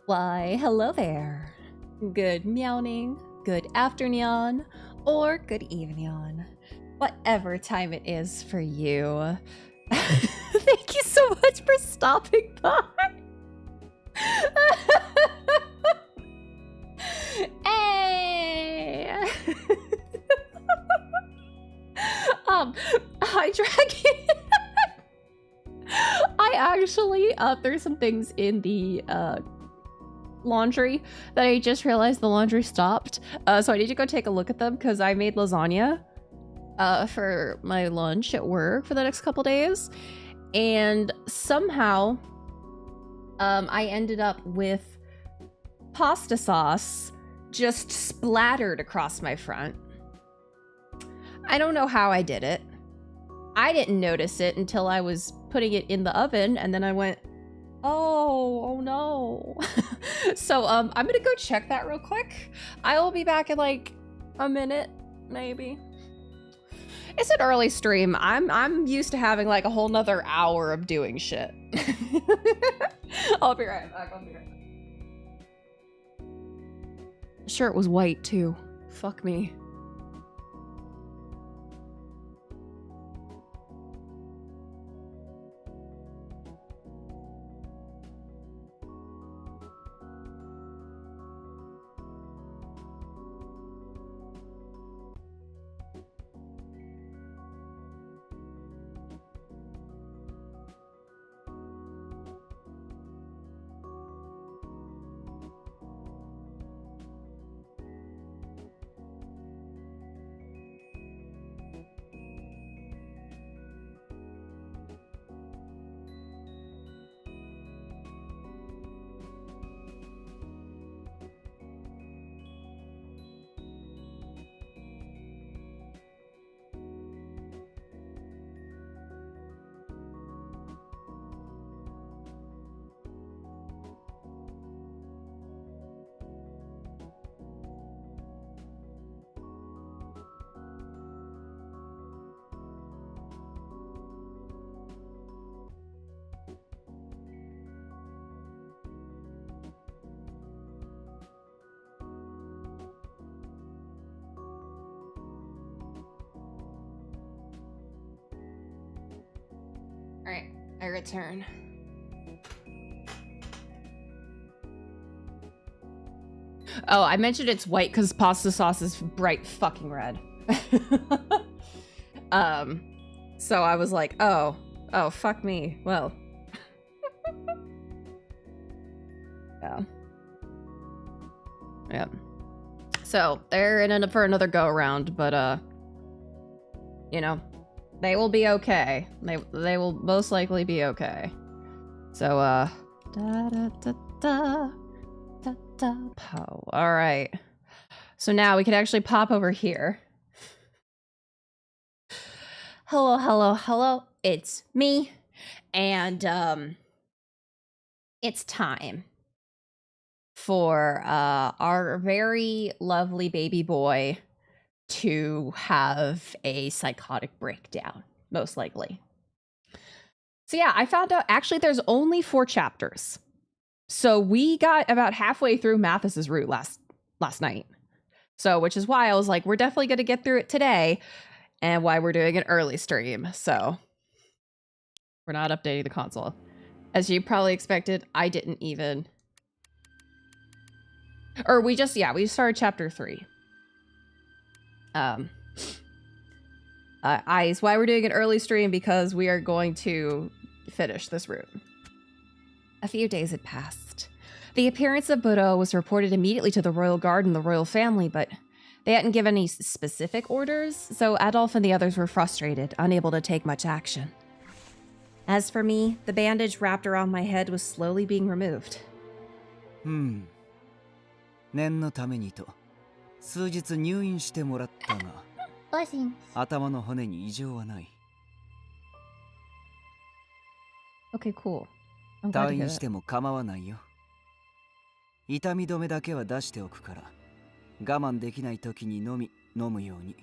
Why, hello there. Good meowing, good afternoon, or good evening. Whatever time it is for you. Thank you so much for stopping by. Hey! Hi, Dragon. I actually, there's some things in the, laundry that I just realized the laundry stopped. So I need to go take a look at them because I made lasagna for my lunch at work for the next couple days. And somehow I ended up with pasta sauce just splattered across my front. I don't know how I did it. I didn't notice it until I was putting it in the oven, and then I went, oh no. So I'm gonna go check that real quick. I will be back in like a minute, maybe. It's an early stream. I'm used to having like a whole nother hour of doing shit. I'll be right back. Shirt was white too. Fuck me. Alright, I return. Oh, I mentioned it's white because pasta sauce is bright fucking red. So I was like, oh, fuck me. Well. Yeah. Yep. So they're in for another go around, but you know, they will be okay. They will most likely be okay. So da da da da da da po. All right. So now we can actually pop over here. Hello. It's me, and it's time for our very lovely baby boy to have a psychotic breakdown, most likely. So yeah, I found out actually there's only 4 chapters. So we got about halfway through Mathis's route last night. So, which is why I was like, we're definitely going to get through it today, and why we're doing an early stream. So we're not updating the console. As you probably expected, I didn't even... Or we started chapter 3. Eyes, why we're doing an early stream, because we are going to finish this route. A few days had passed. The appearance of Budo was reported immediately to the royal guard and the royal family, but they hadn't given any specific orders, so Adolf and the others were frustrated, unable to take much action. As for me, the bandage wrapped around my head was slowly being removed. 念のためにと数日入院してもらったが頭の骨に異常はない。 Okay, cool. 退院しても構わないよ。痛み止めだけは出しておくから我慢できない時に飲むように。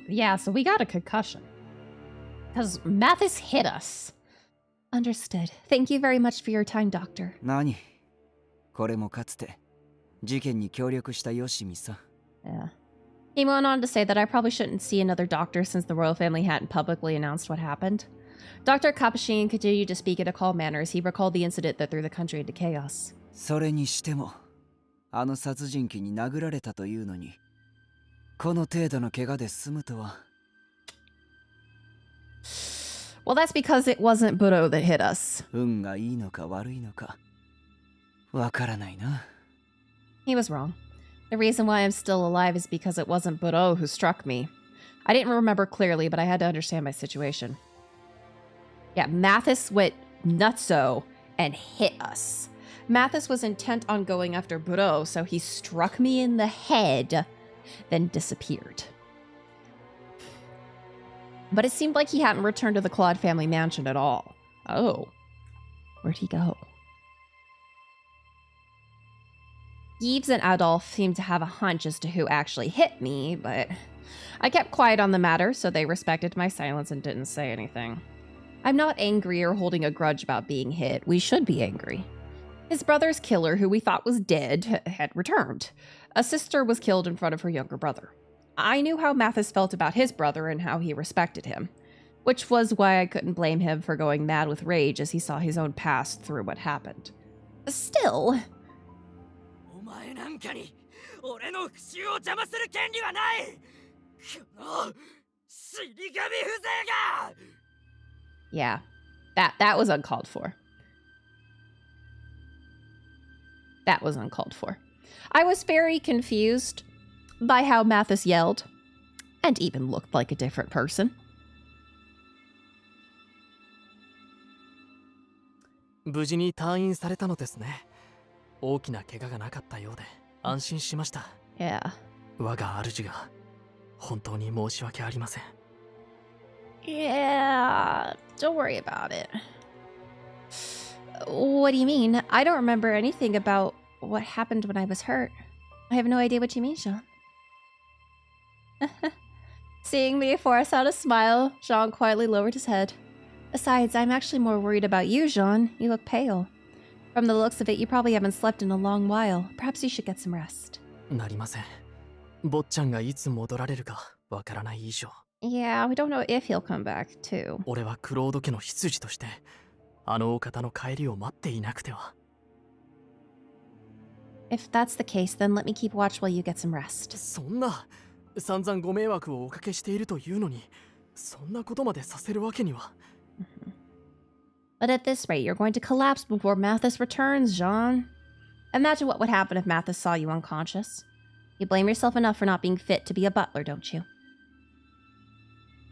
Yeah, so we got a concussion. Because Mathis hit us. Understood. Thank you very much for your time, Doctor. 何これもかつて事件に協力したよしみさ。 Yeah. He went on to say that I probably shouldn't see another doctor since the royal family hadn't publicly announced what happened. Dr. Capuchin continued to speak in a calm manner as he recalled the incident that threw the country into chaos. それにしてもあの殺人鬼に殴られたというのにこの程度の怪我で済むとは。 Well, that's because it wasn't Budo that hit us. 運がいいのか悪いのかわからないな。 He was wrong. The reason why I'm still alive is because it wasn't Budo who struck me. I didn't remember clearly, but I had to understand my situation. Yeah, Mathis went nutso and hit us. Mathis was intent on going after Budo, so he struck me in the head, then disappeared. But it seemed like he hadn't returned to the Claude family mansion at all. Oh. Where'd he go? Yves and Adolphe seemed to have a hunch as to who actually hit me, but I kept quiet on the matter, so they respected my silence and didn't say anything. I'm not angry or holding a grudge about being hit. We should be angry. His brother's killer, who we thought was dead, had returned. A sister was killed in front of her younger brother. I knew how Mathis felt about his brother and how he respected him, which was why I couldn't blame him for going mad with rage as he saw his own past through what happened. Still... Yeah, that was uncalled for. That was uncalled for. I was very confused by how Mathis yelled, and even looked like a different person. 無事に退院されたのですね。大きな怪我がなかったようで安心しました。Yeah. 我が主が本当に申し訳ありません。Yeah, don't worry about it. What do you mean? I don't remember anything about what happened when I was hurt. I have no idea what you mean, Jean. Seeing me force out a smile, Jean quietly lowered his head. Besides, I'm actually more worried about you, Jean. You look pale. From the looks of it, you probably haven't slept in a long while. Perhaps you should get some rest. なりません。坊ちゃんがいつ戻られるかわからない以上。Yeah, we don't know if he'll come back, too. 俺はクロード家の執事としてあのお方の帰りを待っていなくては。If that's the case, then let me keep watch while you get some rest. そんな散々ご迷惑をおかけしているというのにそんなことまでさせるわけには。But at this rate, you're going to collapse before Mathis returns, Jean. Imagine what would happen if Mathis saw you unconscious. You blame yourself enough for not being fit to be a butler, don't you?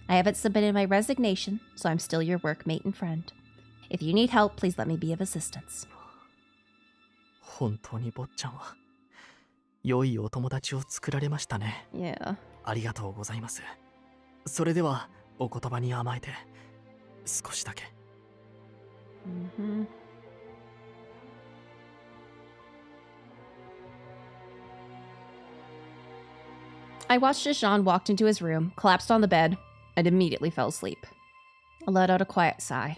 I haven't submitted my resignation, so I'm still your workmate and friend. If you need help, please let me be of assistance. 本当に坊ちゃんは良いお友達を作られましたね。Yeah. ありがとうございます。それではお言葉に甘えて少しだけ。Mm-hmm. I watched as Jean walked into his room, collapsed on the bed, and immediately fell asleep. I let out a quiet sigh.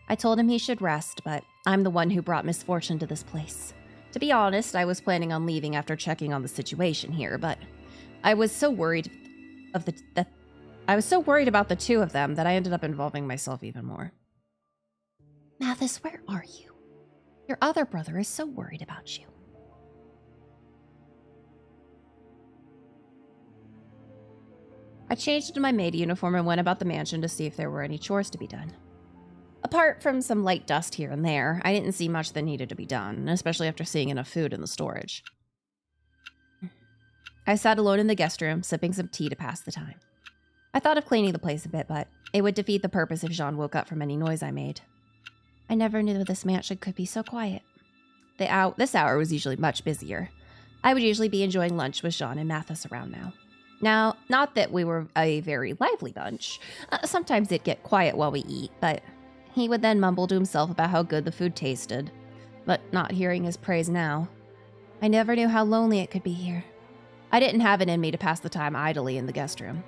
I told him he should rest, but I'm the one who brought misfortune to this place. To be honest, I was planning on leaving after checking on the situation here, but I was so worried about the two of them that I ended up involving myself even more. Mathis, where are you? Your other brother is so worried about you. I changed into my maid uniform and went about the mansion to see if there were any chores to be done. Apart from some light dust here and there, I didn't see much that needed to be done, especially after seeing enough food in the storage. I sat alone in the guest room, sipping some tea to pass the time. I thought of cleaning the place a bit, but it would defeat the purpose if Jean woke up from any noise I made. I never knew this mansion could be so quiet. This hour was usually much busier. I would usually be enjoying lunch with Jean and Mathis around now. Now, not that we were a very lively bunch. Sometimes it'd get quiet while we eat, but he would then mumble to himself about how good the food tasted. But not hearing his praise now. I never knew how lonely it could be here. I didn't have it in me to pass the time idly in the guest room.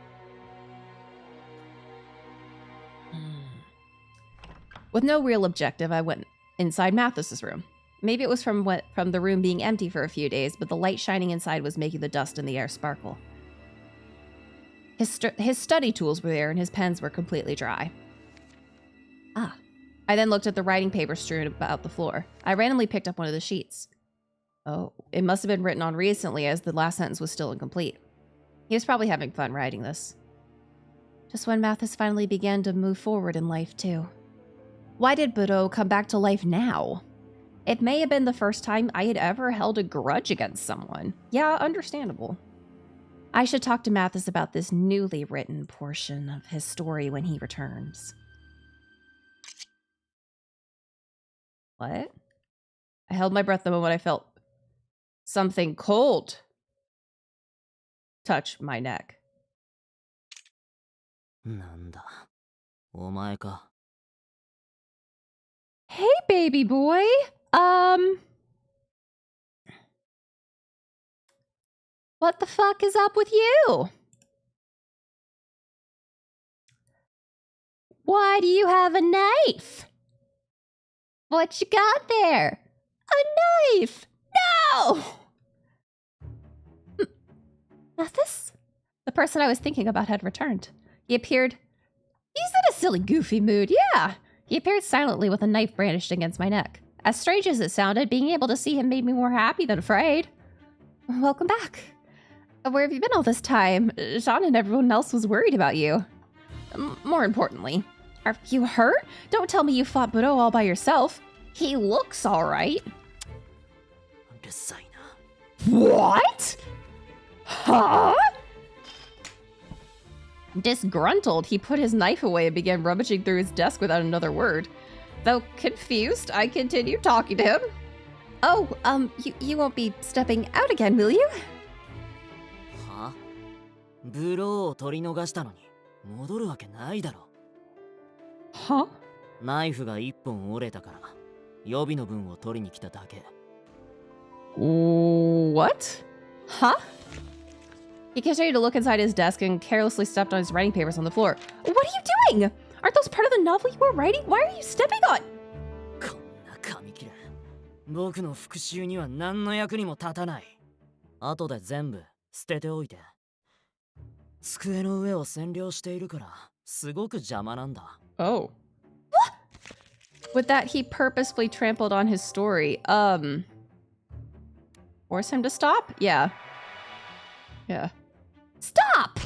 With no real objective, I went inside Mathis's room. Maybe it was from the room being empty for a few days, but the light shining inside was making the dust in the air sparkle. His study tools were there and his pens were completely dry. Ah. I then looked at the writing paper strewn about the floor. I randomly picked up one of the sheets. Oh, it must have been written on recently as the last sentence was still incomplete. He was probably having fun writing this. Just when Mathis finally began to move forward in life too. Why did Budo come back to life now? It may have been the first time I had ever held a grudge against someone. Yeah, understandable. I should talk to Mathis about this newly written portion of his story when he returns. What? I held my breath the moment I felt something cold touch my neck. なんだ、お前か。Hey, baby boy. What the fuck is up with you? Why do you have a knife? What you got there? A knife! No! Mathis? The person I was thinking about had returned. He appeared... He's in a silly, goofy mood, yeah. He appeared silently with a knife brandished against my neck. As strange as it sounded, being able to see him made me more happy than afraid. Welcome back. Where have you been all this time? Sean and everyone else was worried about you. More importantly, are you hurt? Don't tell me you fought Budo all by yourself. He looks alright. What? Huh? Disgruntled, he put his knife away and began rummaging through his desk without another word. Though confused, I continued talking to him. Oh, you won't be stepping out again, will you? は？ブローを取り逃したのに戻るわけないだろ。Huh? ナイフが一本折れたから予備の分を取りに来ただけ。What? Huh? He continued to look inside his desk and carelessly stepped on his writing papers on the floor. What are you doing? Aren't those part of the novel you were writing? Why are you stepping on? こんな紙切れ、僕の復讐には何の役にも立たない。後で全部捨てておいて。机の上を占領しているからすごく邪魔なんだ。Oh. With that, he purposefully trampled on his story. Force him to stop? Yeah. Yeah. Stop!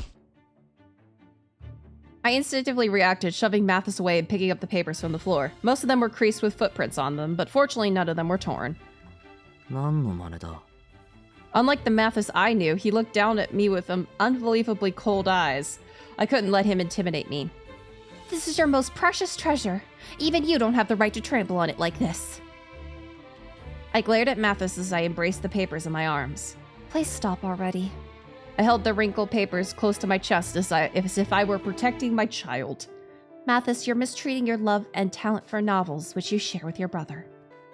I instinctively reacted, shoving Mathis away and picking up the papers from the floor. Most of them were creased with footprints on them, but fortunately none of them were torn. 何の真似だ? Unlike the Mathis I knew, he looked down at me with unbelievably cold eyes. I couldn't let him intimidate me. This is your most precious treasure. Even you don't have the right to trample on it like this. I glared at Mathis as I embraced the papers in my arms. Please stop already. I held the wrinkled papers close to my chest as if I were protecting my child. Mathis, you're mistreating your love and talent for novels, which you share with your brother.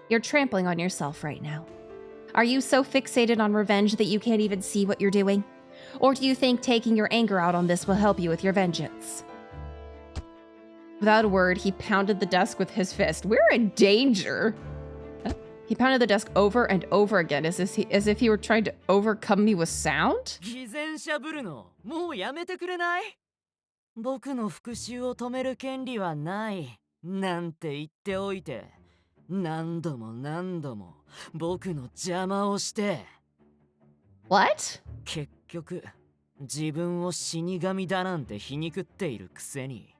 You're trampling on yourself right now. Are you so fixated on revenge that you can't even see what you're doing? Or do you think taking your anger out on this will help you with your vengeance? Without a word, he pounded the desk with his fist. We're in danger! He pounded the desk over and over again as if he were trying to overcome me with sound? 偽善者ぶるのもうやめてくれない？僕の復讐を止める権利はないなんて言っておいて何度も何度も僕の邪魔をして What? 結局自分を死神だなんて皮肉っているくせに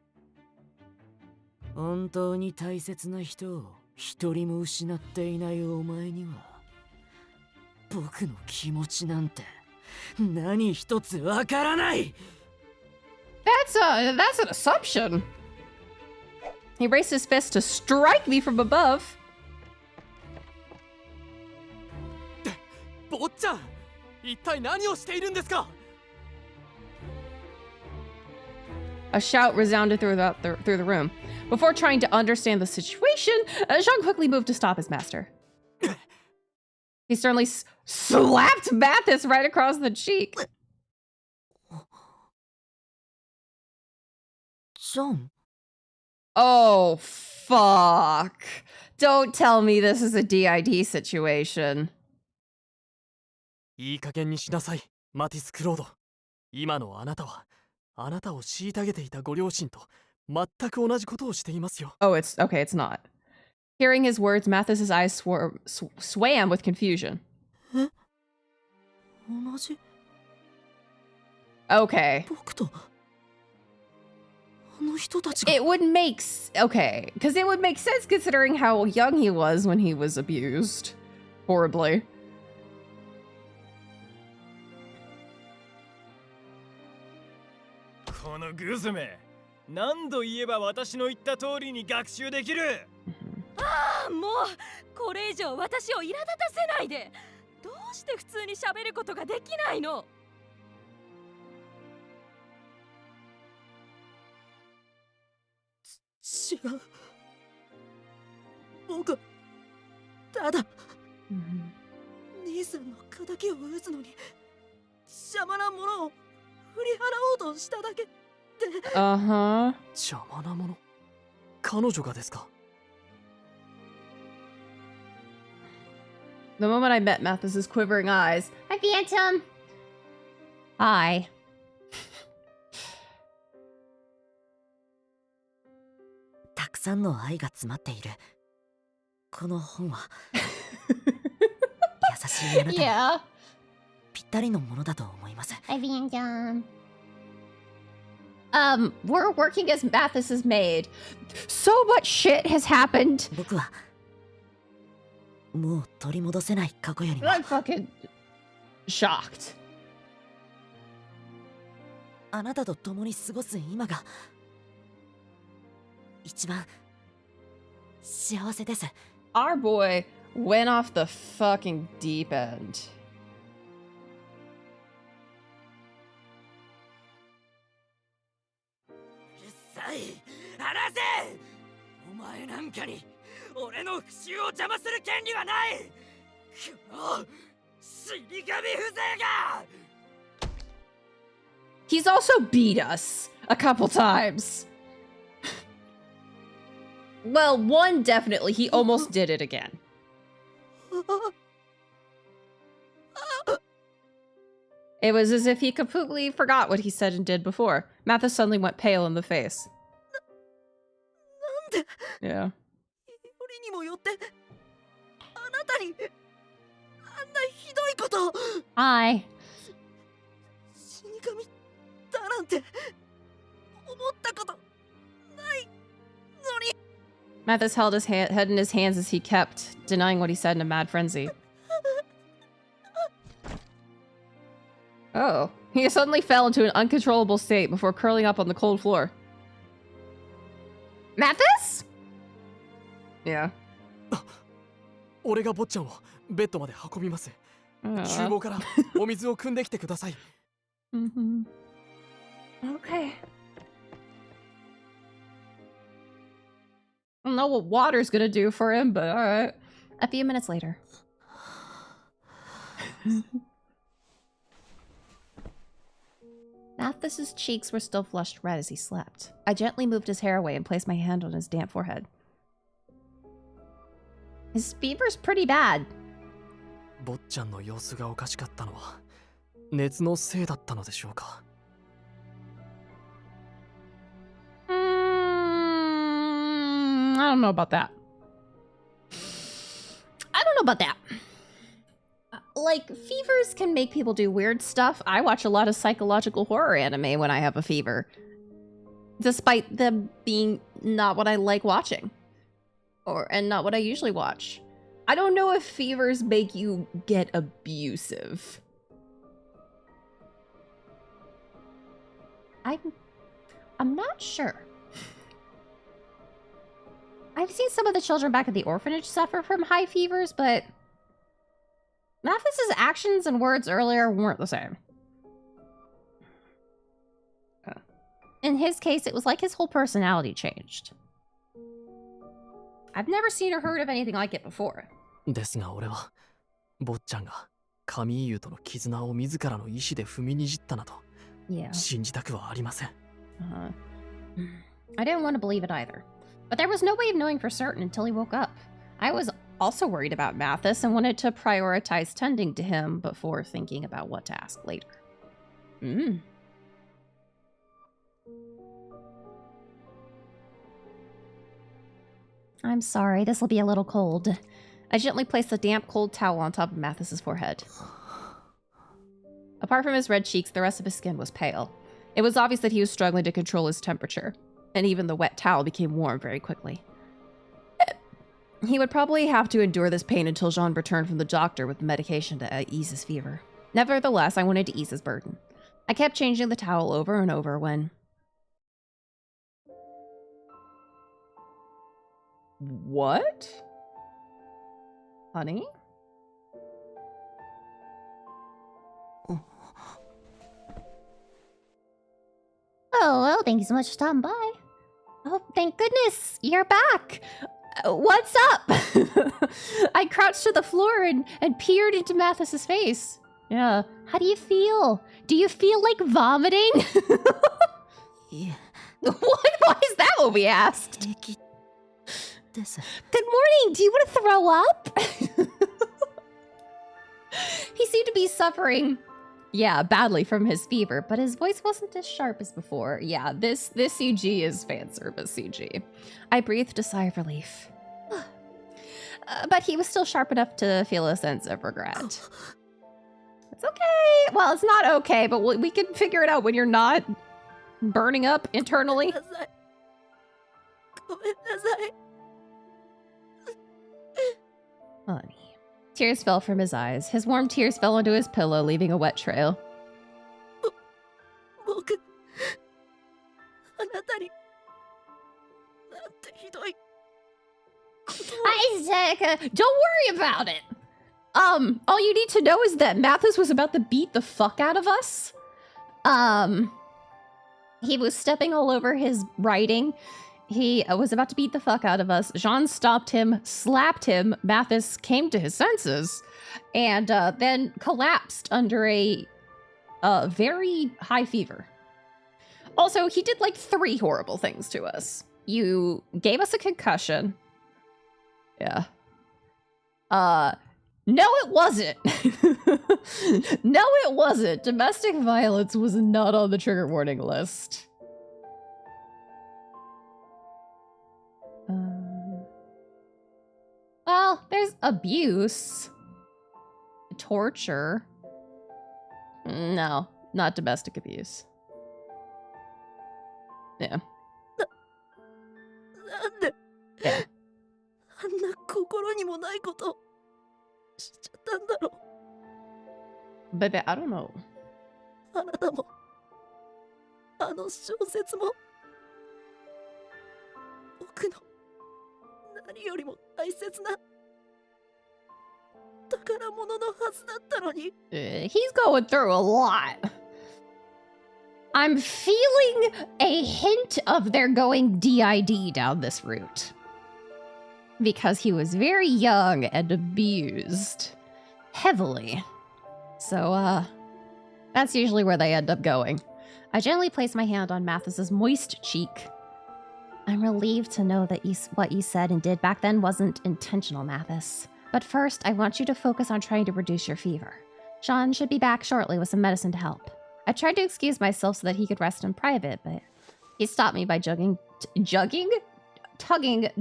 本当に大切な人を一人も失っていないお前には僕の気持ちなんて何一つわからない。 That's an assumption. He raised his fist to strike me from above. 坊ちゃん、一体何をしているんですか? A shout resounded through the room. Before trying to understand the situation, Jean quickly moved to stop his master. He sternly slapped Mathis right across the cheek. Jean? Oh, fuck. Don't tell me this is a DID situation. いい加減にしなさい、マティス・クロード。今のあなたは、あなたを虐げていたご両親と全く同じことをしていますよ。Oh, it's okay, it's not. Hearing his words, Mathis's eyes swam with confusion. え、同じ Okay. 僕とあの人たちが It would make okay, because it would make sense considering how young he was when he was abused horribly. このグズメ、何度言えば私の言った通りに学習できる。ああ、もうこれ以上私を苛立たせないで。どうして普通に喋ることができないの？違う。僕はただ兄さんの敵を討つのに邪魔なものを振り払おうとしただけで。Uh-huh. 邪魔なもの、彼女がですか？ The moment I met Mathis's quivering eyes. Hi, Phantom. Hi. たくさんの愛が詰まっているこの本は優しいあなたに Yeah. ぴったりのものだと思います。 Hi, Phantom. We're working as Mathis's maid. So much shit has happened. 僕はもう取り戻せない過去よりも I'm fucking shocked. あなたと共に過ごす今が一番幸せです。 Our boy went off the fucking deep end. うるさい、話せ。お前なんかに俺の復讐を邪魔する権利はない。この死神風情が。 He's also beat us a couple times. Well, one definitely. He almost did it again. It was as if he completely forgot what he said and did before. Mathis suddenly went pale in the face. なんで Yeah. よりにもよってあなたにあんなひどいことを Hi. 死神だなんて思ったことないのに。 Mathis held his head in his hands as he kept denying what he said in a mad frenzy. Oh. He suddenly fell into an uncontrollable state before curling up on the cold floor. Mathis? Yeah. 俺が坊ちゃんをベッドまで運びます。厨房からお水を汲んできてください。Mm-hmm. Okay. I don't know what water's gonna do for him, but alright. A few minutes later. Mathis's cheeks were still flushed red as he slept. I gently moved his hair away and placed my hand on his damp forehead. His fever's pretty bad. 坊ちゃんの様子がおかしかったのは熱のせいだったのでしょうか。I don't know about that. I don't know about that. Like, fevers can make people do weird stuff. I watch a lot of psychological horror anime when I have a fever. Despite them being not what I like watching. And not what I usually watch. I don't know if fevers make you get abusive. I'm not sure. I've seen some of the children back at the orphanage suffer from high fevers, but Mathis's actions and words earlier weren't the same. In his case, it was like his whole personality changed. I've never seen or heard of anything like it before. ですが俺は坊ちゃんが神優との絆を自らの意志で踏みにじったなど Yeah. 信じたくはありません。 I didn't want to believe it either. But there was no way of knowing for certain until he woke up. I was also worried about Mathis and wanted to prioritize tending to him before thinking about what to ask later. I'm sorry, this will be a little cold. I gently placed a damp, cold towel on top of Mathis's forehead. Apart from his red cheeks, the rest of his skin was pale. It was obvious that he was struggling to control his temperature, and even the wet towel became warm very quickly. He would probably have to endure this pain until Jean returned from the doctor with medication to ease his fever. Nevertheless, I wanted to ease his burden. I kept changing the towel over and over when... What? Honey? Oh, well, thank you so much for stopping by. Oh, thank goodness, you're back. What's up? I crouched to the floor and peered into Mathis's face. Yeah. How do you feel? Do you feel like vomiting? Yeah. What? Why is that what we asked? Good morning. Do you want to throw up? He seemed to be suffering, yeah, badly from his fever, but his voice wasn't as sharp as before. Yeah, this CG is fan service CG. I breathed a sigh of relief. But he was still sharp enough to feel a sense of regret. It's okay. Well, it's not okay, but we can figure it out when you're not burning up internally. Honey. Tears fell from his eyes. His warm tears fell onto his pillow, leaving a wet trail. Isaac, don't worry about it. All you need to know is that Mathis was about to beat the fuck out of us. He was stepping all over his writing. He was about to beat the fuck out of us. Jean stopped him, slapped him. Mathis came to his senses and then collapsed under a very high fever. Also, he did like 3 horrible things to us. You gave us a concussion. Yeah. No, it wasn't. No, it wasn't. Domestic violence was not on the trigger warning list. Well, there's abuse. Torture. No, not domestic abuse. Yeah. Yeah. Baby, I don't know. He's going through a lot. I'm feeling a hint of they're going DID down this route. Because he was very young and abused heavily. So, that's usually where they end up going. I gently placed my hand on Mathis's moist cheek. I'm relieved to know that what you said and did back then wasn't intentional, Mathis. But first, I want you to focus on trying to reduce your fever. Jean should be back shortly with some medicine to help. I tried to excuse myself so that he could rest in private, but he stopped me by tugging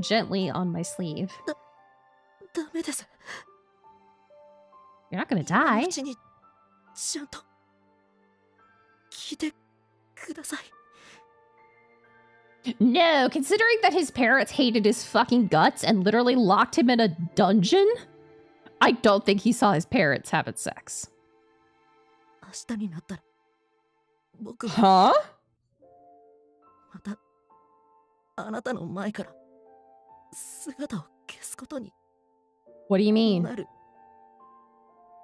gently on my sleeve. You're not gonna die. No, considering that his parents hated his fucking guts and literally locked him in a dungeon, I don't think he saw his parents having sex. Huh? What do you mean?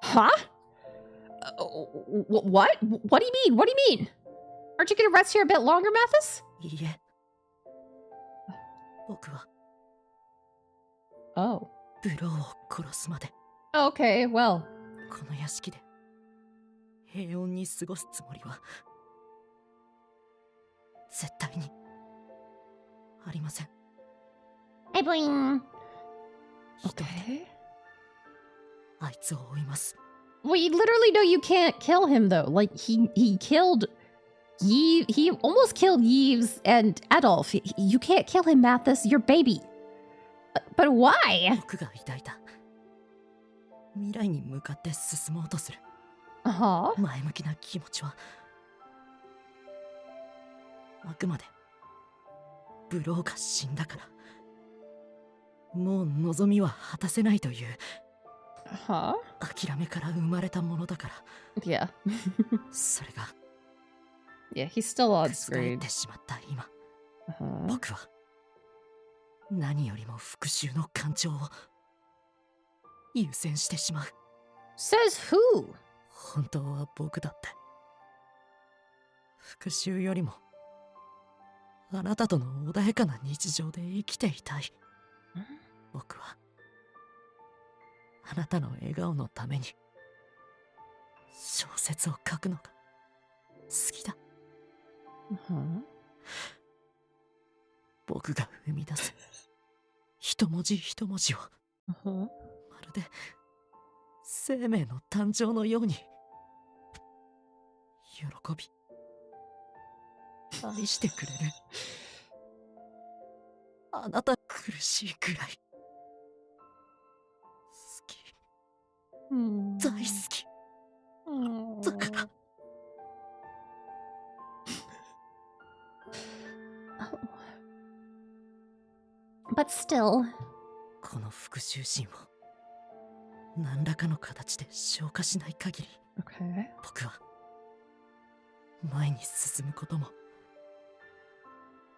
Huh? What? What do you mean? What do you mean? Aren't you gonna rest here a bit longer, Mathis? Oh. Okay, well. Hey, boing. 一人で Okay. あいつを追います。 Well, you literally know you can't kill him though. Like he killed Yves. He almost killed Yves and Adolf. You can't kill him, Mathis. Your baby. But why? 僕が抱いた未来に向かって進もうとする Uh-huh. 前向きな気持ちはあくまでブローが死んだからもう望みは果たせないという Uh-huh. 諦めから生まれたものだから Yeah. それが Yeah, he's still on 覆っ screen. てしまった今 Uh-huh. 僕は何よりも復讐の感情を優先してしまう Says who? 本当は僕だって復讐よりもあなたとの穏やかな日常で生きていたい僕はあなたの笑顔のために小説を書くのが好きだ Uh-huh. 僕が生み出す一文字一文字を Uh-huh. まるで生命の誕生のように喜び愛してくれるあなた苦しいくらい好き Hmm. 大好き Oh. だから But still. この復讐心を何らかの形で消化しない限り Okay. 僕は前に進むことも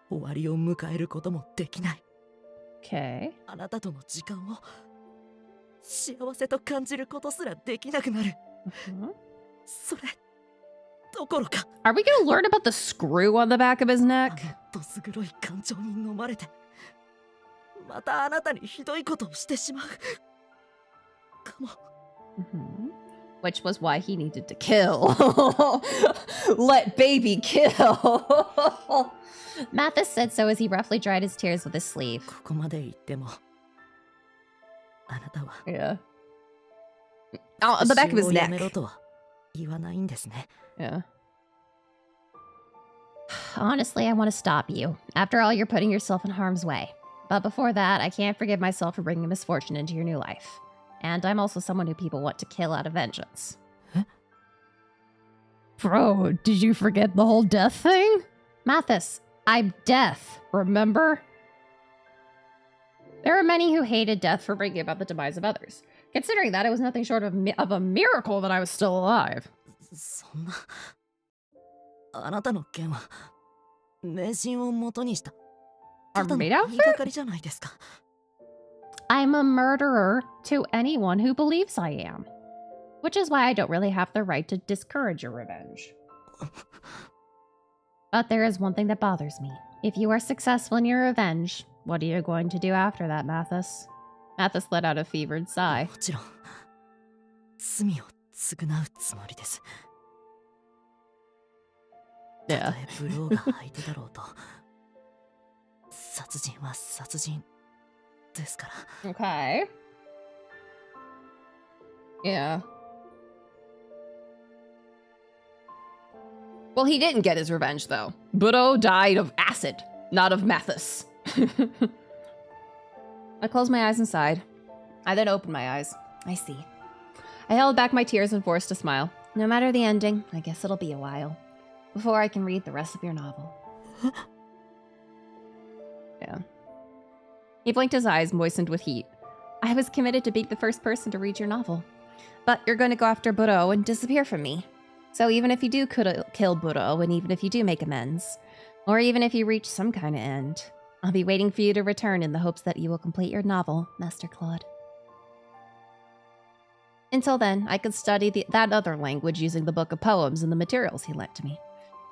終わりを迎えることもできない Okay. あなたとの時間を幸せと感じることすらできなくなる Uh-huh. それどころか Are we gonna learn about the screw on the back of his あ neck? のどす黒い感情に飲まれてまたあなたにひどいことをしてしまうかも Mhm. Which was why he needed to kill. Let baby kill. Mathis said so as he roughly dried his tears with his sleeve. ここまで言ってもあなたは Yeah. Oh, on the back of his 復讐をやめろ neck. とは言わないんですね Yeah. Honestly, I want to stop you. After all, you're putting yourself in harm's way. But before that, I can't forgive myself for bringing misfortune into your new life. And I'm also someone who people want to kill out of vengeance. Huh? Bro, did you forget the whole death thing? Mathis, I'm death, remember? There are many who hated death for bringing about the demise of others. Considering that, it was nothing short of a miracle that I was still alive. そんなあなたの件は迷信を元にしたただの Armade 言 outfit? いがかりじゃないですか I'm a murderer to anyone who believes I am. Which is why I don't really have the right to discourage your revenge. But there is one thing that bothers me. If you are successful in your revenge, what are you going to do after that, Mathis? Mathis let out a fevered sigh. もちろん罪を償うつもりですた Yeah. とえブローが相手だろうと殺人は殺人ですから Okay. Yeah. Well, he didn't get his revenge, though. Budo died of acid, not of Mathis. I closed my eyes and sighed. I then opened my eyes. I see. I held back my tears and forced a smile. No matter the ending, I guess it'll be a while before I can read the rest of your novel. Yeah. He blinked his eyes, moistened with heat. I was committed to being the first person to read your novel. But you're going to go after Budo and disappear from me. So even if you do kill Budo, and even if you do make amends, or even if you reach some kind of end, I'll be waiting for you to return in the hopes that you will complete your novel, Master Claude. Until then, I could study that other language using the book of poems and the materials he lent to me.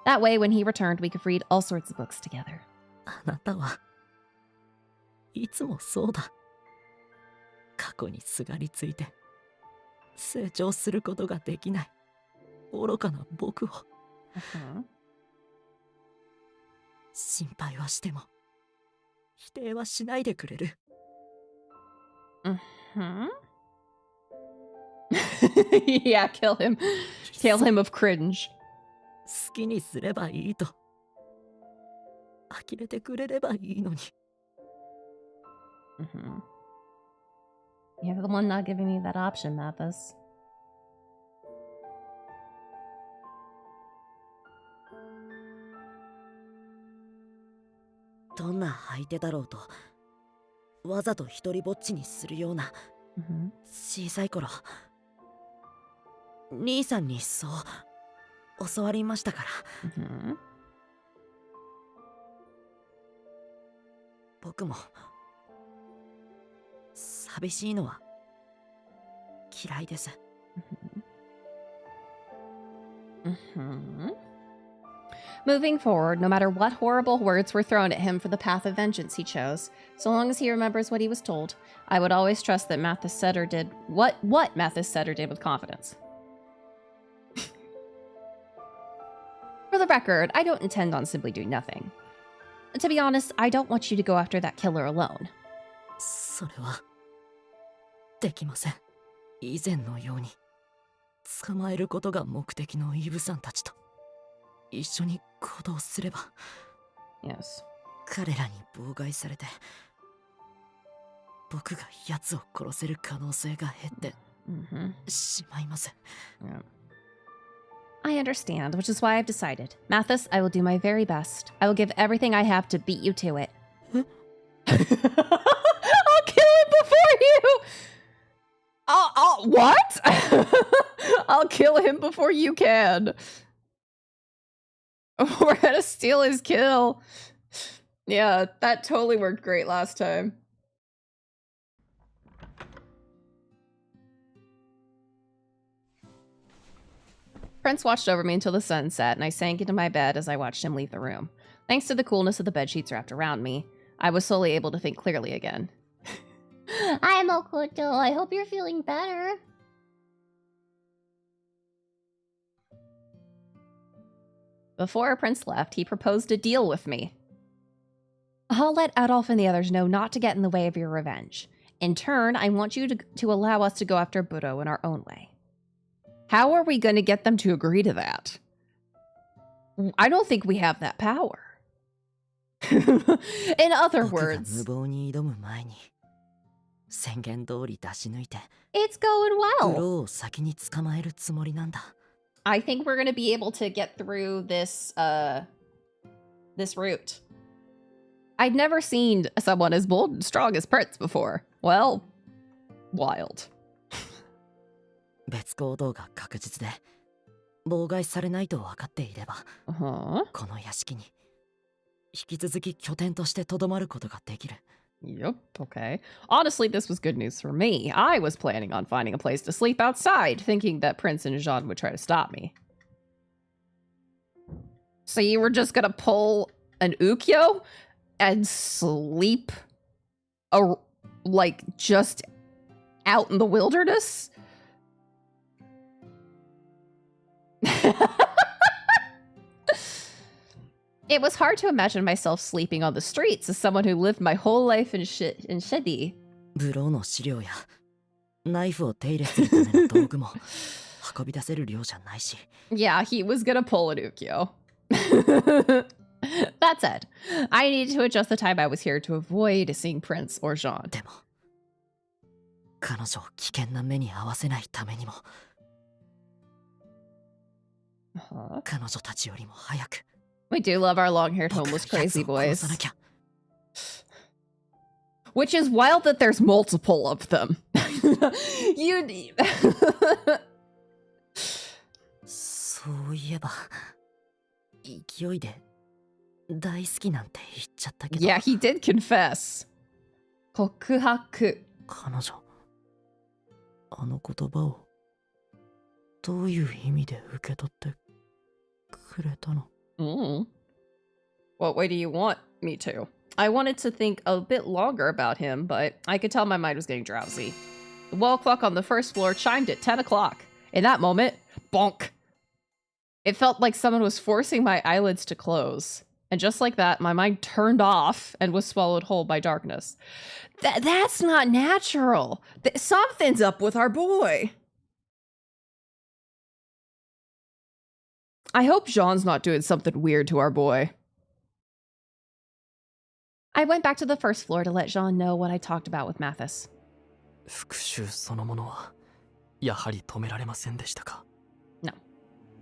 That way, when he returned, we could read all sorts of books together. あなたはいつもそうだ過去にすがりついて成長することができない愚かな僕を Uh-huh. 心配はしても否定はしないでくれる。Hmm? Yeah, kill him. Kill him of cringe. 好きにすればいいと。呆れてくれればいいのに。Mm-hmm. You're the one not giving me that option, Mathis. どんな相手だろうと、わざと一人ぼっちにするような Mm-hmm. 小さい頃、兄さんにそう教わりましたから。Mm-hmm. 僕も寂しいのは嫌いです。Mm-hmm. Moving forward, no matter what horrible words were thrown at him for the path of vengeance he chose, so long as he remembers what he was told, I would always trust that Mathis said or did what Mathis said or did with confidence. For the record, I don't intend on simply doing nothing. To be honest, I don't want you to go after that killer alone. それはできません。以前のように捕まえることが目的のイブさんたちと一緒に行動すれば、 Yes. 彼らに妨害されて僕が奴を殺せる可能性が減って Mm-hmm. しまいます。 Yeah. I understand, which is why I've decided. Mathis, I will do my very best. I will give everything I have to beat you to it. I'll kill him before you! What? I'll kill him before you can. We're gonna steal his kill. Yeah, that totally worked great last time. Prince watched over me until the sun set, and I sank into my bed as I watched him leave the room. Thanks to the coolness of the bedsheets wrapped around me, I was slowly able to think clearly again. I'm Okuto. I hope you're feeling better. Before Prince left, he proposed a deal with me. I'll let Adolf and the others know not to get in the way of your revenge. In turn, I want you to allow us to go after Budo in our own way. How are we going to get them to agree to that? I don't think we have that power. In other 僕が words, 無謀に挑む前に宣言通り出し抜いて it's going ブ well. ローを先に捕まえるつもりなんだ。 I think we're going to be able to get through this this route. I'd never seen someone as bold and strong as Prince before. Well, wild. 別行動が確実で妨害されないと分かっていれば、 Uh-huh. この屋敷に引き続き拠点としてとどまることができる。 Yep, okay. Honestly, this was good news for me. I was planning on finding a place to sleep outside, thinking that Prince and Jean would try to stop me. So you were just gonna pull an Ukyo and sleep like just out in the wilderness? It was hard to imagine myself sleeping on the streets as someone who lived my whole life in Shidi. ブローの資料やナイフを手入れするための道具も運び出せる量じゃないし。 Yeah, he was gonna pull an Ukyo. That said, I needed to adjust the time I was here to avoid seeing Prince or Jean. でも彼女を危険な目に遭わせないためにも、 Uh-huh. 彼女たちよりも早く We do love our long-haired 僕が homeless 奴 crazy を殺 boys. さなきゃ。 Which is wild that there's multiple of them. You... そういえば勢いで大好きなんて言っちゃったけど、 Yeah, he did confess. 告白. 彼女あの言葉をどういう意味で受け取ってくれたの？ Mm. What way do you want me to? I wanted to think a bit longer about him, but I could tell my mind was getting drowsy. The wall clock on the first floor chimed at 10 o'clock. In that moment, bonk. It felt like someone was forcing my eyelids to close. And just like that, my mind turned off and was swallowed whole by darkness. That's not natural. Something's up with our boy. I hope Jean's not doing something weird to our boy. I went back to the first floor to let Jean know what I talked about with Mathis. 復讐そのものはやはり止められませんでしたか。 No.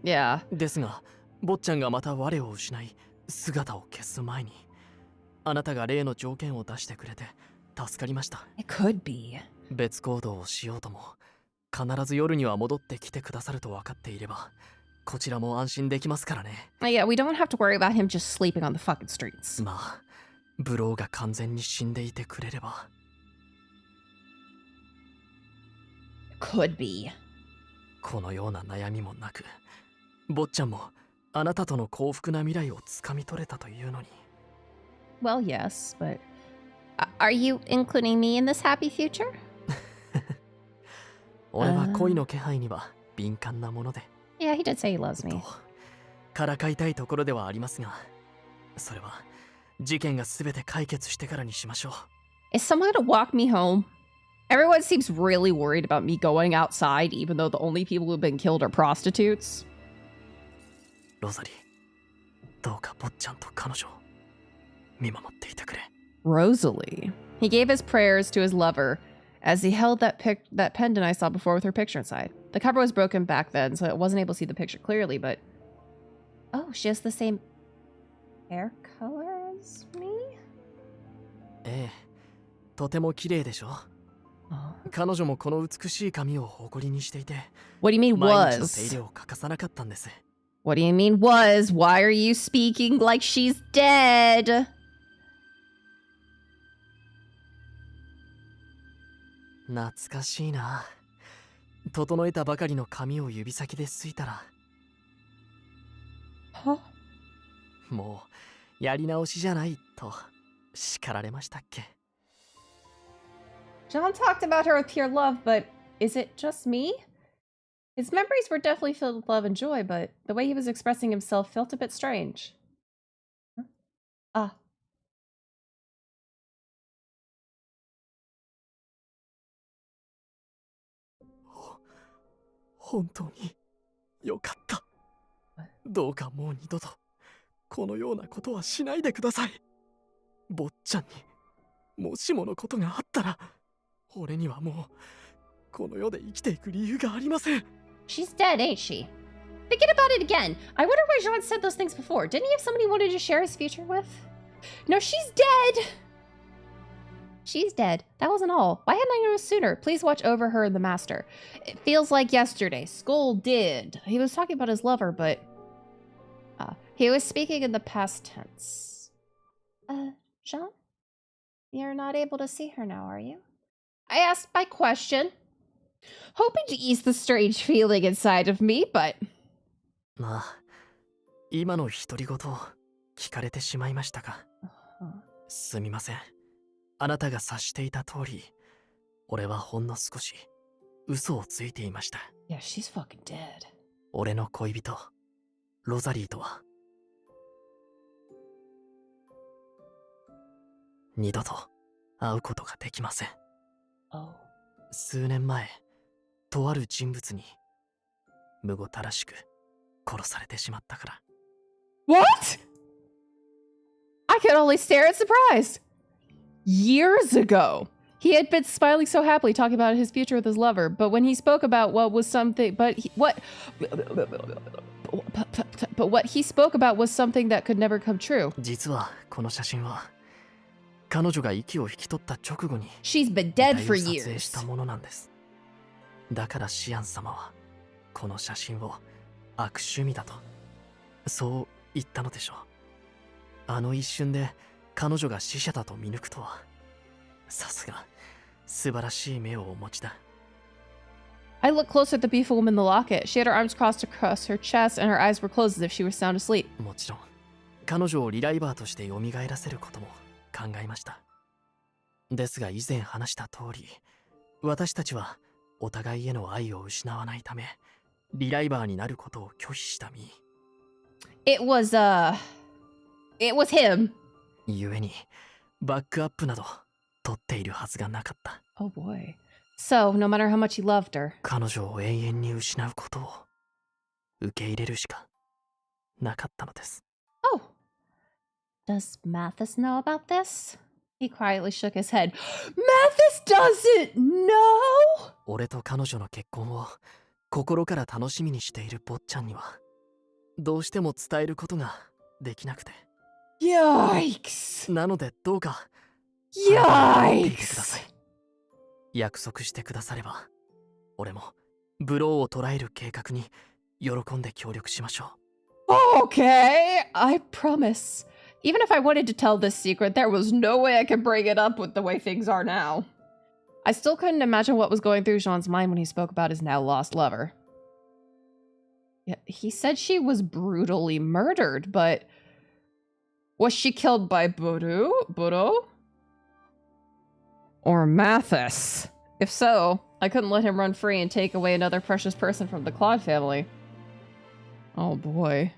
Yeah. ですが、坊ちゃんがまた我を失い、姿を消す前に、あなたが例の条件を出してくれて助かりました。It could be. 別行動をしようとも、必ず夜には戻ってきてくださると分かっていれば、こちらも安心できますからね。Yeah, we don't have to worry about him just sleeping on the fucking streets. まあ、ブローが完全に死んでいてくれれば。Could be. このような悩みもなく、坊ちゃんもあなたとの幸福な未来をつかみ取れたというのに。Well, yes, but are you including me in this happy future? 俺は恋の気配には敏感なもので。Yeah, he did say he loves me. からかいたいところではありますが、それは事件がすべて解決してからにしましょう。Is someone gonna walk me home? Everyone seems really worried about me going outside, even though the only people who've been killed are prostitutes. ロザリー、どうか坊ちゃんと彼女を見守っていてくれ。Rosalie. He gave his prayers to his lover as he held that pendant I saw before with her picture inside. The cover was broken back then, so I wasn't able to see the picture clearly, but... Oh, she has the same hair color as me? ええ、とても綺麗でしょ。彼女もこの美しい髪を誇りにしていて、 What do you mean 毎日の手入 was? れを欠かさなかったんです。 What do you mean was? Why are you speaking like she's dead? 懐かしいな。整えたばかりの髪を指先ですいたら、 Huh? もうやり直しじゃないと叱られましたっけ。 John talked about her with pure love, but is it just me? His memories were definitely filled with love and joy, but the way he was expressing himself felt a bit strange. Huh? Ah. 本当によかった。どうかもう二度とこのようなことはしないでください。坊ちゃんにもしものことがあったら、俺にはもうこの世で生きていく理由がありません。 She's dead, ain't she? Thinking about it again, I wonder why Jean said those things before. Didn't he have somebody he wanted to share his future with? No, she's dead! She's dead. That wasn't all. Why hadn't I noticed sooner? Please watch over her and the master. It feels like yesterday. Skull did. He was talking about his lover, but... he was speaking in the past tense. Jean? You're not able to see her now, are you? I asked my question. Hoping to ease the strange feeling inside of me, but... まあ、今の独り言を聞かれてしまいましたが、すみません。あなたが察していた通り、俺はほんの少し嘘をついていました。Yeah, she's fucking dead. 俺の恋人、ロザリーとは、二度と会うことができません。Oh. 数年前、とある人物に、むごたらしく殺されてしまったから。What? I could only stare in surprise. Years ago, he had been smiling so happily talking about his future with his lover, but when he spoke about what was something, but what he spoke about was something that could never come true. 実はこの写真は、彼女が息を引き取った直後に She's been 遺 dead 体 for を撮影し years. たものなんです。だからシアン様はこの写真を悪趣味だとそう言ったのでしょう。あの一瞬で彼女が死者だと見抜くとは、さすが素晴らしい目をお持ちだ。 I looked closer at the beautiful woman in the locket. She had her arms crossed across her chest and her eyes were closed as if she was sound asleep. もちろん彼女をリライバーとして蘇らせることも考えました。ですが以前話した通り、私たちはお互いへの愛を失わないため、リライバーになることを拒否した身。It It was him. 故に、バックアップなど取っているはずがなかった。Oh boy. So, no matter how much he loved her. 彼女を永遠に失うことを受け入れるしかなかったのです。Oh. Does Mathis know about this? He quietly shook his head. Mathis doesn't know! 俺と彼女の結婚を心から楽しみにしている坊ちゃんにはどうしても伝えることができなくて。Yikes! なのでどうかあなたは待っていてくださ Yikes! い。約束してくだされば俺もブローを捕らえる計画に喜んで協力しましょう。 Okay, I promise. Even if I wanted to tell this secret, there was no way I could bring it up with the way things are now. I still couldn't imagine what was going through Jean's mind when he spoke about his now lost lover. Yeah, he said she was brutally murdered, but was she killed by Buro? Or Mathis? If so, I couldn't let him run free and take away another precious person from the Claude family. Oh boy.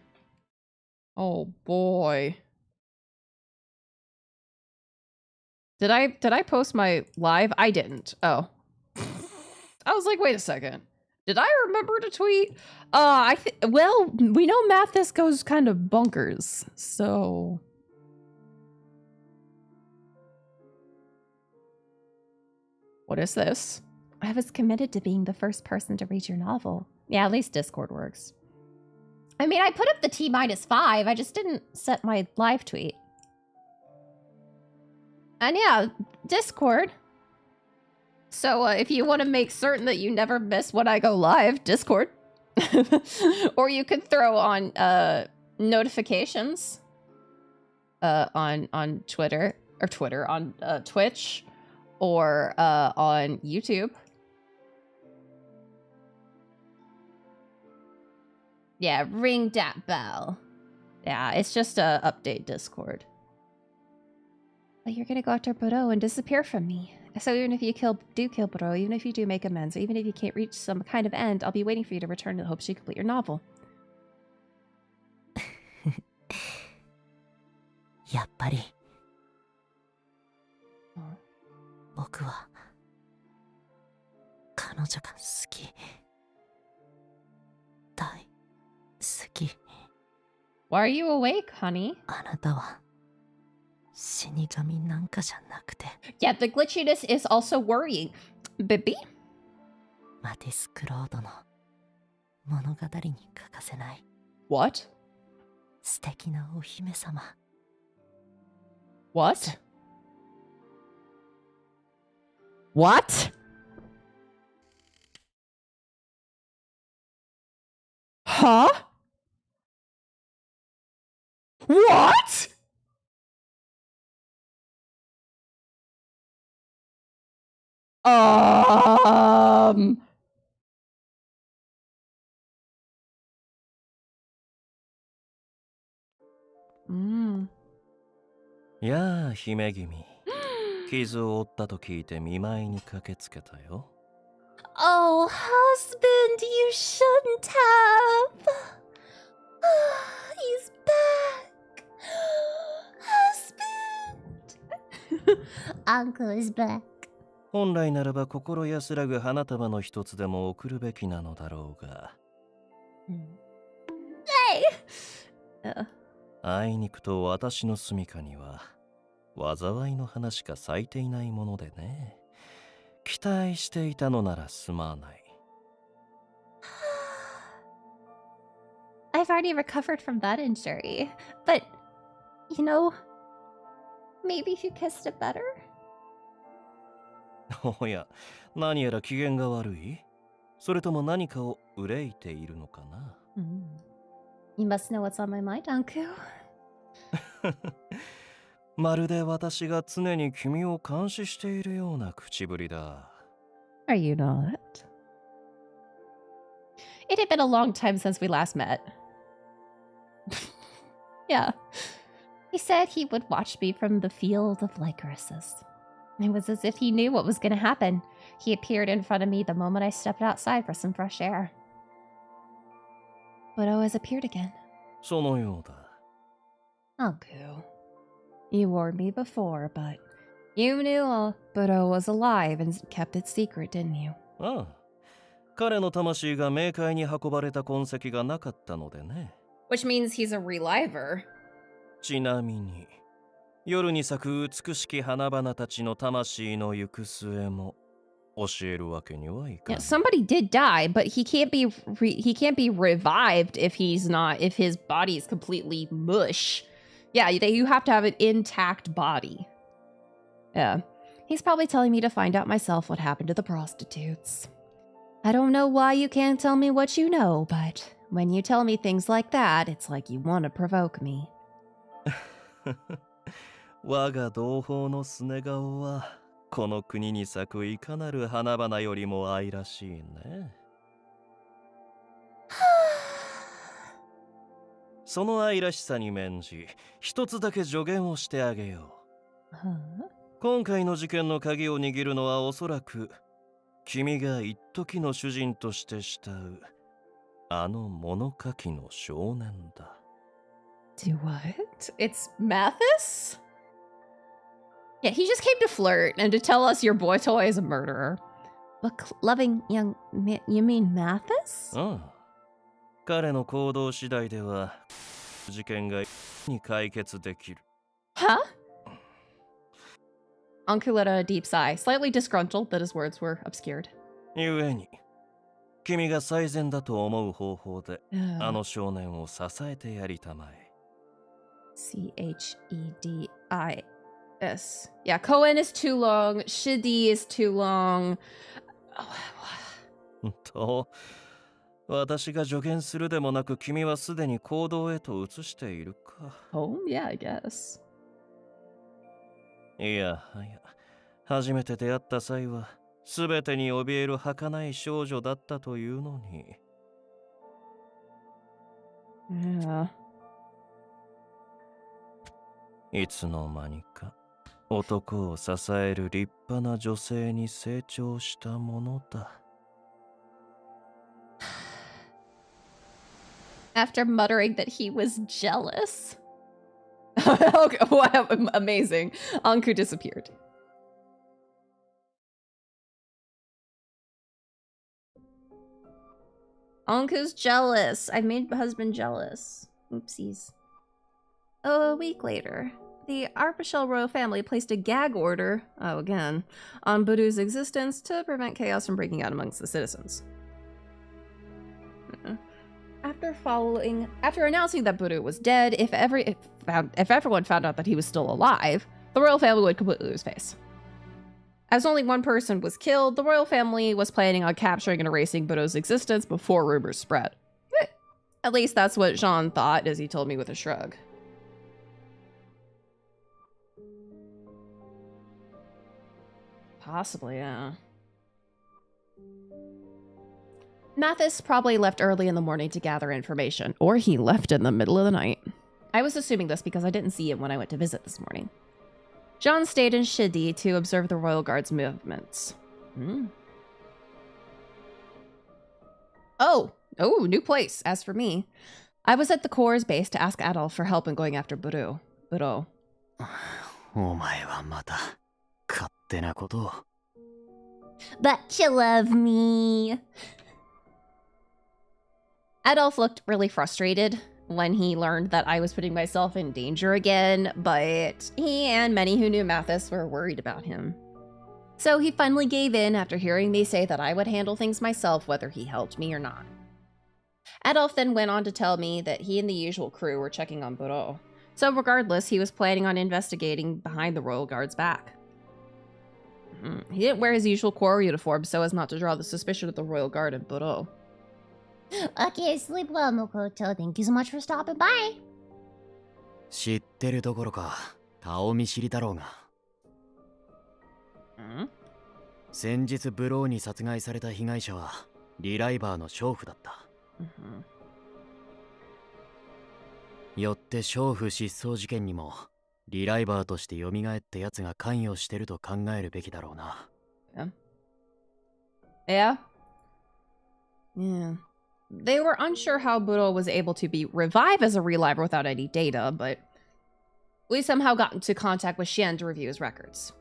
Oh boy. Did I post my live? I didn't. Oh. I was like, wait a second. Did I remember to tweet? Well, we know Mathis goes kind of bonkers, so. What is this? I was committed to being the first person to read your novel. Yeah, at least Discord works. I mean, I put up the T-5. I just didn't set my live tweet. And yeah, Discord. So if you want to make certain that you never miss when I go live, Discord. Or you could throw on notifications on Twitter on Twitch or on YouTube. Yeah, ring that bell. Yeah, it's just a update Discord. But you're gonna go after Buro and disappear from me. So even if you do kill Buro, even if you do make amends, or even if you can't reach some kind of end, I'll be waiting for you to return in hopes you complete your novel. やっぱりうん僕は彼女が好き。大好き。 Why are you awake, honey? あなたは死神なんかじゃなくて。 Yeah, the glitchiness is also worrying. Baby? マティス・クロードの物語に欠かせない What? 素敵なお姫様。 What? What? Huh? What? Mm. やあ、姫君。傷を負ったと聞いて見舞いに駆けつけたよ。Oh, husband, you shouldn't have. He's back. Husband. Uncle is back. 本来ならば心安らぐ花束の一つでも送るべきなのだろうが。Hey! あいにくと私の住処には災いの花しか咲いていないものでね。期待していたのならすまない。I've already recovered from that injury, but, you know, maybe if you kissed it better? おや、何やら機嫌が悪い？それとも何かを憂いているのかな？ You must know what's on my mind, Anku. まるで私が常に君を監視しているような口ぶりだ。Are you not? It had been a long time since we last met. Yeah. He said he would watch me from the field of lycorises. It was as if he knew what was going to happen. He appeared in front of me the moment I stepped outside for some fresh air. But has appeared again. そのようだ。Anku, you warned me before, but you knew Budo was alive and kept it secret, didn't you? ああ、彼の魂が冥界に運ばれた痕跡がなかったのでね。Which means he's a reliver. ちなみに、夜に咲く美しき花々たちの魂の行く末も教えるわけにはいか Yeah, ない。 somebody did die, but he can't be revived if his body is completely mush. Yeah, you have to have an intact body. Yeah. He's probably telling me to find out myself what happened to the prostitutes. I don't know why you can't tell me what you know, but when you tell me things like that, it's like you want to provoke me. 我が同胞のすね顔はこの国に咲くいかなる花々よりも愛らしいね。その愛らしさに免じ、一つだけ助言をしてあげよう。Huh? 今回の事件の鍵を握るのはおそらく君が一時の主人として慕うあの物書きの少年だ。Do what? It's Mathis? Yeah, he just came to flirt and to tell us your boy toy is a murderer. But loving young man, you mean Mathis? ああ、彼の行動次第では事件がに解決できる。 Huh? Anku let a deep sigh, slightly disgruntled that his words were obscured. ゆえに、君が最善だと思う方法であ Uh, の少年を支えてやりたまえ。 Chedis. Yeah, Koen is too long. Shidi is too long. と、私が助言するでもなく君はすでに行動へと移しているか。 Oh, yeah, I guess. いやはや、初めて出会った際は全てに怯える儚い少女だったというのに。 Yeah. いつの間にか男を支える立派な女性に成長したものだ。 After muttering that he was jealous. Okay, wow, amazing. Anku disappeared. Anku's jealous. I made my husband jealous. Oopsies. A week later, the Arpachel royal family placed a gag order, again, on Budu's existence to prevent chaos from breaking out amongst the citizens. After announcing that Budu was dead, if everyone found out that he was still alive, the royal family would completely lose face. As only one person was killed, the royal family was planning on capturing and erasing Budu's existence before rumors spread. At least that's what Jean thought, as he told me with a shrug. Possibly, yeah. Mathis probably left early in the morning to gather information, or he left in the middle of the night. I was assuming this because I didn't see him when I went to visit this morning. John stayed in Shidi to observe the Royal Guard's movements. Oh, new place. As for me, I was at the Corps base to ask Adolf for help in going after Buro. お前はまた勝手なことを。 But you love me. Adolf looked really frustrated when he learned that I was putting myself in danger again, but he and many who knew Mathis were worried about him. So he finally gave in after hearing me say that I would handle things myself whether he helped me or not. Adolf then went on to tell me that he and the usual crew were checking on Buro. So regardless, he was planning on investigating behind the Royal Guard's back. He didn't wear his usual Corps uniform so as not to draw the suspicion of the Royal Guard and Buro. Okay, sleep well, Mokoto. Thank you so much for stopping by. 知ってるどころか顔見知りだろうが。先日ブローに殺害された被害者はリライバーの娼婦だった。よって娼婦失踪事件にもリライバーとして蘇ったやつが関与してると考えるべきだろうな。Yeah. They were unsure how Buro was able to be revived as a reliver without any data, but we somehow got into contact with Xian to review his records.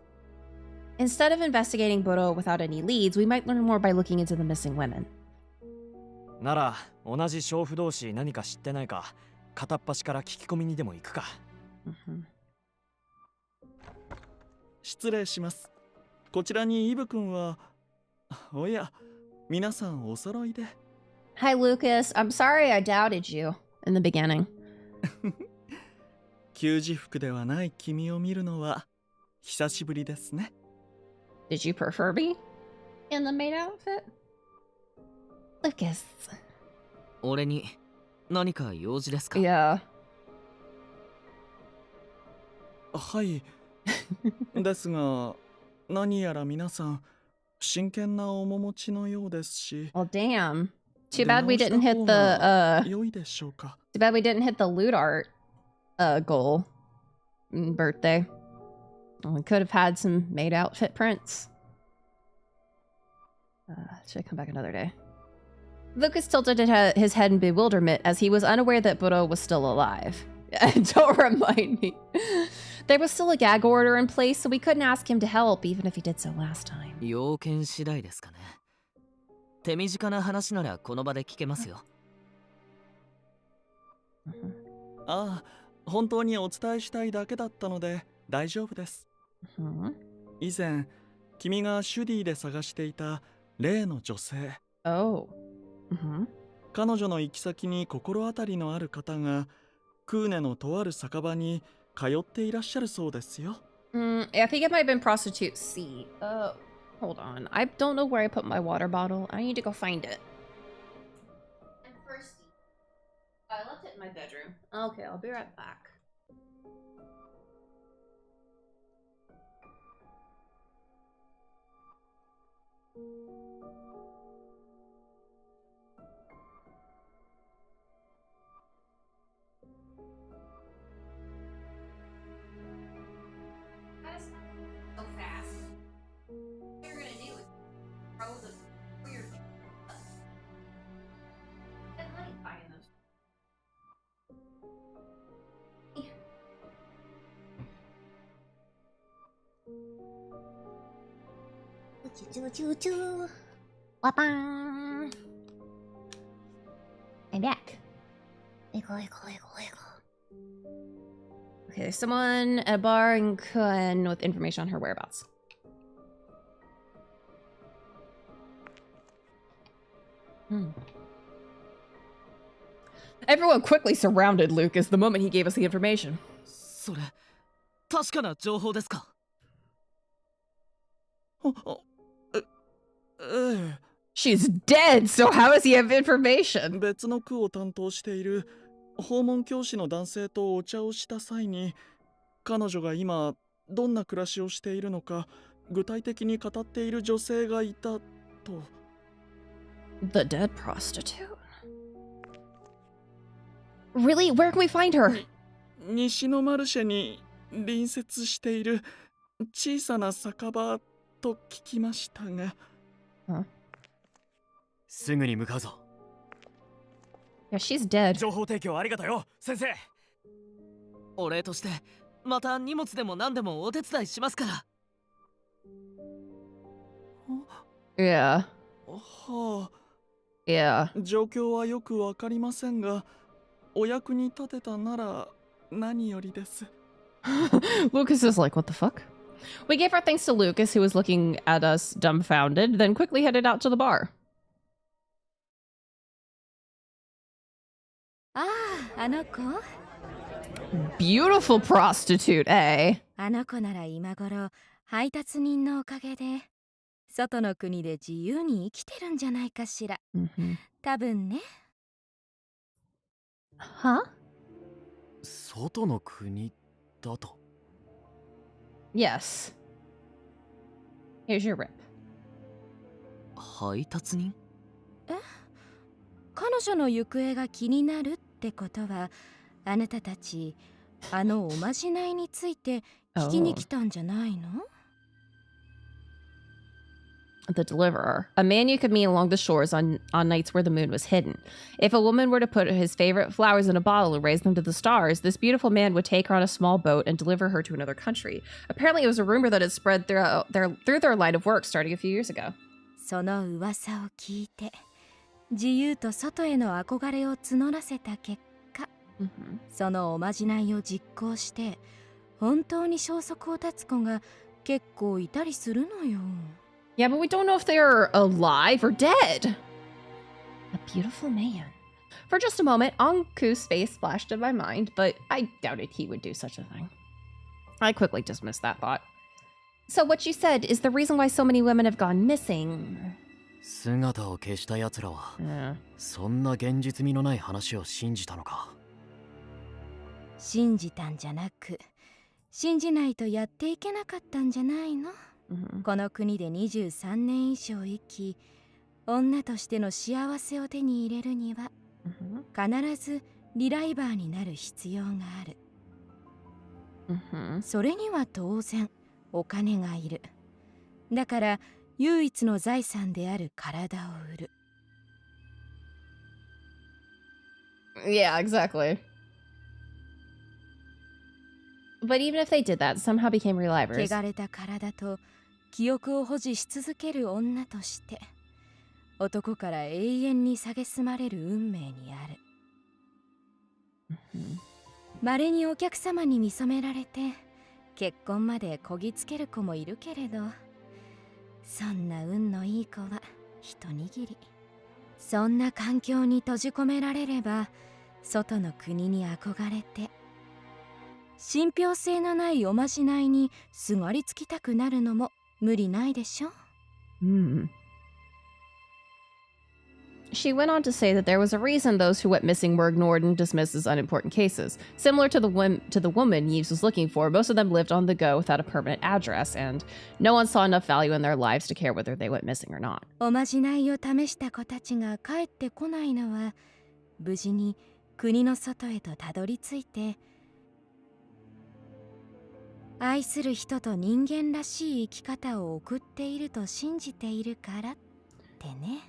Instead of investigating Buro without any leads, we might learn more by looking into the missing women. なら同じ娼婦同士何か知ってないか片っ端から聞き込みにでも行くか。失礼します。こちらにイブ君は。おや、皆さんお揃いで。Hi, Lucas. I'm sorry I doubted you in the beginning. 給仕服ではない君を見るのは久しぶりですね。Did you prefer me in the maid outfit? Lucas. 俺に何か用事ですか？ Yeah. はい。ですが、何やら皆さん真剣な面持ちのようですし。Well, damn. Too bad we didn't hit the良いでしょうか。Too bad we didn't hit the loot art goal. Birthday. We could have had some maid outfit prints. Should I come back another day? Lucas tilted his head in bewilderment as he was unaware that Buro was still alive. Don't remind me. There was still a gag order in place, so we couldn't ask him to help, even if he did so last time. 要件次第ですかね。手短な話ならこの場で聞けますよ。ああ、本当にお伝えしたいだけだったので大丈夫です。以前、君がシュディで探していた例の女性。Oh. 彼女の行き先に心当たりのある方がクーネのとある酒場に通っていらっしゃるそうですよ。I think it might have been prostitute C. Hold on. I don't know where I put my water bottle. I need to go find it. I'm thirsty. I left it in my bedroom. Okay, I'll be right back. So fast. What you're gonna do is throw the weird I like buying those. Wapang. I'm back. Echo. Okay, there's someone at a bar in Kun with information on her whereabouts. Everyone quickly surrounded Lucas the moment he gave us the information. それ確かな情報ですか？She's dead, so how does he have information? 別の区を担当している訪問教師の男性とお茶をした際に、彼女が今どんな暮らしをしているのか具体的に語っている女性がいたと。The dead prostitute? Really? Where can we find her? 西のマルシェに隣接している小さな酒場と聞きましたが。すぐに向かうぞ。Yeah, she's dead. 情報提供ありがとうよ、先生。お礼としてまた荷物でも何でもお手伝いしますから。Yeah. はあ。Yeah. 状況はよくわかりませんが、お役に立てたなら何よりです。Lucas is like, what the fuck? We gave our thanks to Lucas, who was looking at us dumbfounded, then quickly headed out to the bar. ああ、あの子 Beautiful prostitute, eh? あの子なら今頃配達人のおかげで外の国で自由に生きてるんじゃないかしら。多分ね。Huh? 外の国だと。Yes. Here's your rip. 配達人？彼女の行方が気になるってことは、あなたたちあのおまじないについて聞きに来たんじゃないの？ the deliverer, a man you could meet along the shores on nights where the moon was hidden. If a woman were to put his favorite flowers in a bottle and raise them to the stars, this beautiful man would take her on a small boat and deliver her to another country. Apparently, it was a rumor that had spread through their line of work starting a few years ago. その噂を聞いて、自由と外への憧れを募らせた結果、そのおまじないを実行して、本当に消息を絶つ子が結構いたりするのよ。Yeah, but we don't know if they're alive or dead. A beautiful man. For just a moment, Anku's face flashed in my mind, but I doubted he would do such a thing. I quickly dismissed that thought. So what you said is the reason why so many women have gone missing. 姿を消した奴らは、そんな現実味のない話を信じたのか。信じたんじゃなく、信じないとやっていけなかったんじゃないの？この国で23年以上生き、女としての幸せを手に入れるには、必ずリライバーになる必要がある。それには当然お金がいる。だから唯一の財産である体を売る。Yeah, exactly. But even if they did that, somehow became relivers. 汚れた体と記憶を保持し続ける女として、男から永遠に蔑まれる運命にある。稀にお客様に見初められて、結婚までこぎつける子もいるけれど、そんな運のいい子は一握り。そんな環境に閉じ込められれば、外の国に憧れて、信憑性のないおまじないにすがりつきたくなるのも無理ないでしょ。She went on to say that there was a reason those who went missing were ignored and dismissed as unimportant cases. Similar to the woman Yves was looking for, most of them lived on the go without a permanent address, and no one saw enough value in their lives to care whether they went missing or not. おまじないを試した子たちが帰ってこないのは、無事に国の外へとたどり着いて、愛する人と人間らしい生き方を送っていると信じているからってね。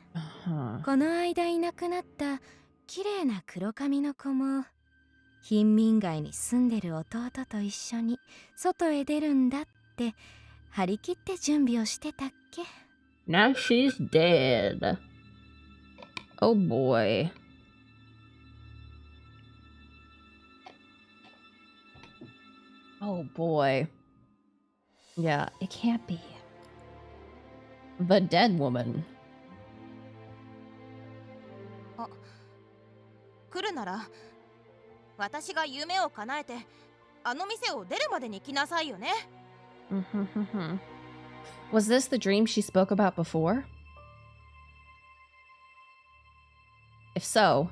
この間いなくなった綺麗な黒髪の子も、貧民街に住んでる弟と一緒に外へ出るんだって張り切って準備をしてたっけ。Now she's dead. Oh boy. Oh boy. Yeah, it can't be. The dead woman. 来るなら、私が夢を叶えて、あの店を出るまでに来なさいよね。Was this the dream she spoke about before? If so,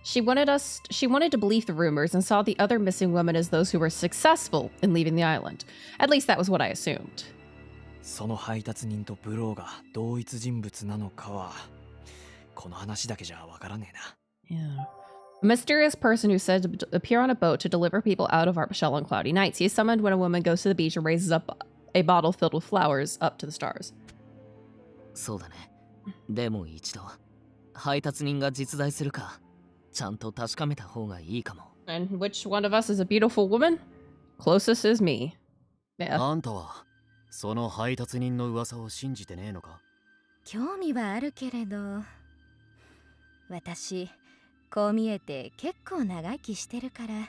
she wanted to believe the rumors and saw the other missing women as those who were successful in leaving the island. At least that was what I assumed. その配達人とブローが同一人物なのかは、この話だけじゃわからねえな。Yeah. A mysterious person who said to appear on a boat to deliver people out of our shell on cloudy nights. He is summoned when a woman goes to the beach and raises up a bottle filled with flowers up to the stars. そうだね。でも一度、配達人が実在するか、ちゃんと確かめた方がいいかも。And which one of us is a beautiful woman? Closest is me. Yeah. あんたは、その配達人の噂を信じてねえのか？興味はあるけれど、私、こう見えて結構長生きしてるから、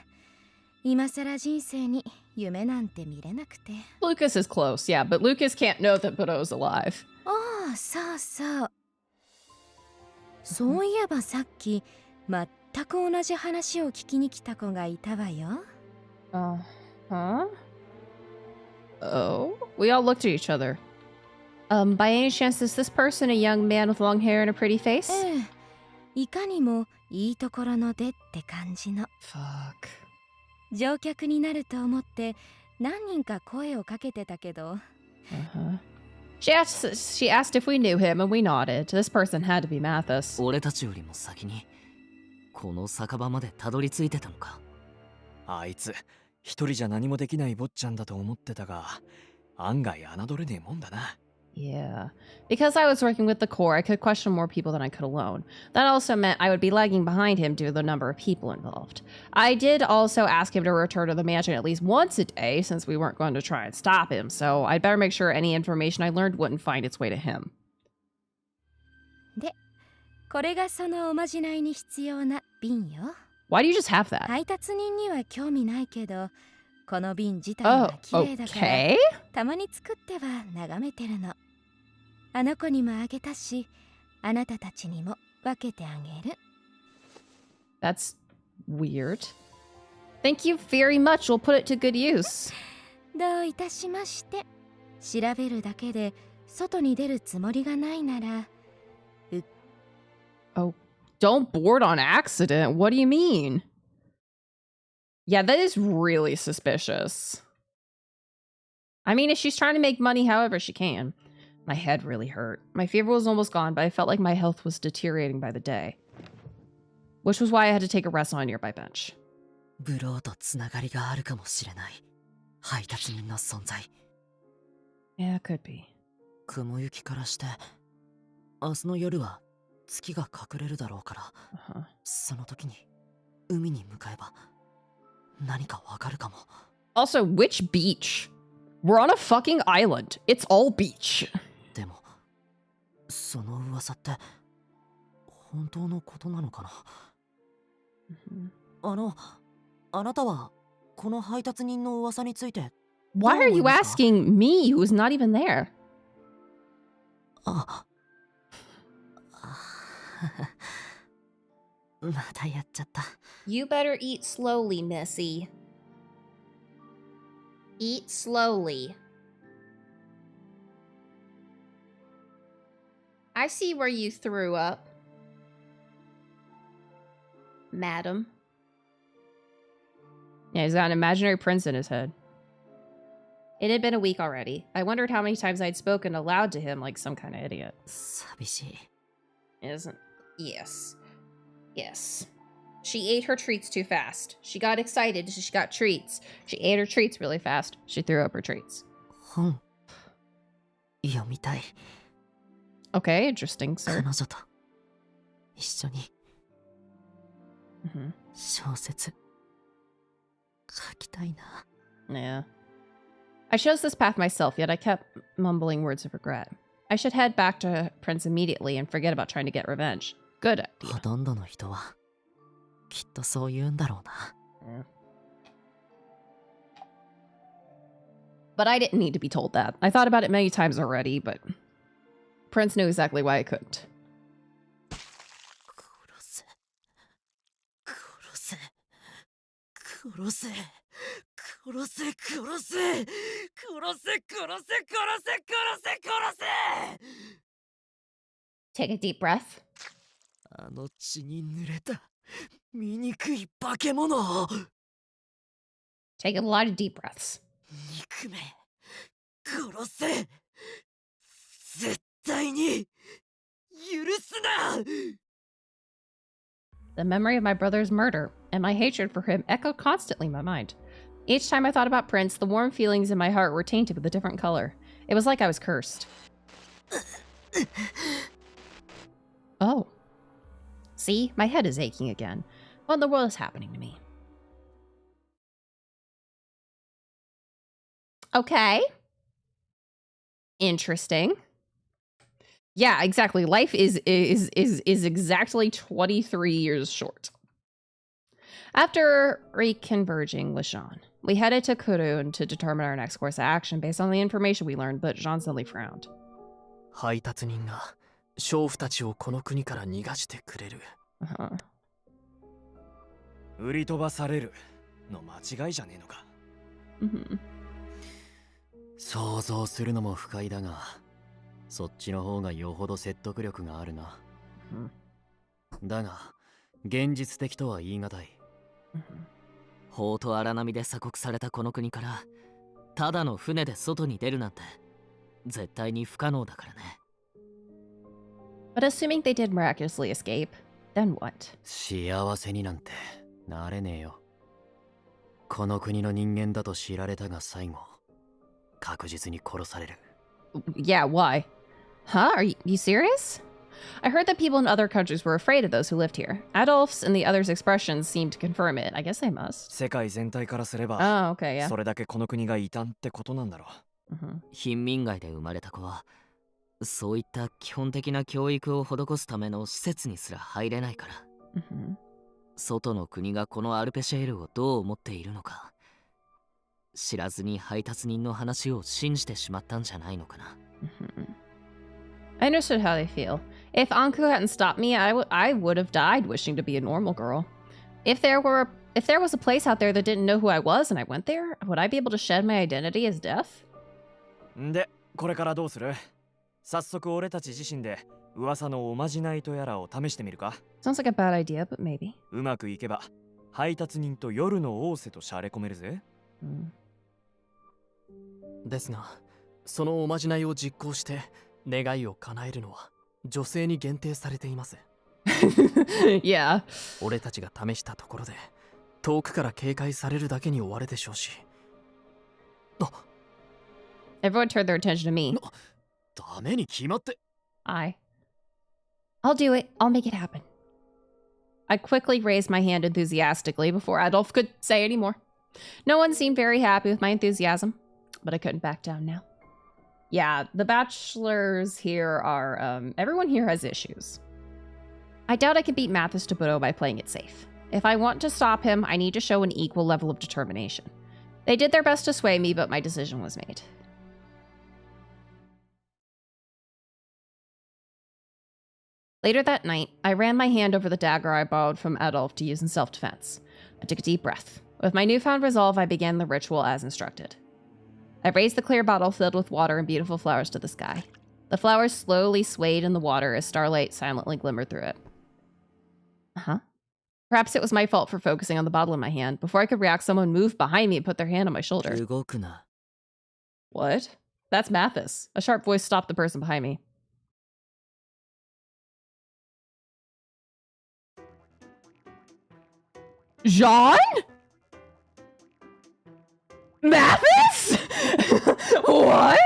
今更人生に夢なんて見れなくて。Lucas is close, yeah, but Lucas can't know that Budo's alive. ああ、そうそう。そういえばさっき、全く同じ話を聞きに来た子がいたわよ。Huh? Oh? We all looked at each other. By any chance is this person a young man with long hair and a pretty face? ええ。いかにもいいところの出って感じの。Fuck. 乗客になると思って何人か声をかけてたけど。She asked if we knew him and we nodded. This person had to be Mathis. 俺たちよりも先にこの酒場までたどり着いてたのか。あいつ一人じゃ何もできない坊ちゃんだと思ってたが、案外侮れねえもんだな。Yeah. Because I was working with the core, I could question more people than I could alone. That also meant I would be lagging behind him due to the number of people involved. I did also ask him to return to the mansion at least once a day, since we weren't going to try and stop him, so I'd better make sure any information I learned wouldn't find its way to him. で、これがそのおまじないに必要な瓶よ。 Why do you just have that? 配達人には興味ないけど、この瓶自体は綺麗だから、okay. たまに作っては眺めてるの。あの子にもあげたし、あなたたちにも分けてあげる。 That's weird. Thank you very much. We'll put it to good use. どういたしまして。調べるだけで外に出るつもりがないなら。Oh, don't board on accident. What do you mean? Yeah, that is really suspicious. I mean, if she's trying to make money however she can. My head really hurt. My fever was almost gone, but I felt like my health was deteriorating by the day. Which was why I had to take a rest on a nearby bench. ブローとつながりがあるかもしれない。配達人の存在。Yeah, it could be. 雲行きからして、明日の夜は月が隠れるだろうから、その時に海に向かえば何かわかるかも。Also, which beach? We're on a fucking island. It's all beach. でも、その噂って本当のことなのかな。あなたはこの配達人の噂について。Why are you asking me who's not even there? またやっちゃった。 You better eat slowly, Missy. Eat slowly. I see where you threw up, madam. Yeah, he's got an imaginary prince in his head. It had been a week already. I wondered how many times I'd spoken aloud to him like some kind of idiot. 寂しい。 Isn't? Yes. Yes. She ate her treats too fast. She got excited, so she got treats. She ate her treats really fast. She threw up her treats. 本読みたい。 Okay, interesting, sir. 彼女と一緒に Mm-hmm. 小説書きたいな。 Yeah. I chose this path myself, yet I kept mumbling words of regret. I should head back to Prince immediately and forget about trying to get revenge. Good idea. ほとんどの人はきっとそう言うんだろうな。 Yeah. But I didn't need to be told that. I thought about it many times already, but Prince knew exactly why I couldn't. 殺せ殺せ殺せ殺せ殺せ殺せ殺せ殺せ殺せ殺せ Take a deep breath. あの血に濡れた醜い化け物 Take a lot of deep breaths. 憎め殺せ絶対に許すな The memory of my brother's murder and my hatred for him echoed constantly in my mind. Each time I thought about Prince, the warm feelings in my heart were tainted with a different color. It was like I was cursed. Oh. See, my head is aching again. What in the world is happening to me? Okay. Interesting. Yeah, exactly. Life is exactly 23 years short. After reconverging with Jean, we headed to Kurun to determine our next course of action based on the information we learned, but Jean suddenly frowned. 配達人が娼婦たちをこの国から逃がしてくれる。売り飛ばされるの間違いじゃねえのか。想像するのも不快だが、そっちの方がよほど説得力があるな。だが、現実的とは言い難い。法と荒波で鎖国されたこの国から、ただの船で外に出るなんて、絶対に不可能だからね。But assuming they did miraculously escape, then what? 幸せになんてなれねえよ。この国の人間だと知られたが最後、確実に殺される。Yeah, why? Huh? Are you serious? I heard that people in other countries were afraid of those who lived here. Adolf's and the others' expressions seem to confirm it. I guess they must. 世界全体からすれば、 Oh, okay, yeah. それだけこの国が異端ってことなんだろう。貧民街で生まれた子はそういった基本的な教育を施すための施設にすら入れないから、外の国がこのアルペシェールをどう思っているのか知らずに配達人の話を信じてしまったんじゃないのかな。I understood how they feel. If Anku hadn't stopped me, I would have died wishing to be a normal girl. If there was a place out there that didn't know who I was and I went there, would I be able to shed my identity as deaf? で、これからどうする？早速俺たち自身で噂のおまじないとやらを試してみるか？ Sounds like a bad idea, but maybe. うまくいけば配達人と夜の仰せとしゃれ込めるぜ。ですが、そのおまじないを実行して願いを叶えるのは女性に限定されています。Yeah. 俺たちが試したところで遠くから警戒されるだけに終わるでしょうし。Everyone turned their attention to me. ダメに決まって。I'll do it. I'll make it happen. I quickly raised my hand enthusiastically before Adolf could say any more. No one seemed very happy with my enthusiasm, but I couldn't back down now. Yeah, the bachelors here are, everyone here has issues. I doubt I can beat Mathis to Budo by playing it safe. If I want to stop him, I need to show an equal level of determination. They did their best to sway me, but my decision was made. Later that night, I ran my hand over the dagger I borrowed from Adolf to use in self-defense. I took a deep breath. With my newfound resolve, I began the ritual as instructed. I raised the clear bottle filled with water and beautiful flowers to the sky. The flowers slowly swayed in the water as starlight silently glimmered through it. Perhaps it was my fault for focusing on the bottle in my hand. Before I could react, someone moved behind me and put their hand on my shoulder. What? That's Mathis. A sharp voice stopped the person behind me. Jean? Mathis? What?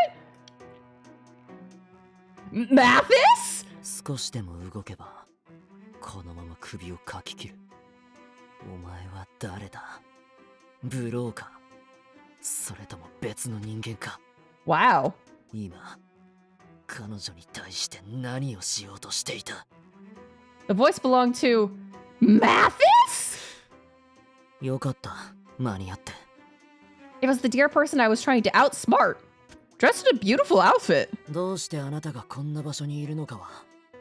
Mathis? 少しでも動けばこのまま首をかき切る。お前は誰だ？ブローか？それとも別の人間か？ Wow. 今彼女に対して何をしようとしていた？ The voice belonged to Mathis? よかった、間に合って。It was the dear person I was trying to outsmart. Dressed in a beautiful outfit. どうしてあなたがこんな場所にいるのかは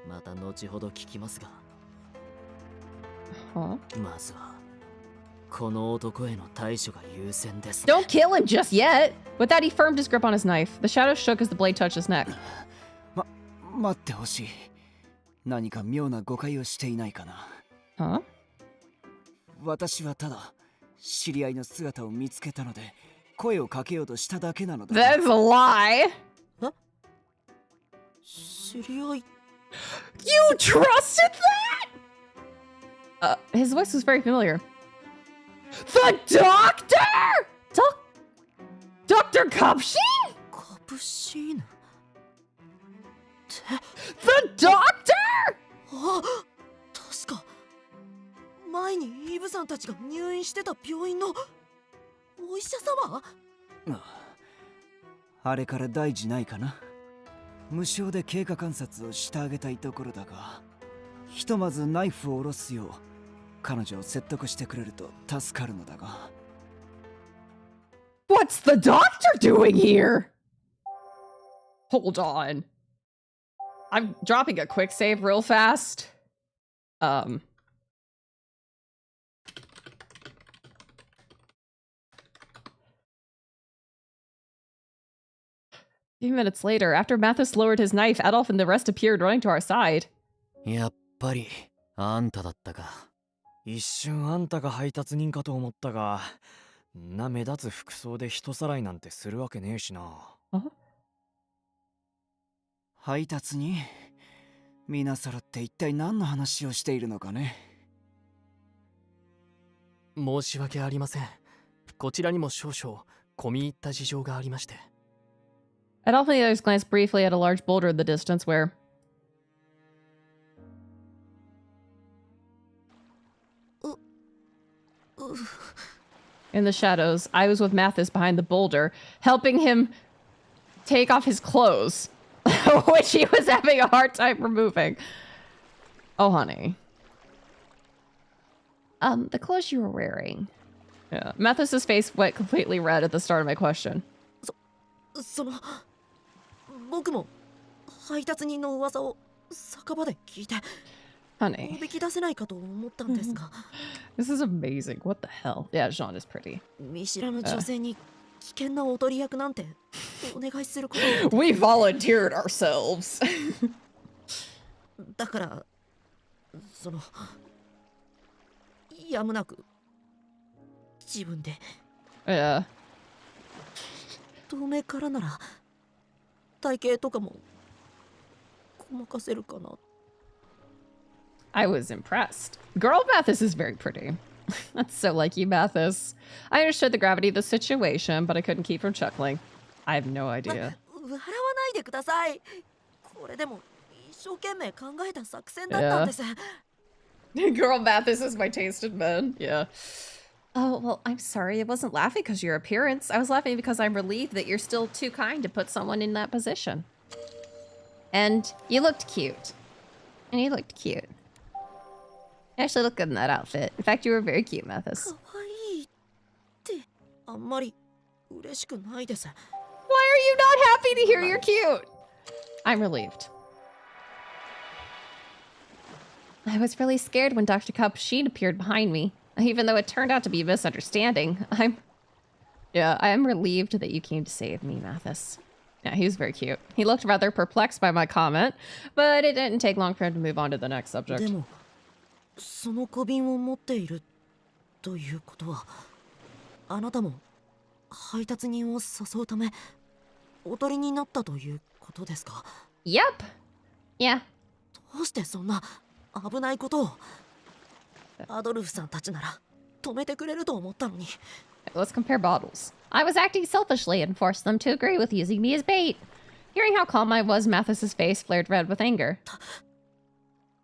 また後ほど聞きますが。まずはこの男への対処が優先ですね。 Don't kill him just yet. With that, he firmed his grip on his knife. The shadow shook as the blade touched his neck. 待ってほしい。何か妙な誤解をしていないかな。私はただ知り合いの姿を見つけたので声をかけようとしただけなのだ。 That's a lie. 知り合い You trusted that? His voice was very familiar. The doctor? Dr. Kapshin? カプシーヌ The doctor? あ、確か前にイブさんたちが入院してた病院のお医者様？あれから大事ないかな。無償で経過観察をしてあげたいところだが、ひとまずナイフを下ろすよう彼女を説得してくれると助かるのだが。What's the doctor doing here? Hold on. I'm dropping a quick save real fast. A few minutes later, after Mathis lowered his knife, Adolf and the rest appeared, running to our side. やっぱりあんただったか。一瞬あんたが配達人かと思ったが、んな目立つ服装で人さらいなんてするわけねえしな。配達人？皆揃って一体何の話をしているのかね。申し訳ありません。こちらにも少々込み入った事情がありまして。Adolf and the others glanced briefly at a large boulder in the distance where... In the shadows, I was with Mathis behind the boulder, helping him take off his clothes, which he was having a hard time removing. Oh, honey. The clothes you were wearing. Yeah. Mathis's face went completely red at the start of my question. その僕も配達人の噂を酒場で聞いて Honey. おびき出せないかと思ったんですが This is amazing. What the hell? Yeah, Jean is pretty. 見知らぬ女性に危険なおとり役なんてお願いすること We volunteered ourselves. だからそのやむなく自分で Yeah. 透明からなら体型とかもごまかせるかな I was impressed. Girl, Mathis is very pretty. That's so like you, Mathis. I understood the gravity of the situation, but I couldn't keep from chuckling. I have no idea. 笑わないでくださいこれでも一生懸命考えた作戦だったんです Girl, Mathis is my taste in men. Yeah. Oh, well, I'm sorry. I wasn't laughing because of your appearance. I was laughing because I'm relieved that you're still too kind to put someone in that position. And you looked cute. And you looked cute. You actually look good in that outfit. In fact, you were very cute, Mathis. 可愛いってあんまり嬉しくないです Why are you not happy to hear you're cute? I'm relieved. I was really scared when Dr. Capuchin appeared behind me. Even though it turned out to be a misunderstanding, I am relieved that you came to save me, Mathis. Yeah, he was very cute. He looked rather perplexed by my comment, but it didn't take long for him to move on to the next subject. でもその小瓶を持っているということはあなたも配達人を誘うためおとりになったということですか Yep. Yeah. どうしてそんな危ないことをアドルフさんたちなら止めてくれると思ったのに Let's compare bottles. I was acting selfishly and forced them to agree with using me as bait. Hearing how calm I was, Mathis's face flared red with anger.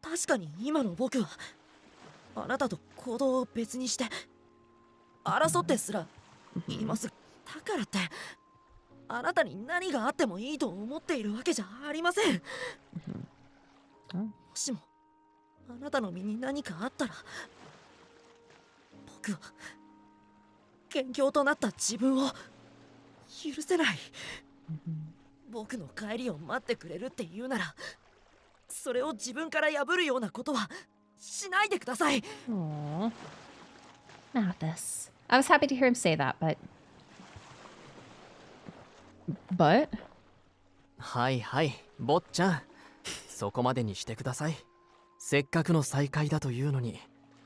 確かに今の僕はあなたと行動を別にして争ってすらいますだからってあなたに何があってもいいと思っているわけじゃありませんもしもあなたの身に何かあったら僕は元凶となった自分を許せない僕の帰りを待ってくれるって言うならそれを自分から破るようなことはしないでください Aww. Mathis. I was happy to hear him say that, but... But? はいはい、坊ちゃん。そこまでにしてください。せっかくの再会だというのに、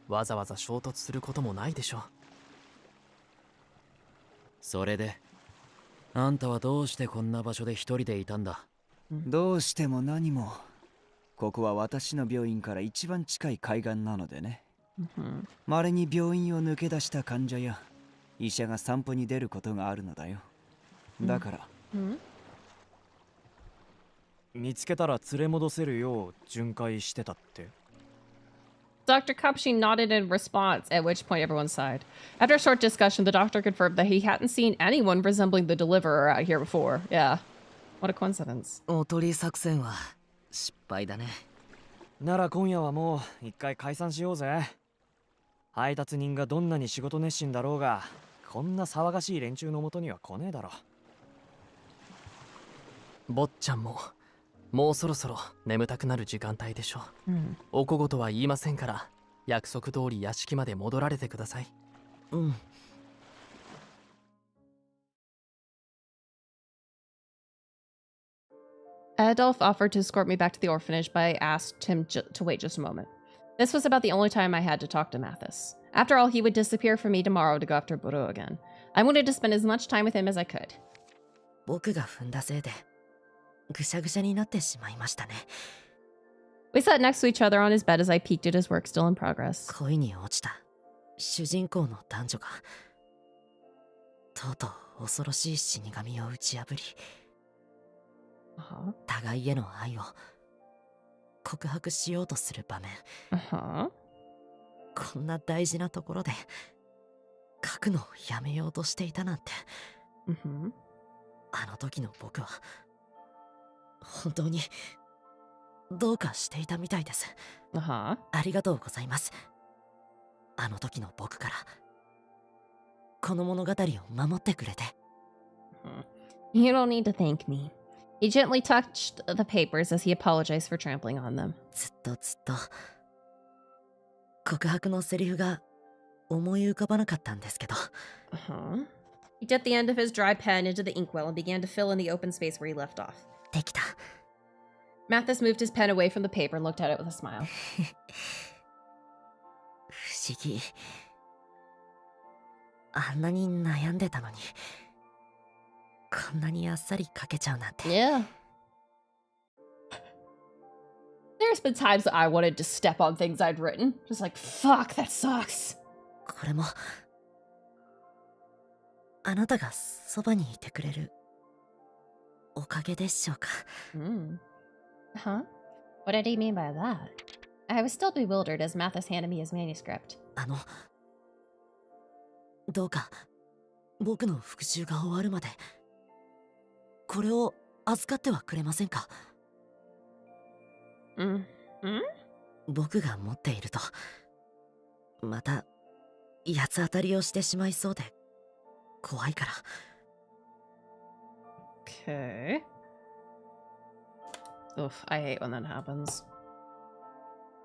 わざわざ衝突することもないでしょう。それで、あんたはどうしてこんな場所で一人でいたんだ？どうしても何も。ここは私の病院から一番近い海岸なのでね。稀に病院を抜け出した患者や医者が散歩に出ることがあるのだよ。だから。見つけたら連れ戻せるよう巡回してたって。Dr. Capuchin nodded in response, at which point everyone sighed. After a short discussion, the doctor confirmed that he hadn't seen anyone resembling the deliverer out here before. Yeah. What a coincidence. おとり作戦は失敗だね。なら今夜はもう一回解散しようぜ。配達人がどんなに仕事熱心だろうが、こんな騒がしい連中のもとには来ねえだろ。坊ちゃんも。もうそろそろ眠たくなる時間帯でしょう。お小言は言いませんから、約束通り屋敷まで戻られてください。Adolf offered to escort me back to the orphanage, but I asked him to wait just a moment. This was about the only time I had to talk to Mathis. After all, he would disappear from me tomorrow to go after Buru again. I wanted to spend as much time with him as I could. 僕が踏んだせいでぐしゃぐしゃになってしまいましたね。We sat next to each other on his bed as I peeked at his work still in progress. 恋に落ちた主人公の男女がとうとう恐ろしい死神を打ち破り互いへの愛を告白しようとする場面。こんな大事なところで書くのをやめようとしていたなんて。あの時の僕は本当にどうかしていたみたいです。ありがとうございます。あの時の僕からこの物語を守ってくれて。You don't need to thank me. He gently touched the papers as he apologized for trampling on them. ずっと告白のセリフが思い浮かばなかったんですけど。He dipped the end of his dry pen into the inkwell and began to fill in the open space where he left off. できた。Mathis moved his pen away from the paper and looked at it with a smile. 不思議。あんなに悩んでたのに、こんなにあっさり書けちゃうなんて。Yeah. There's been times that I wanted to step on things I'd written. Just like, fuck, that sucks. これも、あなたがそばにいてくれるおかげでしょうか。Huh? What did he mean by that? I was still bewildered as Mathis handed me his manuscript. どうか僕の復習が終わるまでこれを預かってはくれませんか？僕が持っているとまた八つ当たりをしてしまいそうで怖いから。Okay. Oof, I hate when that happens.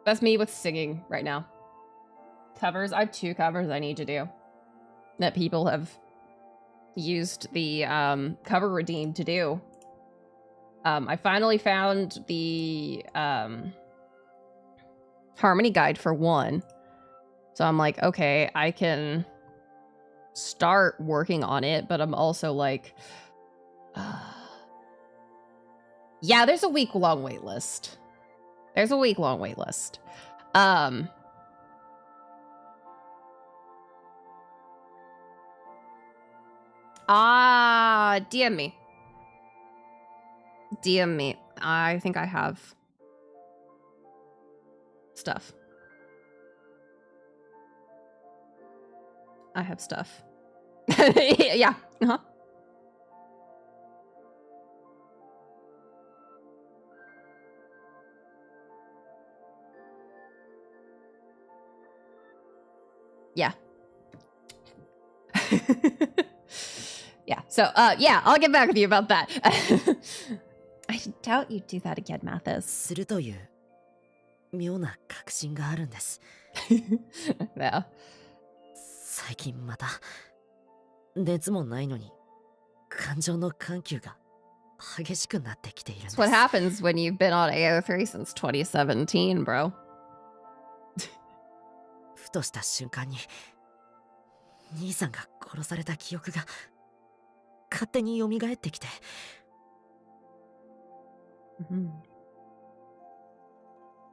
That's me with singing right now. Covers. I have 2 covers I need to do that people have used the cover redeem to do. I finally found the harmony guide for one. So I'm like, okay, I can start working on it, but I'm also like, yeah, there's a week-long wait list. There's a week-long wait list. DM me. DM me. I think I have stuff. I have stuff. Yeah. Yeah. Yeah. So, yeah, I'll get back with you about that. I doubt you'd do that again, Mathis. するという妙な確信があるんです。Yeah. 最近また熱もないのに感情の緩急が激しくなってきているんです。That's what happens when you've been on AO3 since 2017, bro. ふとした瞬間に兄さんが殺された記憶が勝手に蘇ってきて。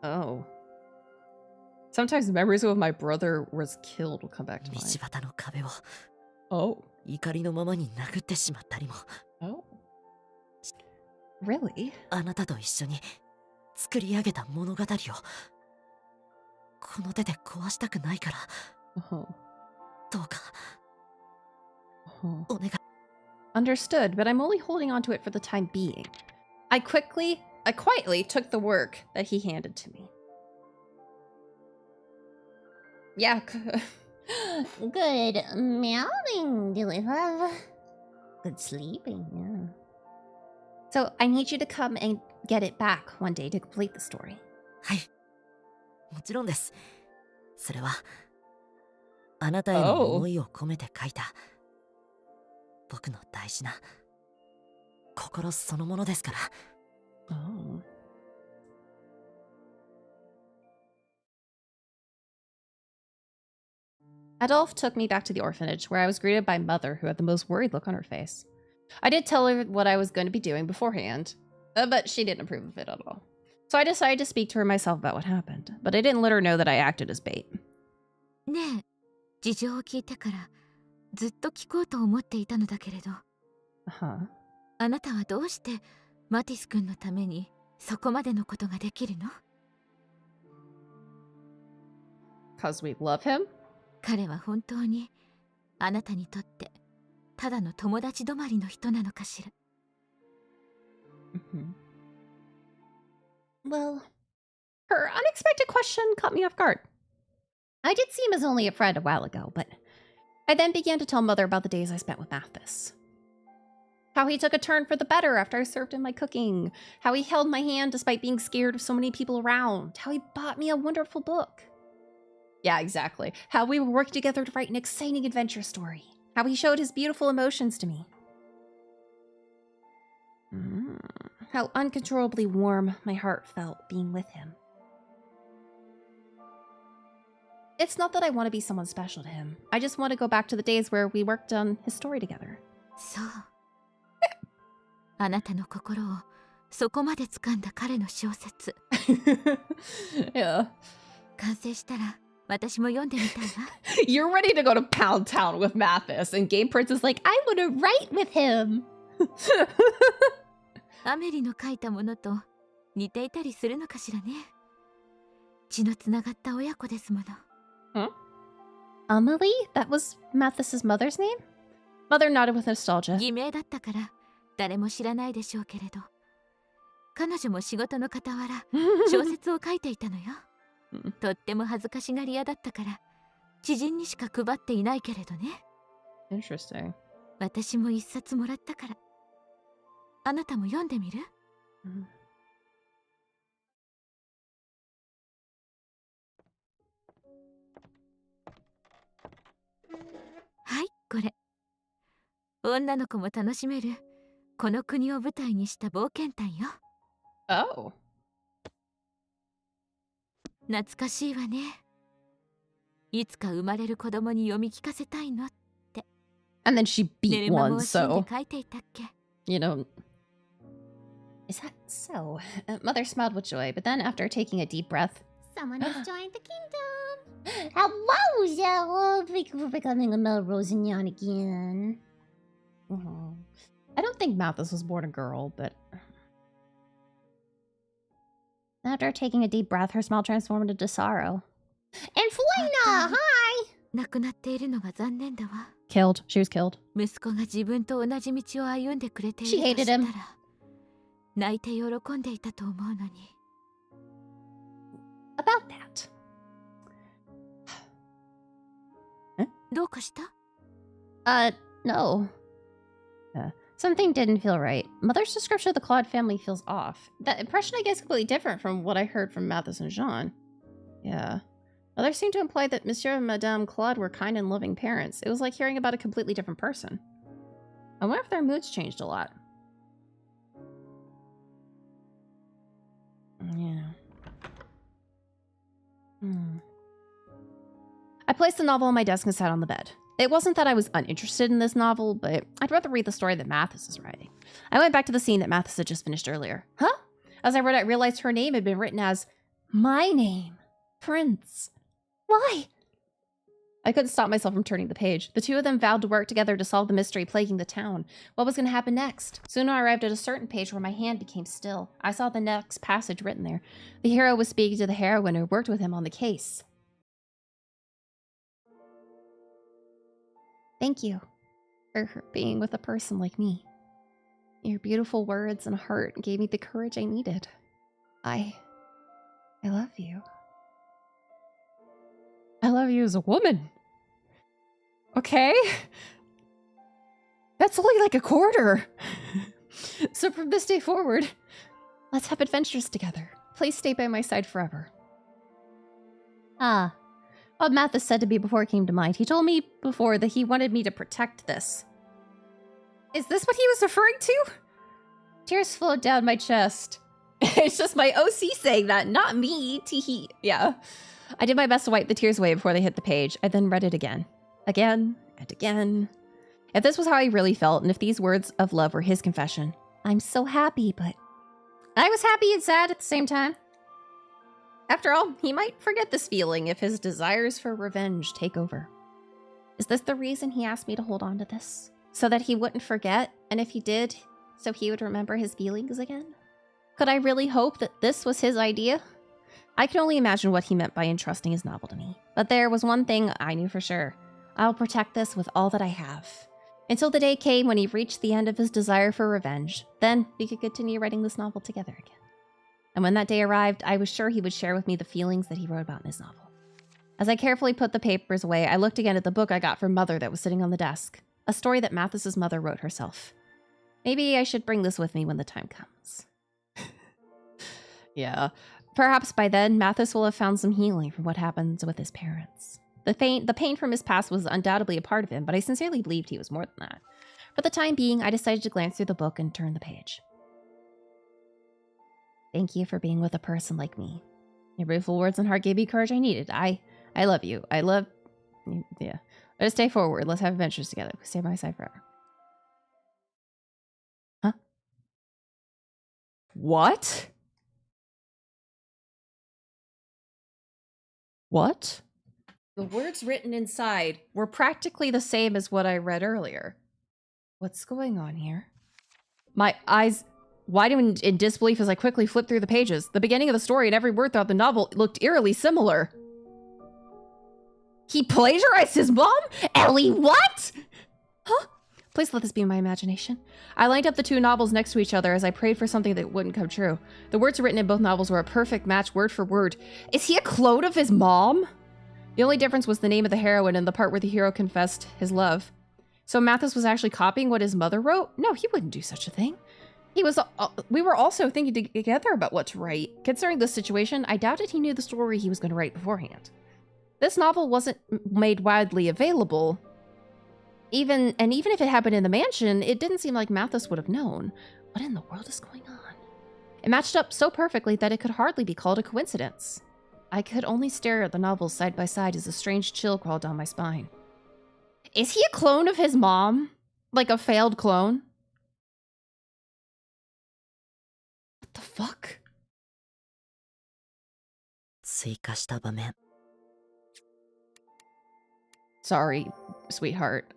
Oh. Sometimes memories of my brother was killed will come back to mind. 道端の壁を Oh. 怒りのままに殴ってしまったりも。Oh. Really? あなたと一緒に作り上げた物語をこの手で壊したくないから、どうかお願い。Understood, but I'm only holding on to it for the time being. I quietly took the work that he handed to me. Yeah. Good meowing, do we have? Good sleeping, yeah. So I need you to come and get it back one day to complete the story. はい。もちろんです。それはあなたへの思いを込めて書いた僕の大事な心そのものですから。Oh. Adolphe took me back to the orphanage, where I was greeted by Mother, who had the most worried look on her face. I did tell her what I was going to be doing beforehand, but she didn't approve of it at all. So I decided to speak to her myself about what happened, but I didn't let her know that I acted as bait. ねえ、事情を聞いてからずっと聞こうと思っていたのだけれど、あなたはどうしてマティス君のためにそこまでのことができるの？ Cause we love him? 彼は本当にあなたにとってただの友達止まりの人なのかしら。Well, her unexpected question caught me off guard. I did see him as only a friend a while ago, but I then began to tell Mother about the days I spent with Mathis. How he took a turn for the better after I served him my cooking. How he held my hand despite being scared of so many people around. How he bought me a wonderful book. Yeah, exactly. How we were working together to write an exciting adventure story. How he showed his beautiful emotions to me. How uncontrollably warm my heart felt being with him. It's not that I want to be someone special to him. I just want to go back to the days where we worked on his story together. そう。あなたの心をそこまで掴んだ彼の小説。Yeah. 完成したら私も読んでみたいわ。You're ready to go to Pound Town with Mathis, and Game Prince is like, I want to write with him. アメリの書いたものと似ていたりするのかしらね。血のつながった親子ですもの。Amelie? That was Mathis's mother's name? Mother nodded with nostalgia. 偽名だったから誰も知らないでしょうけれど、彼女も仕事の傍ら小説を書いていたのよ。とっても恥ずかしがり屋だったから知人にしか配っていないけれどね。Interesting. 私も一冊もらったから、あなたも読んでみる？はい、これ。女の子も楽しめるこの国を舞台にした冒険譚よ。Oh. 懐かしいわね。いつか生まれる子供に読み聞かせたいのって。And then she beat one, so, 書いていたっけ? you know. Is that so? Mother smiled with joy, but then after taking a deep breath, someone has joined the kingdom. Hello, Zell. Thank you for becoming a Melrose Nyan again. I don't think Mathis was born a girl, but... After taking a deep breath, her smile transformed into sorrow. And Felina, hi! 亡くなっているのが残念だわ。Killed. She was killed. 息子が自分と同じ道を歩んでくれていると She し hated たら him. 泣いて喜んでいたと思うのに。About that. どうかした？ No. Something didn't feel right. Mother's description of the Claude family feels off. That impression, I guess, is completely different from what I heard from Mathis and Jean. Yeah. Mother seemed to imply that Monsieur and Madame Claude were kind and loving parents. It was like hearing about a completely different person. I wonder if their moods changed a lot. Yeah. I placed the novel on my desk and sat on the bed. It wasn't that I was uninterested in this novel, but I'd rather read the story that Mathis is writing. I went back to the scene that Mathis had just finished earlier. Huh? As I read it, I realized her name had been written as my name, Prince. Why? I couldn't stop myself from turning the page. The two of them vowed to work together to solve the mystery plaguing the town. What was going to happen next? Soon I arrived at a certain page where my hand became still. I saw the next passage written there. The hero was speaking to the heroine who worked with him on the case. Thank you for being with a person like me. Your beautiful words and heart gave me the courage I needed. I love you. I love you as a woman. Okay. That's only like a quarter. So from this day forward, let's have adventures together. Please stay by my side forever. Ah. What Mathis said to me before it came to mind. He told me before that he wanted me to protect this. Is this what he was referring to? Tears flowed down my chest. It's just my OC saying that, not me. Teehee. Yeah. I did my best to wipe the tears away before they hit the page. I then read it again. Again and again. If this was how he really felt, and if these words of love were his confession, I'm so happy, but I was happy and sad at the same time. After all, he might forget this feeling if his desires for revenge take over. Is this the reason he asked me to hold on to this? So that he wouldn't forget, and if he did, so he would remember his feelings again? Could I really hope that this was his idea? I could only imagine what he meant by entrusting his novel to me. But there was one thing I knew for sure. I'll protect this with all that I have. Until the day came when he reached the end of his desire for revenge. Then we could continue writing this novel together again. And when that day arrived, I was sure he would share with me the feelings that he wrote about in his novel. As I carefully put the papers away, I looked again at the book I got from Mother that was sitting on the desk. A story that Mathis's mother wrote herself. Maybe I should bring this with me when the time comes. Yeah. Perhaps by then, Mathis will have found some healing from what happened with his parents. The pain from his past was undoubtedly a part of him, but I sincerely believed he was more than that. For the time being, I decided to glance through the book and turn the page. Thank you for being with a person like me. Your beautiful words and heart gave me courage I needed. I love you. Yeah. Let's stay forward. Let's have adventures together. Stay by my side forever. Huh? What? What? The words written inside were practically the same as what I read earlier. What's going on here? My eyes widened in disbelief as I quickly flipped through the pages. The beginning of the story and every word throughout the novel looked eerily similar. He plagiarized his mom? Ellie, what? Huh? Please let this be my imagination. I lined up the two novels next to each other as I prayed for something that wouldn't come true. The words written in both novels were a perfect match word for word. Is he a clone of his mom? The only difference was the name of the heroine and the part where the hero confessed his love. So Mathis was actually copying what his mother wrote? No, he wouldn't do such a thing. We were also thinking together about what to write. Considering this situation, I doubted he knew the story he was going to write beforehand. This novel wasn't made widely available. Even if it happened in the mansion, it didn't seem like Mathis would have known. What in the world is going on? It matched up so perfectly that it could hardly be called a coincidence. I could only stare at the novels side by side as a strange chill crawled down my spine. Is he a clone of his mom? Like a failed clone? What the fuck? 追加した場面 Sorry, sweetheart.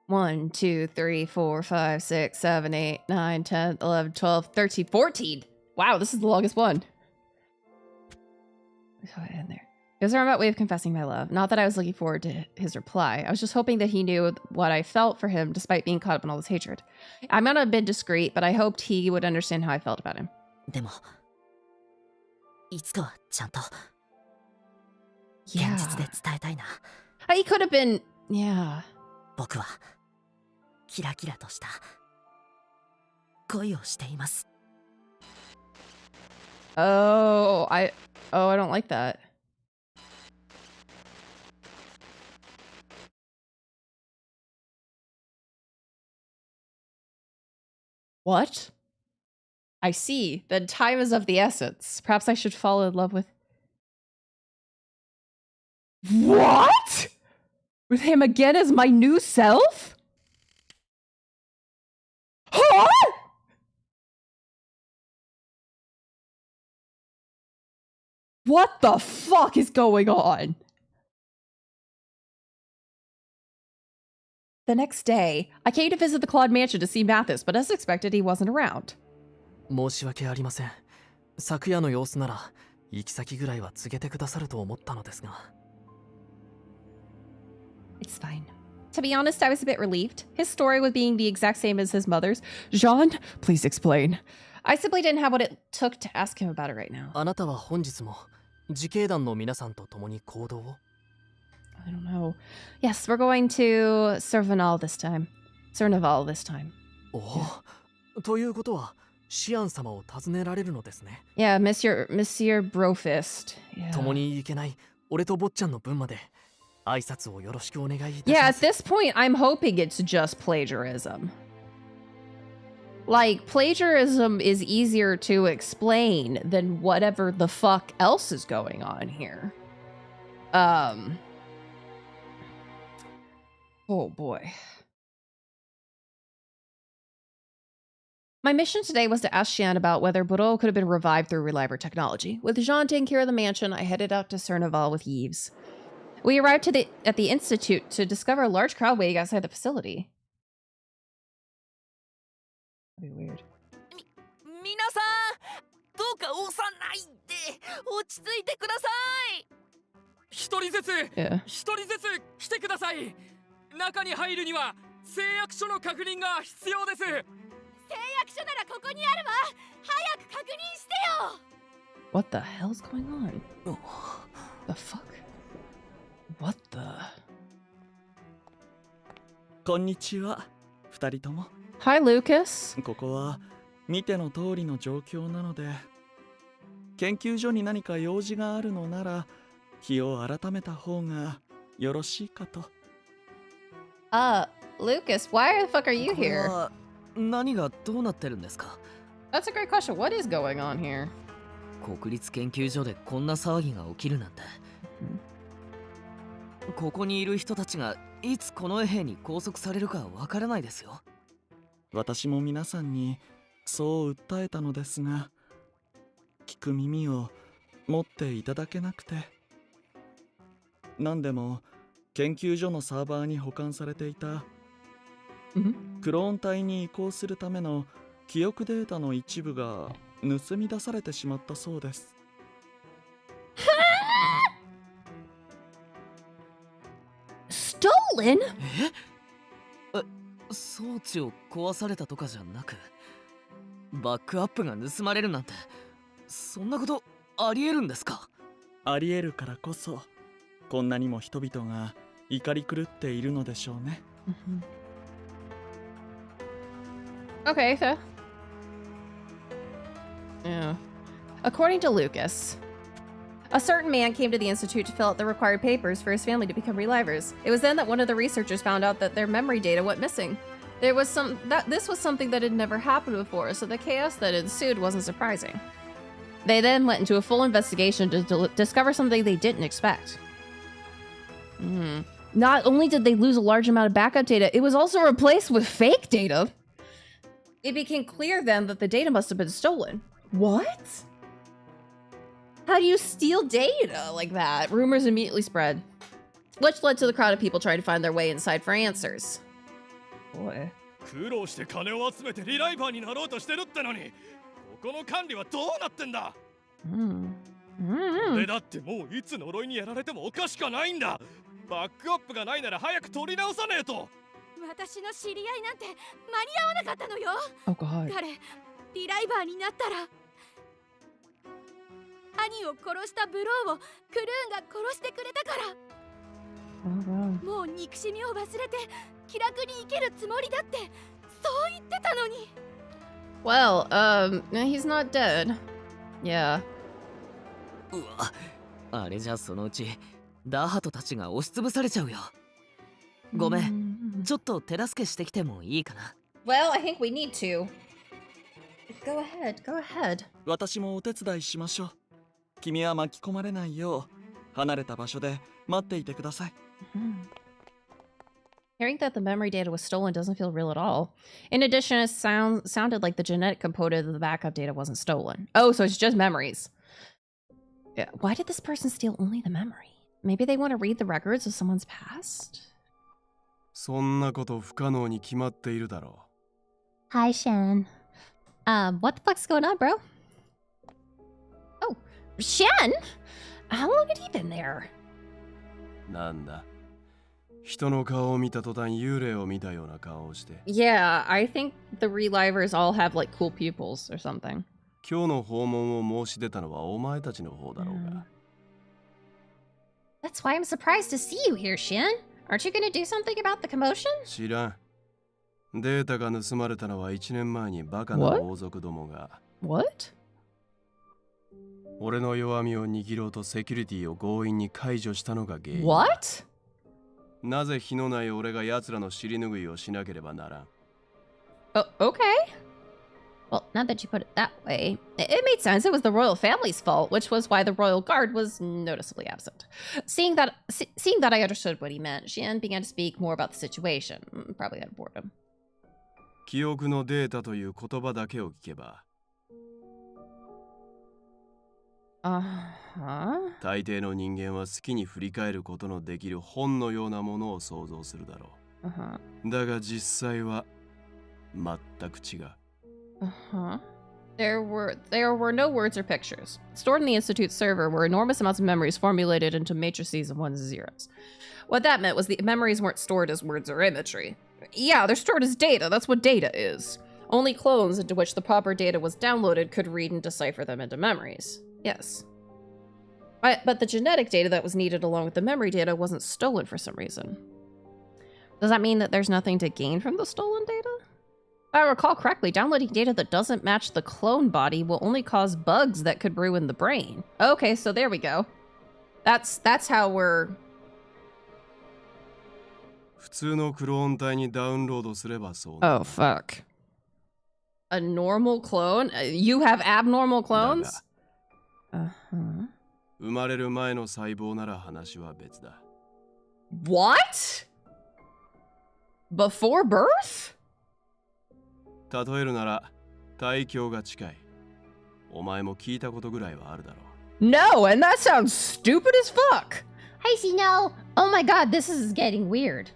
1, 2, 3, 4, 5, 6, 7, 8, 9, 10, 11, 12, 13, 14. Wow, this is the longest one. In there. It was a roundabout way of confessing my love. Not that I was looking forward to his reply. I was just hoping that he knew what I felt for him despite being caught up in all this hatred. I might not have been discreet, but I hoped he would understand how I felt about him. でもいつかはちゃんと Yeah. 現実で伝えたいな He could have been... Yeah. 僕はキラキラとした恋をしています Oh, I don't like that. What? I see. Then time is of the essence. Perhaps I should fall in love with... What? With him again as my new self? Huh? What the fuck is going on? The next day, I came to visit the Claude mansion to see Mathis, but as expected, he wasn't around. 申し訳ありません。昨夜の様子なら行き先ぐらいは告げてくださると思ったのですが。It's fine. To be honest, I was a bit relieved. His story was being the exact same as his mother's. Jean, please explain. I simply didn't have what it took to ask him about it right now. あなたは本日も自警団の皆さんと共に行動を I don't know. Yes, we're going to Cernaval this time. Cernaval this time. おお、ということはシアン様を訪ねられるのですね。Yeah, Monsieur Brofist. Yeah. 共に行けない俺と坊ちゃんの分まで挨拶をよろしくお願いいたし Yeah, ま at す。 this point, I'm hoping it's just plagiarism. Like, plagiarism is easier to explain than whatever the fuck else is going on here. Oh boy. My mission today was to ask Xian about whether Bourreau could have been revived through reliver technology. With Jean taking care of the mansion, I headed out to Cernaval with Yves. We arrived at the institute to discover a large crowd waiting outside the facility. That'd be weird. 皆さん、どうか押さないで落ち着いてください。一人ずつ、一人ずつ来てください。中に入るには誓約書の確認が必要です。誓約書ならここにあるわ。早く確認してよ。What the hell's going on? The fuck? What the? こんにちは、二人とも。Hi, Lucas. ここは見ての通りの状況なので、研究所に何か用事があるのなら日を改めた方がよろしいかと。Lucas, why the fuck are you here? 何がどうなってるんですか？ That's a great question. What is going on here? 国立研究所でこんな騒ぎが起きるなんて。ここにいる人たちがいつこの衛兵に拘束されるかわからないですよ。私も皆さんにそう訴えたのですが、聞く耳を持っていただけなくて。何でも研究所のサーバーに保管されていたクローン体に移行するための記憶データの一部が盗み出されてしまったそうです。Stolen? 装置を壊されたとかじゃなく、バックアップが盗まれるなんて、そんなことありえるんですか？ありえるからこそ、こんなにも人々が怒り狂っているのでしょうね。Okay, so. Yeah. According to Lucas, a certain man came to the Institute to fill out the required papers for his family to become relivers. It was then that one of the researchers found out that their memory data went missing. This was something that had never happened before, so the chaos that ensued wasn't surprising. They then went into a full investigation to discover something they didn't expect. Not only did they lose a large amount of backup data, it was also replaced with fake data. It became clear then that the data must have been stolen. What? How do you steal data like that? Rumors immediately spread, which led to the crowd of people trying to find their way inside for answers. Boy. 苦労して金を集めてリライバーになろうとしてるってのに、ここの管理はどうなってんだ？俺だってもういつ呪いにやられてもおかしくないんだ。バックアップがないなら早く取り直さねえと。私の知り合いなんて間に合わなかったのよ。彼、リライバーになったら兄を殺したブローをクルーンが殺してくれたから。もう憎しみを忘れて気楽に生きるつもりだってそう言ってたのに。Well, he's not dead. Yeah. うわ、あれじゃそのうちダーハトたちが押しつぶされちゃうよ。ごめん、ちょっと手助けしてきてもいいかな。Well, I think we need to. Go ahead, go ahead. 私もお手伝いしましょう。君は巻き込まれないよう離れた場所で待っていてください。Hearing that the memory data was stolen doesn't feel real at all. In addition, it sounded like the genetic component of the backup data wasn't stolen. Oh, so it's just memories. Yeah. Why did this person steal only the memory? Maybe they want to read the records of someone's past? そんなこと不可能に決まっているだろう。Hi, Shan. What the fuck's going on, bro? Oh, Shen? How long had he been there? なんだ。人の顔を見た途端幽霊を見たような顔をして。Yeah, I think the relivers all have like cool pupils or something. 今日の訪問を申し出たのはお前たちの方だろうが。That's why I'm surprised to see you here, Shin. Aren't you gonna do something about the commotion? 知らん。データが盗まれたのは1年前にバカな王族どもが。What? 俺の弱みを握ろうとセキュリティを強引に解除したのが原因。What? なぜ火のない俺が奴らの尻拭いをしなければならん。Oh, okay. Well, now that you put it that way, it made sense. It was the royal family's fault, which was why the royal guard was noticeably absent. Seeing that I understood what he meant, Xian began to speak more about the situation, probably out of boredom. 記憶のデータという言葉だけを聞けば。Uh-huh. 大抵の人間は好きに振り返ることのできる本のようなものを想像するだろう。Uh-huh. だが実際は全く違う。Uh-huh. There were no words or pictures. Stored in the Institute's server were enormous amounts of memories formulated into matrices of ones and zeros. What that meant was the memories weren't stored as words or imagery. Yeah, they're stored as data. That's what data is. Only clones into which the proper data was downloaded could read and decipher them into memories. Yes. But the genetic data that was needed along with the memory data wasn't stolen for some reason. Does that mean that there's nothing to gain from the stolen data? If I recall correctly, downloading data that doesn't match the clone body will only cause bugs that could ruin the brain. Okay, so there we go. That's how we're... 普通のクローン体にダウンロードすればそう。Oh, fuck. A normal clone? You have abnormal clones? Uh-huh. 生まれる前の細胞なら話は別だ。What? Before birth? 例えるなら大凶が近い。お前も聞いたことぐらいはあるだろう。No, and that sounds stupid as fuck. I see no. Oh my god, this is getting weird.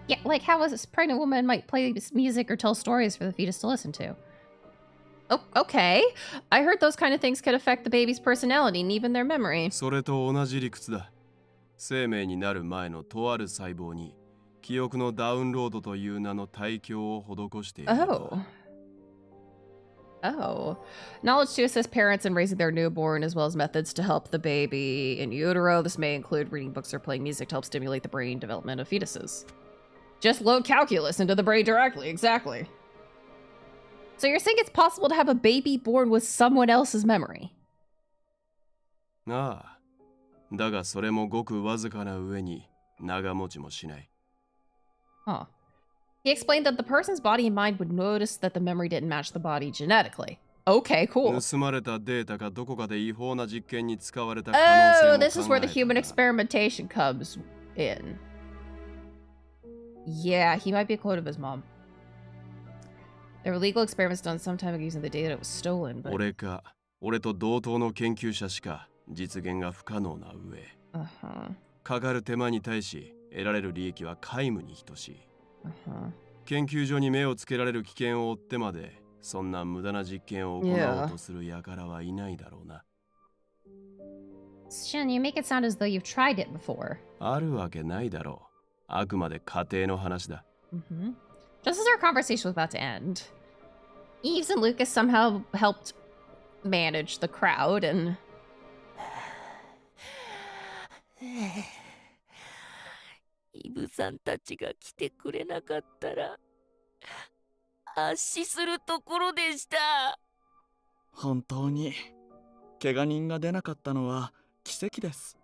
Yeah, like how a pregnant woman might play music or tell stories for the fetus to listen to. Oh, okay. I heard those kind of things could affect the baby's personality and even their memory. それと同じ理屈だ。生命になる前のとある細胞に記憶のダウンロードという名の対響を施している。Oh. Knowledge to assist parents in raising their newborn, as well as methods to help the baby in utero. This may include reading books or playing music to help stimulate the brain development of fetuses. Just load calculus into the brain directly, exactly. So you're saying it's possible to have a baby born with someone else's memory? ああ。だがそれもごくわずかな上に長持ちもしない。Huh. He explained that the person's body and mind would notice that the memory didn't match the body genetically. Okay, cool. 盗まれたデータがどこかで違法な実験に使われた可能性も考えた。Oh, this is where the human experimentation comes in. Yeah, he might be a clone of his mom. There were legal experiments done some time ago using the data that was stolen, but... 俺と同等の研究者しか実現が不可能な上。かかる手間に対し得られる利益は皆無に等しい。研究所に目をつけられる危険を負ってまでそんな無駄な実験を行おうとする輩はいないだろうな。Shin, you make it sound as though you've tried it before. あるわけないだろう。あくまで家庭の話だ。Just as our conversation was about to end, Eves and Lucas somehow helped manage the crowd and... Eve さんたちが来てくれなかったら圧死するところでした。本当に怪我人が出なかったのは奇跡です。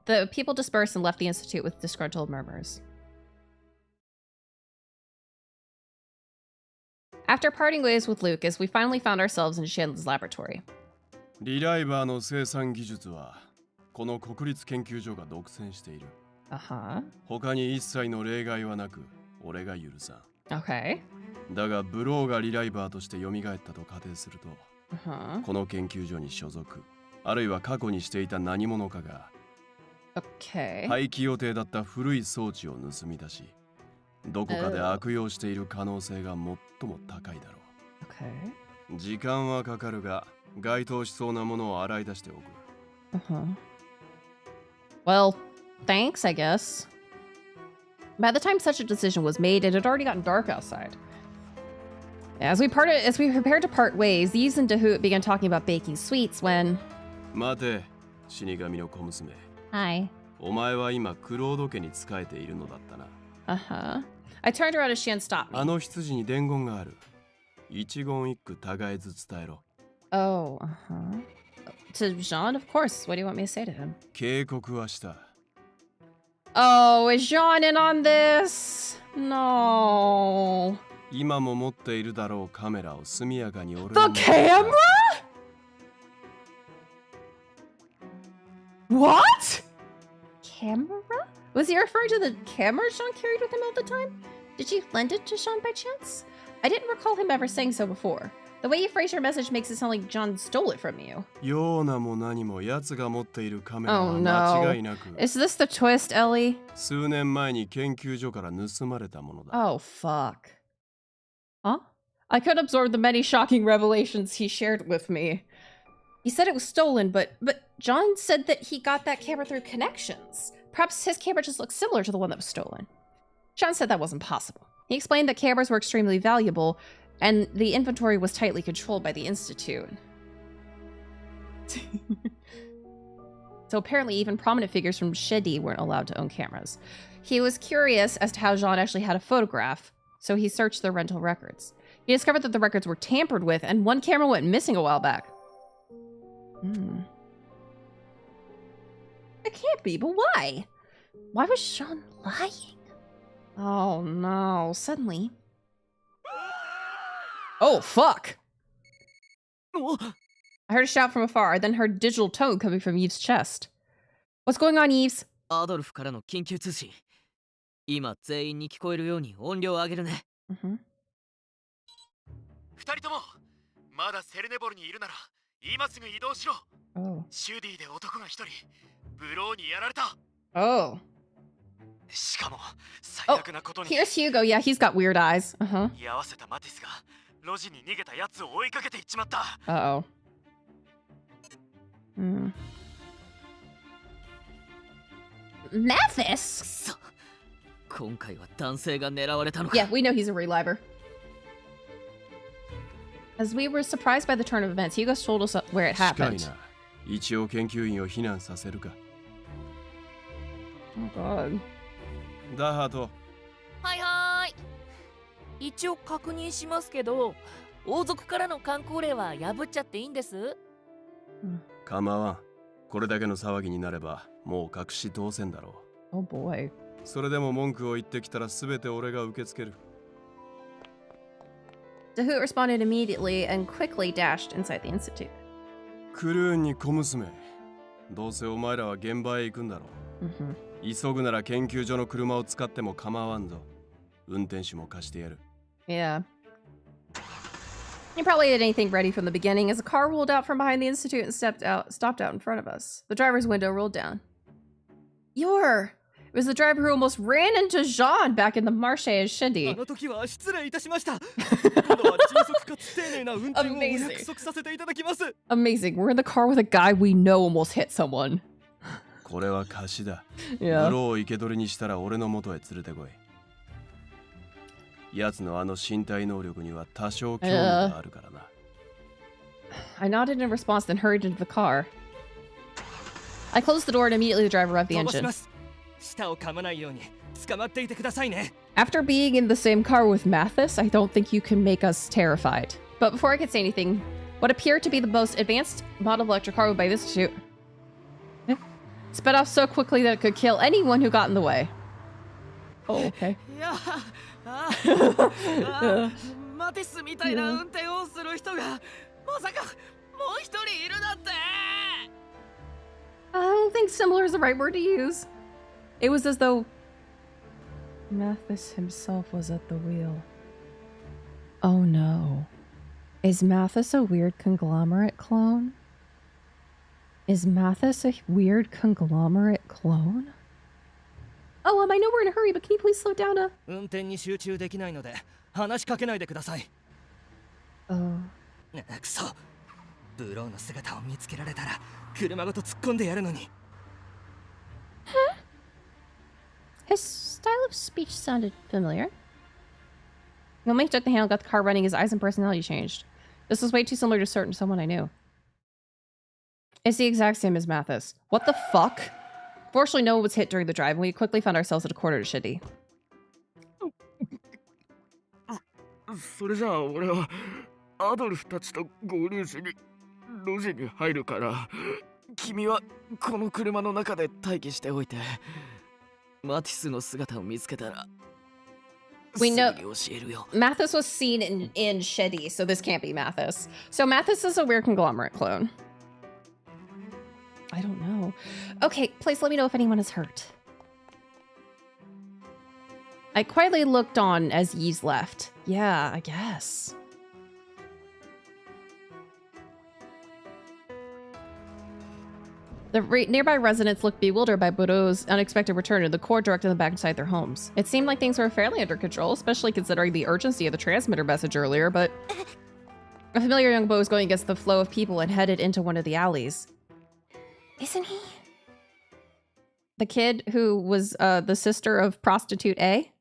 The people dispersed and left the institute with disgruntled murmurs. After parting ways with Lucas, we finally found ourselves in Shanley's laboratory. リライバーの生産技術はこの国立研究所が独占している。他に一切の例外はなく、俺が許さん。Okay. だがブローがリライバーとして蘇ったと仮定すると、この研究所に所属、あるいは過去にしていた何者かが、廃棄予定だった古い装置を盗み出し、どこかで悪用している可能性が最も高いだろう。時間はかかるが、該当しそうなものを洗い出しておく。Well, thanks, I guess. By the time such a decision was made, it had already gotten dark outside. As we prepared to part ways, Yves and Uhhhhh began talking about baking sweets when... 待て、死神の小娘。Hi. お前は今クロード家に仕えているのだったな。I turned around as Shan stopped me. あの羊に伝言がある。一言一句互えず伝えろ。Oh, To Jean, of course. What do you want me to say to him? 警告はした。Oh, is Jean in on this? No. 今も持っているだろうカメラを速やかに俺に。The camera? What? Camera? Was he referring to the camera Jean carried with him all the time? Did she lend it to Jean by chance? I didn't recall him ever saying so before. The way you phrase your message makes it sound like John stole it from you. Oh no. Is this the twist, Ellie? Oh, fuck. Huh? I could absorb the many shocking revelations he shared with me. He said it was stolen, but John said that he got that camera through connections. Perhaps his camera just looks similar to the one that was stolen. John said that wasn't possible. He explained that cameras were extremely valuable, and the inventory was tightly controlled by the Institute. So apparently even prominent figures from Shedi weren't allowed to own cameras. He was curious as to how Jean actually had a photograph, so he searched their rental records. He discovered that the records were tampered with, and one camera went missing a while back. It can't be, but why? Why was Jean lying? Oh no, suddenly... Oh, fuck! I heard a shout from afar, I then heard digital tone coming from Eve's chest. What's going on, Eves? アドルフからの緊急通信。今全員に聞こえるように音量を上げるね。2人ともまだセルネボルにいるなら今すぐ移動しろ。シュディで男が1人ブローにやられた。しかも最悪なことに。Here's Hugo. Yeah, he's got weird eyes. 居合わせたマティスが路地に逃げたやつを追いかけていっちまった。Mathis? 今回は男性が狙われたのか。Yeah, we know he's a reliver. As we were surprised by the turn of events, Hugo told us where it happened. 一応研究員を避難させるか。Oh god. ダハト。はいはい。一応確認しますけど、王族からの観光令は破っちゃっていいんです？構わん。これだけの騒ぎになればもう隠し通せんだろう。Oh boy. それでも文句を言ってきたらすべて俺が受け付ける。Uhhhhh responded immediately and quickly dashed inside the institute. クルーンに小娘。どうせお前らは現場へ行くんだろう。急ぐなら研究所の車を使っても構わんぞ。運転手も貸してやる。Yeah. He probably had anything ready from the beginning as a car rolled out from behind the institute and stopped out in front of us. The driver's window rolled down. It was the driver who almost ran into Jean back in the Marche as Shindi. Amazing. We're in the car with a guy we know almost hit someone. これは貸しだ。Yeah. ブローを生け捕りにしたら俺の元へ連れてこい。奴のあの身体能力には多少興味があるからな。I nodded in response, then hurried into the car. I closed the door and immediately the driver revved the engine. After being in the same car with Mathis, I don't think you can make us terrified. But before I could say anything, what appeared to be the most advanced model of electric car by this institute sped off so quickly that it could kill anyone who got in the way. Oh, okay. Mathis みたいな運転をする人がまさかもう一人いるなんて。I don't think similar is the right word to use. It was as though Mathis himself was at the wheel. Oh no. Is Mathis a weird conglomerate clone? Is Mathis a weird conglomerate clone? Oh, I know we're in a hurry, but can you please slow down a... 運転に集中できないので話しかけないでください。Oh. くそ。ブローの姿を見つけられたら車ごと突っ込んでやるのに。Huh? His style of speech sounded familiar. The moment he took the handle, got the car running, his eyes and personality changed. This was way too similar to someone I knew. It's the exact same as Mathis. What the fuck? Fortunately, no one was hit during the drive, and we quickly found ourselves at a quarter to Shitty. それじゃあ俺はアドルフたちと合流しに路地に入るから君はこの車の中で待機しておいてマティスの姿を見つけたら We know Mathis was seen in Shedi, so this can't be Mathis. So Mathis is a weird conglomerate clone. I don't know. Okay, please let me know if anyone is hurt. I quietly looked on as Yeez left. Yeah, I guess. The nearby residents looked bewildered by Budo's unexpected return, and the court directed them back inside their homes. It seemed like things were fairly under control, especially considering the urgency of the transmitter message earlier, but a familiar young boy was going against the flow of people and headed into one of the alleys. Isn't he? The kid who was the sister of prostitute A?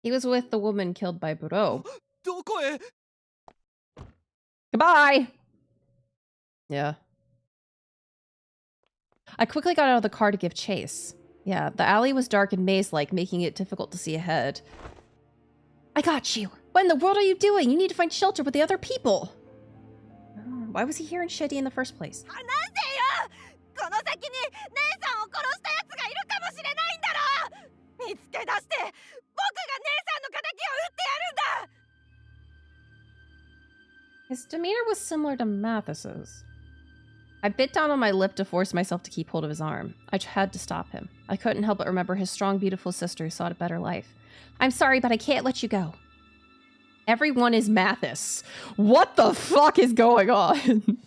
He was with the woman killed by Budo. Goodbye! Yeah. I quickly got out of the car to give chase. Yeah, the alley was dark and maze-like, making it difficult to see ahead. I got you! What in the world are you doing? You need to find shelter with the other people! Why was he here in Shady in the first place? His demeanor was similar to Mathis's. I bit down on my lip to force myself to keep hold of his arm. I had to stop him. I couldn't help but remember his strong, beautiful sister who sought a better life. I'm sorry, but I can't let you go. Everyone is Mathis. What the fuck is going on?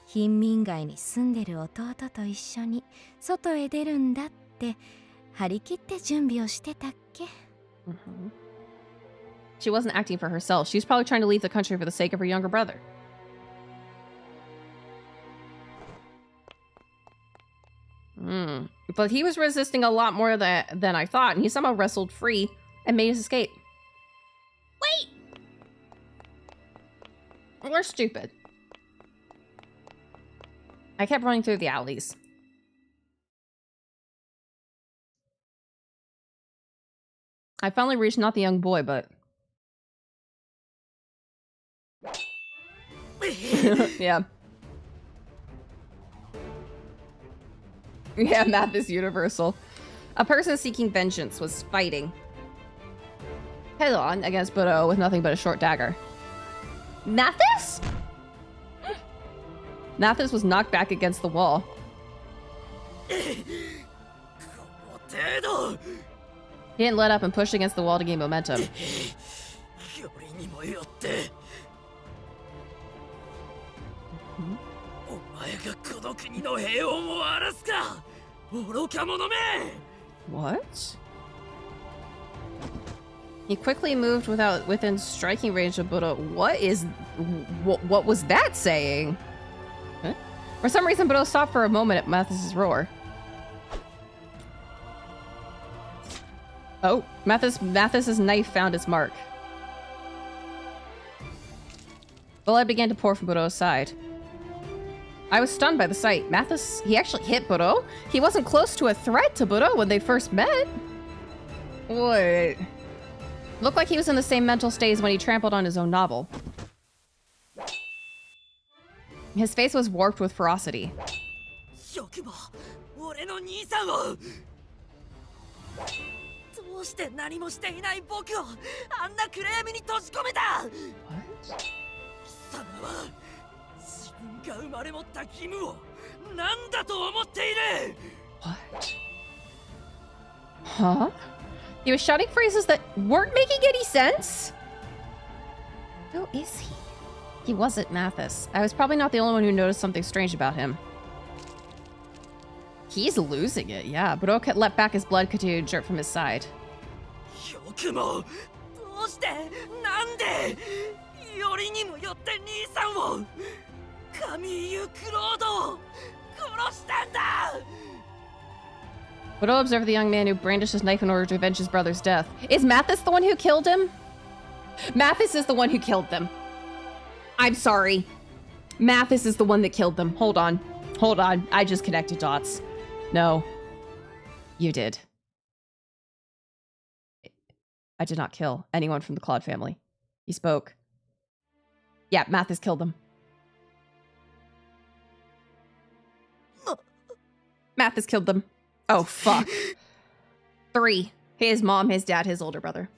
貧民街に住んでる弟と一緒に外へ出るんだって張り切って準備をしてたっけ? She wasn't acting for herself. She was probably trying to leave the country for the sake of her younger brother. But he was resisting a lot more than I thought, and he somehow wrestled free and made his escape. Wait! We're stupid. I kept running through the alleys. I finally reached not the young boy, but... yeah. Yeah, Mathis Universal. A person seeking vengeance was fighting head-on against Budo with nothing but a short dagger. Mathis? Mathis was knocked back against the wall. He didn't let up and pushed against the wall to gain momentum. What? He quickly moved within striking range of Budo. What was that saying? Huh? For some reason, Budo stopped for a moment at Mathis's roar. Oh, Mathis's knife found its mark. Blood began to pour from Budo's side. I was stunned by the sight. Mathis, he actually hit Budo? He wasn't close to a threat to Budo when they first met. Wait. Looked like he was in the same mental state as when he trampled on his own novel. His face was warped with ferocity. What? Huh? He was shouting phrases that weren't making any sense? Who is he? He wasn't Mathis. I was probably not the only one who noticed something strange about him. He's losing it, yeah. Budo let back his blood continue to jerk from his side. Budo observed the young man who brandished his knife in order to avenge his brother's death. Is Mathis the one who killed him? Mathis is the one who killed them. I'm sorry. Mathis is the one that killed them. Hold on. Hold on. I just connected dots. No. You did. I did not kill anyone from the Claude family. He spoke. Yeah, Mathis killed them. Mathis killed them. Oh, fuck. 3. His mom, his dad, his older brother.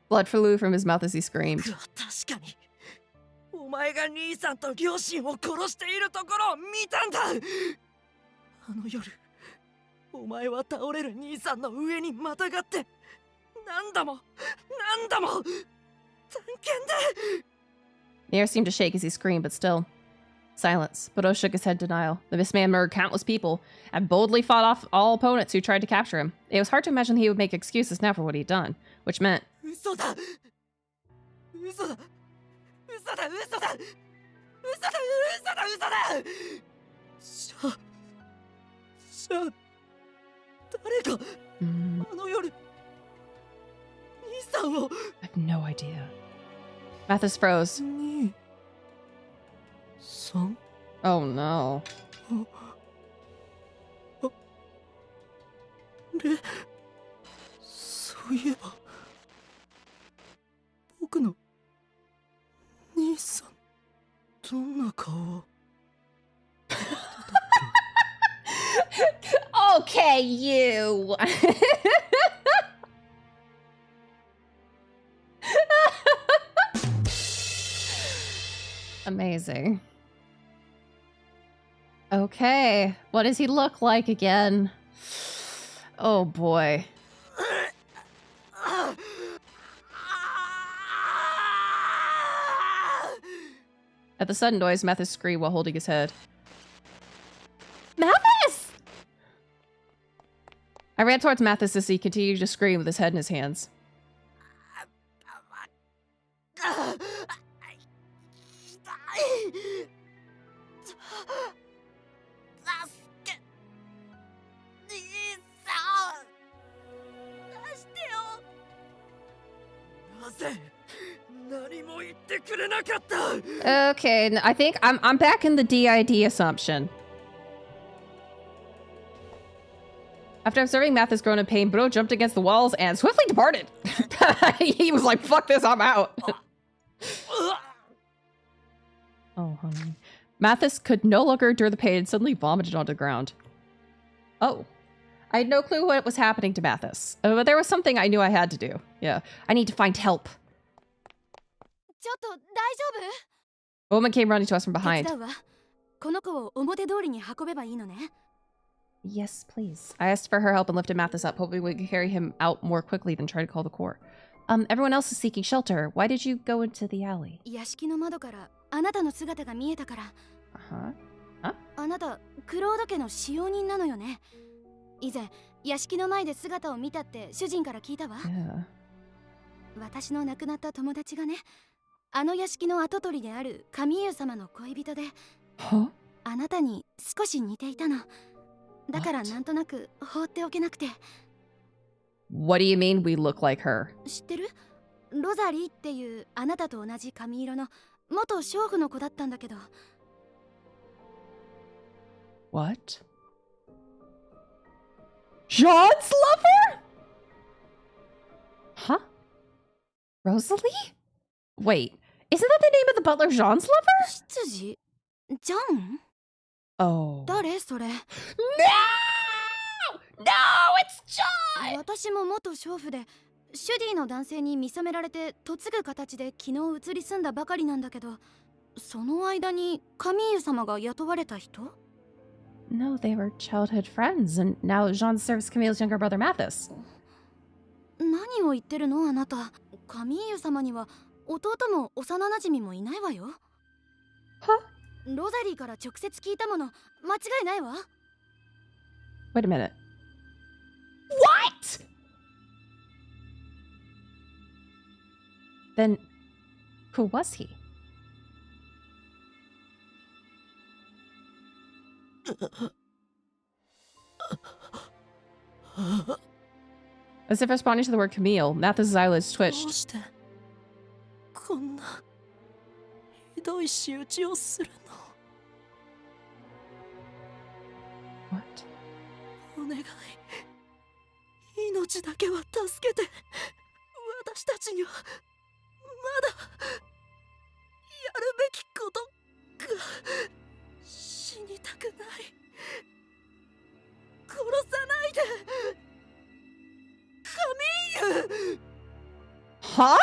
Blood flew from his mouth as he screamed. お前は倒れる兄さんの上にまたがって何度も何度も探検で。 The air seemed to shake as he screamed, but still. Silence. Budo shook his head in denial. This man murdered countless people and boldly fought off all opponents who tried to capture him. It was hard to imagine he would make excuses now for what he'd done, which meant... 嘘だ嘘だ嘘だ嘘だ嘘だ嘘だ嘘だ。じゃあ誰があの夜兄さんを。 I have no idea. Mathis froze. 兄さん。 Oh no. で、そういえば僕の兄さんどんな顔を。 Okay, you. Amazing. Okay, what does he look like again? Oh boy. At the sudden noise, Mathis screamed while holding his head. Mathis! I ran towards Mathis as he continued to scream with his head in his hands. Okay, I think I'm back in the DID assumption. After observing Mathis groan in pain, Bro jumped against the walls and swiftly departed. He was like, fuck this, I'm out. Oh, honey. Mathis could no longer endure the pain and suddenly vomited onto the ground. Oh. I had no clue what was happening to Mathis. But there was something I knew I had to do. Yeah. I need to find help. A woman came running to us from behind. Yes, please. I asked for her help and lifted Mathis up, hoping we could carry him out more quickly than try to call the Corps. Everyone else is seeking shelter. Why did you go into the alley? Uh-huh. Huh? あなた、クロード家の使用人なのよね。以前、屋敷の前で姿を見たって主人から聞いたわ。Yeah. 私の亡くなった友達がね、あの屋敷の跡取りである神優様の恋人で、Huh? あなたに少し似ていたの。だからなんとなく放っておけなくて。What do you mean we look like her? 知ってる？ロザリーっていうあなたと同じ髪色の元娼婦の子だったんだけど。What? John's lover? Huh? Rosalie? Wait, isn't that the name of the butler Jean's lover? 執事？ジョン？ Oh. 誰それ？ No! No, it's John! 私も元娼婦で、シュディの男性に見初められて嫁ぐ形で昨日移り住んだばかりなんだけど、その間に神優様が雇われた人？ No, they were childhood friends, and now Jean serves Camille's younger brother Mathis. 何を言ってるのあなた。神優様には弟も幼馴染もいないわよ。は？ロザリーから直接聞いたもの、間違いないわ。Wait a minute. What? Then, who was he? As if responding to the word Camille, Mathis' eyelids twitched. どうしてこんなひどい仕打ちをするの？ What? お願い、命だけは助けて。私たちにはまだやるべきことが。死にたくない。殺さないで。神優。 Huh?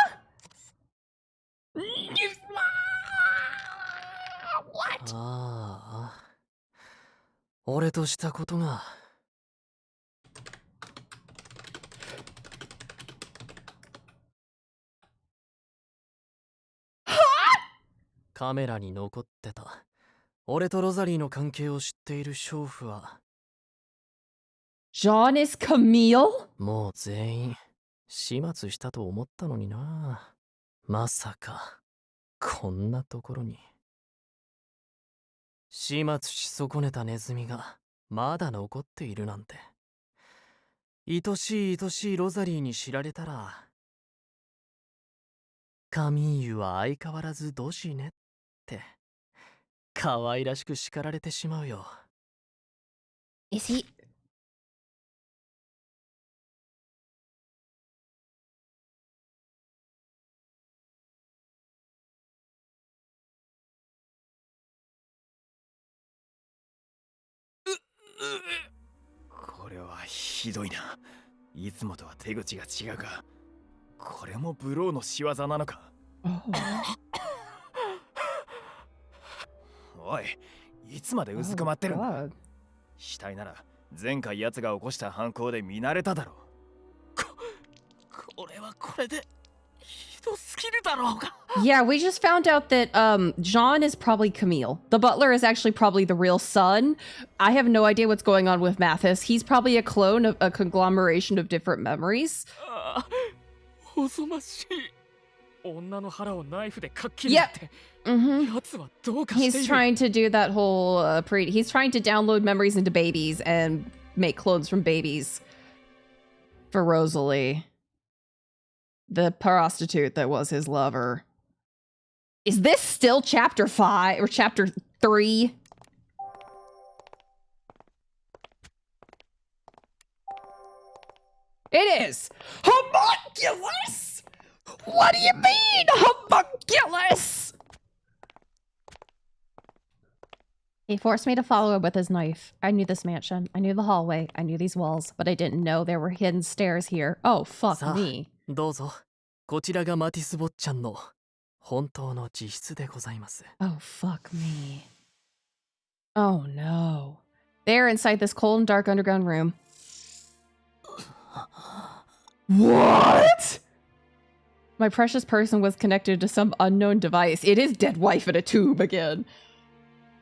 What? ああ、俺としたことがカメラに残ってた俺とロザリーの関係を知っている娼婦は John is Camille? もう全員始末したと思ったのにな。まさかこんなところに。始末し損ねたネズミがまだ残っているなんて。愛しい愛しいロザリーに知られたら、カミーユは相変わらずドジねって可愛らしく叱られてしまうよ。Is he? これはひどいな。いつもとは手口が違うか。これもブローの仕業なのか。おい、いつまでうずくまってるんだ。死体なら前回奴が起こした犯行で見慣れただろう。これはこれでひどすぎるだろうが。Yeah, we just found out that John is probably Camille. The butler is actually probably the real son. I have no idea what's going on with Mathis. He's probably a clone of a conglomeration of different memories. おぞましい。女の腹をナイフでかっきりって。奴はどうかしている。He's trying to do that whole he's trying to download memories into babies and make clones from babies for Rosalie, the prostitute that was his lover. Is this still chapter 5 or chapter 3? It is! Homunculus! What do you mean, homunculus? He forced me to follow him with his knife. I knew this mansion. I knew the hallway. I knew these walls, but I didn't know there were hidden stairs here. Oh, fuck me. どうぞ。こちらがマティス坊ちゃんの本当の自室でございます。Oh, fuck me. Oh, no. They're inside this cold and dark underground room. What? My precious person was connected to some unknown device. It is dead wife in a tube again.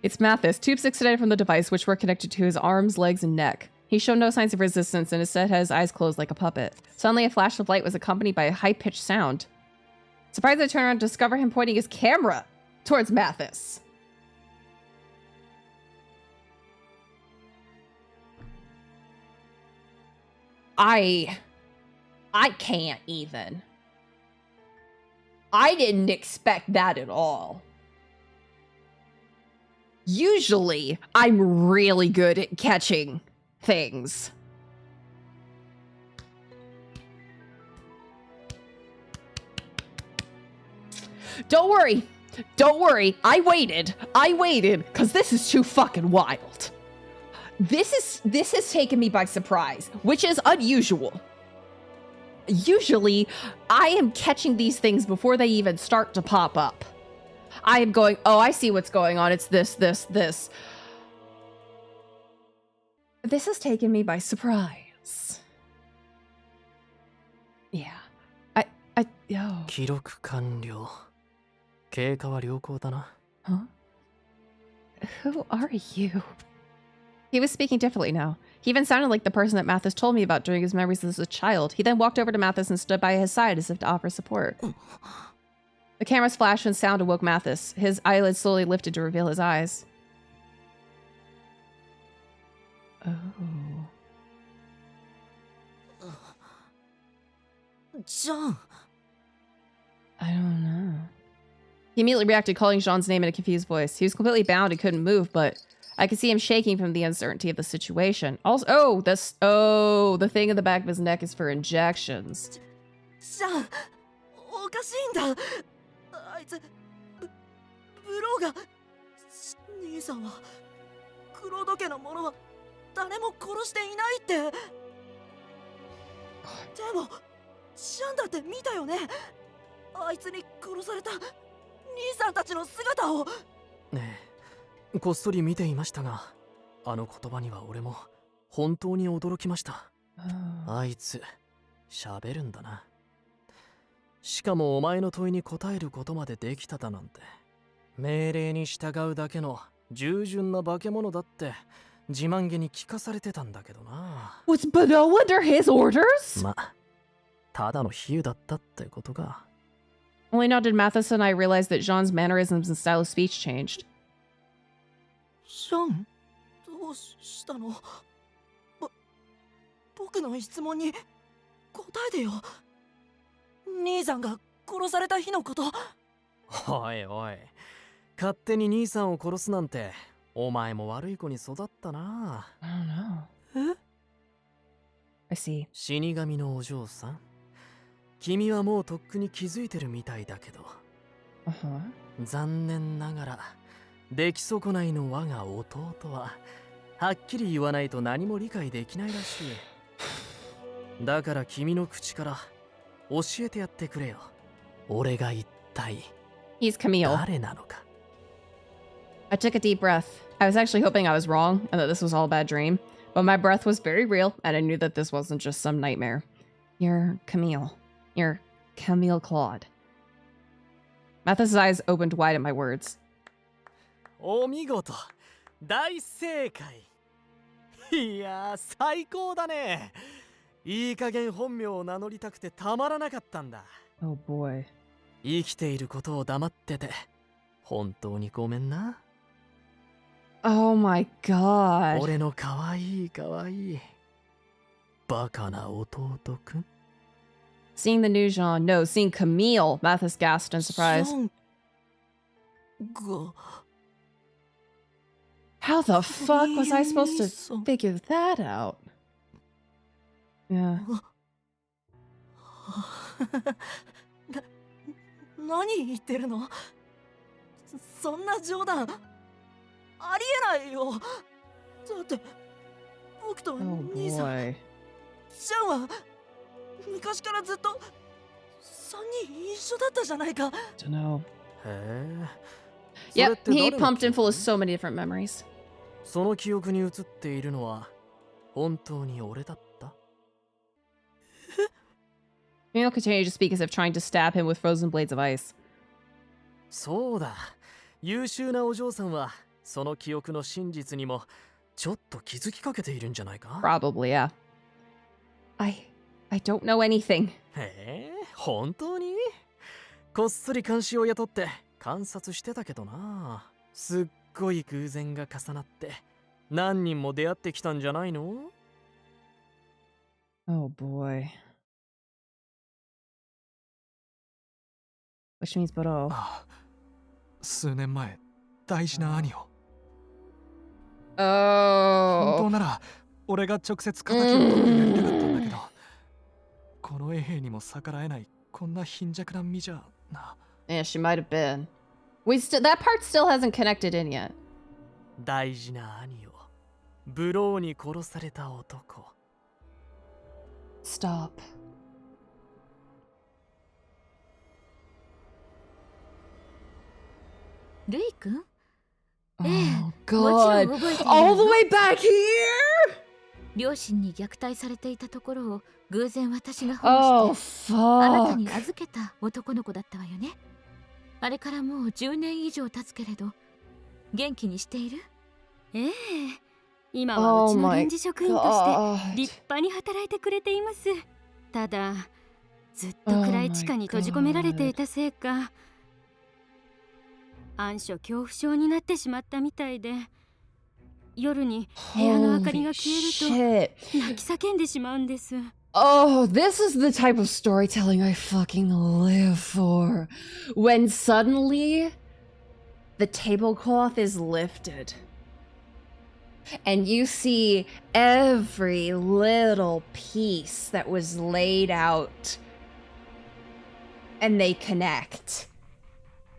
It's Mathis. Tubes extended from the device, which were connected to his arms, legs, and neck. He showed no signs of resistance and instead had his eyes closed like a puppet. Suddenly, a flash of light was accompanied by a high-pitched sound. Surprised, I turned around to discover him pointing his camera towards Mathis. I can't even. I didn't expect that at all. Usually, I'm really good at catching things. Don't worry. Don't worry. I waited, because this is too fucking wild. This has taken me by surprise, which is unusual. Usually, I am catching these things before they even start to pop up. I am going, oh, I see what's going on. It's this. This has taken me by surprise. Yeah. Oh. 記録完了。経過は良好だな。Huh? Who are you? He was speaking differently now. He even sounded like the person that Mathis told me about during his memories as a child. He then walked over to Mathis and stood by his side as if to offer support. The camera's flash and sound awoke Mathis. His eyelids slowly lifted to reveal his eyes. Oh. John. I don't know. He immediately reacted, calling Jean's name in a confused voice. He was completely bound and couldn't move, but I could see him shaking from the uncertainty of the situation. Also, the thing in the back of his neck is for injections. Jean, おかしいんだ。あいつ、ブローが、兄さんは、黒時計の者は誰も殺していないって。でも、シャンだって見たよね。あいつに殺された兄さんたちの姿を。ねえ、こっそり見ていましたが、あの言葉には俺も本当に驚きました。あいつ、喋るんだな。しかもお前の問いに答えることまでできただなんて。命令に従うだけの従順な化け物だって自慢げに聞かされてたんだけどな。Was Bano under his orders? ま、ただの比喩だったってことか。Only now did Mathis and I realize that Jean's mannerisms and style of speech changed. ジョン、どうしたの？僕の質問に答えてよ。兄さんが殺された日のこと。おいおい、勝手に兄さんを殺すなんてお前も悪い子に育ったな。I don't know. え？ I see. 死神のお嬢さん、君はもうとっくに気づいてるみたいだけど、残念ながら出来損ないの我が弟ははっきり言わないと何も理解できないらしい。だから君の口から教えてやってくれよ。俺が一体 He's Camille. 誰なのか。I took a deep breath. I was actually hoping I was wrong and that this was all a bad dream, but my breath was very real and I knew that this wasn't just some nightmare. You're Camille. You're Camille Claude. Mathis' eyes opened wide at my words. お見事、大正解。いやー、最高だね。いい加減本名を名乗りたくてたまらなかったんだ。Oh boy. 生きていることを黙ってて本当にごめんな。Oh my god. 俺のかわいいかわいいバカな弟くん。Seeing the new Jean, no, seeing Camille, Mathis gasped in surprise. ジョンが How the fuck was I supposed to figure that out? Yeah. 何言ってるの？そんな冗談ありえないよ。だって僕と Oh 兄さん、 boy. ジャンは昔からずっと3人一緒だったじゃないか。Don't know. へえ。 Yep, he pumped in full of so many different memories. その記憶に映っているのは本当に俺だった？ Camille continued to speak as if trying to stab him with frozen blades of ice. そうだ。優秀なお嬢さんはその記憶の真実にもちょっと気づきかけているんじゃないか？ Probably, yeah. I don't know anything. へえ、本当に？こっそり監視を雇って観察してたけどな。すっごい偶然が重なって何人も出会ってきたんじゃないの？ Oh boy. Which means Boro. ああ、数年前大事な兄を。本 Oh. 当なら俺が直接敵を取ってやりたかったんだけど、この衛兵にも逆らえないこんな貧弱な身じゃな。Yeah, she might have been. That part still hasn't connected in yet. 大事な兄をブローに殺された男。 Stop. ルイ君？ Oh もちろん god. 覚えている All の the way back here? 両親に虐待されていたところを偶然私が保 Oh 護してあなたに fuck. 預けた男の子だったわよね。あれからもう10年以上経つけれど元気にしている？ええ、今はうちの臨時職員として God. 立派に働いてくれています。ただずっと暗い地下に閉じ込められていたせいか、暗所恐怖症になってしまったみたいで、夜に部屋の明かりが消えると泣き叫んでしまうんです。 Oh, this is the type of storytelling I fucking live for. When suddenly the tablecloth is lifted and you see every little piece that was laid out and they connect.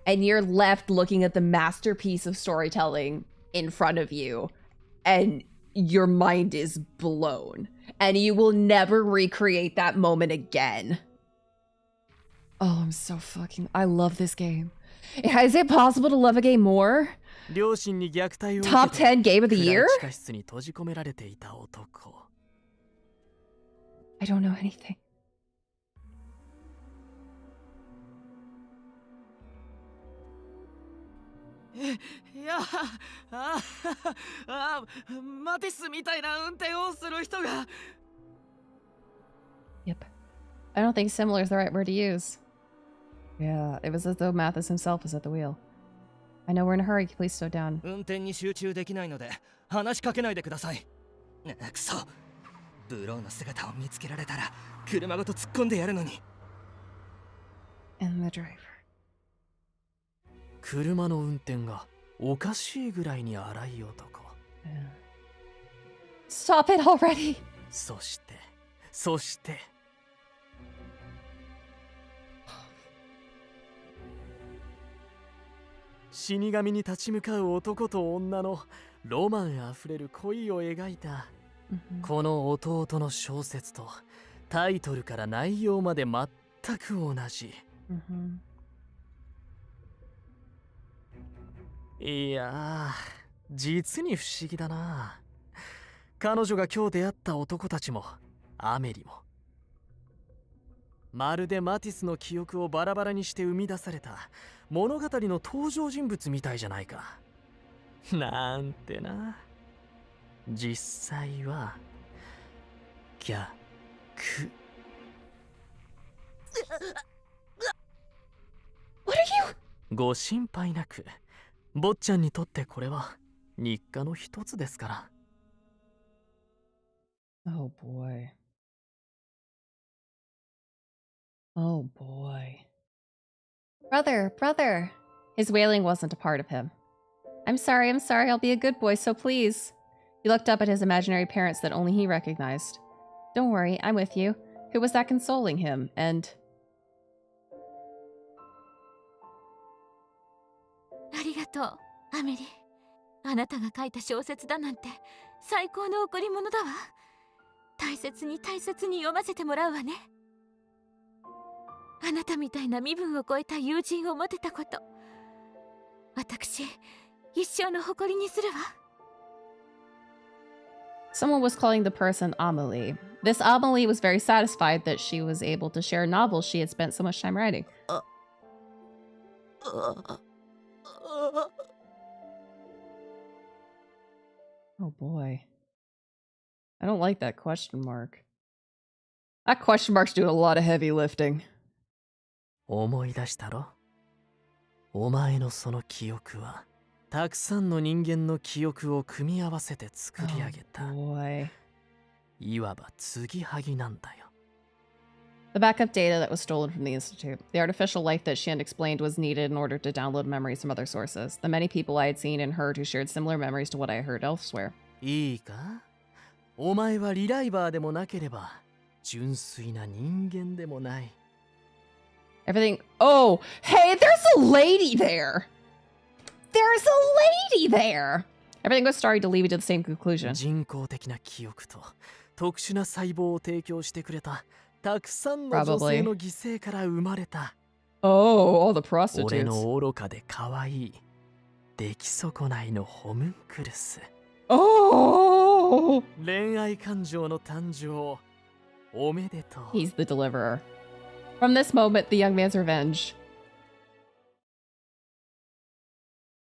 And you're left looking at the masterpiece of storytelling in front of you, and your mind is blown, and you will never recreate that moment again. Oh, I'm so fucking... I love this game. Is it possible to love a game more? 両親に虐待を受けて Top 10 game of the 暗い year? 地下室に閉じ込められていた男。 I don't know anything. いや、マティスみたいな運転をする人が。Yep. I don't think similar is the right word to use. Yeah, it was as though Mathis himself was at the wheel. I know we're in a hurry. Please slow down. 運転に集中できないので話しかけないでください。くそ。ブローの姿を見つけられたら車ごと突っ込んでやるのに。And the driver. 車の運転がおかしいぐらいに荒い男。Stop it already! そして。死神に立ち向かう男と女のロマンあふれる恋を描いた、この弟の小説とタイトルから内容まで全く同じ。いやー、実に不思議だな。彼女が今日出会った男たちもアメリもまるでマティスの記憶をバラバラにして生み出された物語の登場人物みたいじゃないか。なんてな。実際は逆。ご心配なく。坊ちゃんにとってこれは日課の一つですから。Oh boy. Oh boy. Brother. His wailing wasn't a part of him. I'm sorry, I'll be a good boy, so please. He looked up at his imaginary parents that only he recognized. Don't worry, I'm with you. Who was that consoling him? And... ありがとう、アメリ。あなたが書いた小説だなんて最高の贈り物だわ。大切に読ませてもらうわね。あなたみたいな身分を超えた友人を持てたこと、私一生の誇りにするわ。Someone was calling the person Amelie. This Amelie was very satisfied that she was able to share novels she had spent so much time writing. Oh boy. I don't like that question mark. That question mark's doing a lot of heavy lifting. 思い出したろ？お前のその記憶は、たくさんの人間の記憶を組み合わせて作り上げた。Oh boy. いわば継ぎはぎなんだよ。The backup data that was stolen from the Institute. The artificial life that she had explained was needed in order to download memories from other sources. The many people I had seen and heard who shared similar memories to what I heard elsewhere. いいか？お前はリライバーでもなければ、純粋な人間でもない。Everything... Oh! Hey, there's a lady there! There's a lady there! Everything was starting to lead me to the same conclusion. 人工的な記憶と特殊な細胞を提供してくれたたくさんの女性の犠牲から生まれた。Oh, all the prostitutes. 俺の愚かで可愛い出来損ないのホムンクルス。Oh! 恋愛感情の誕生おめでとう。 He's the deliverer. From this moment, the young man's revenge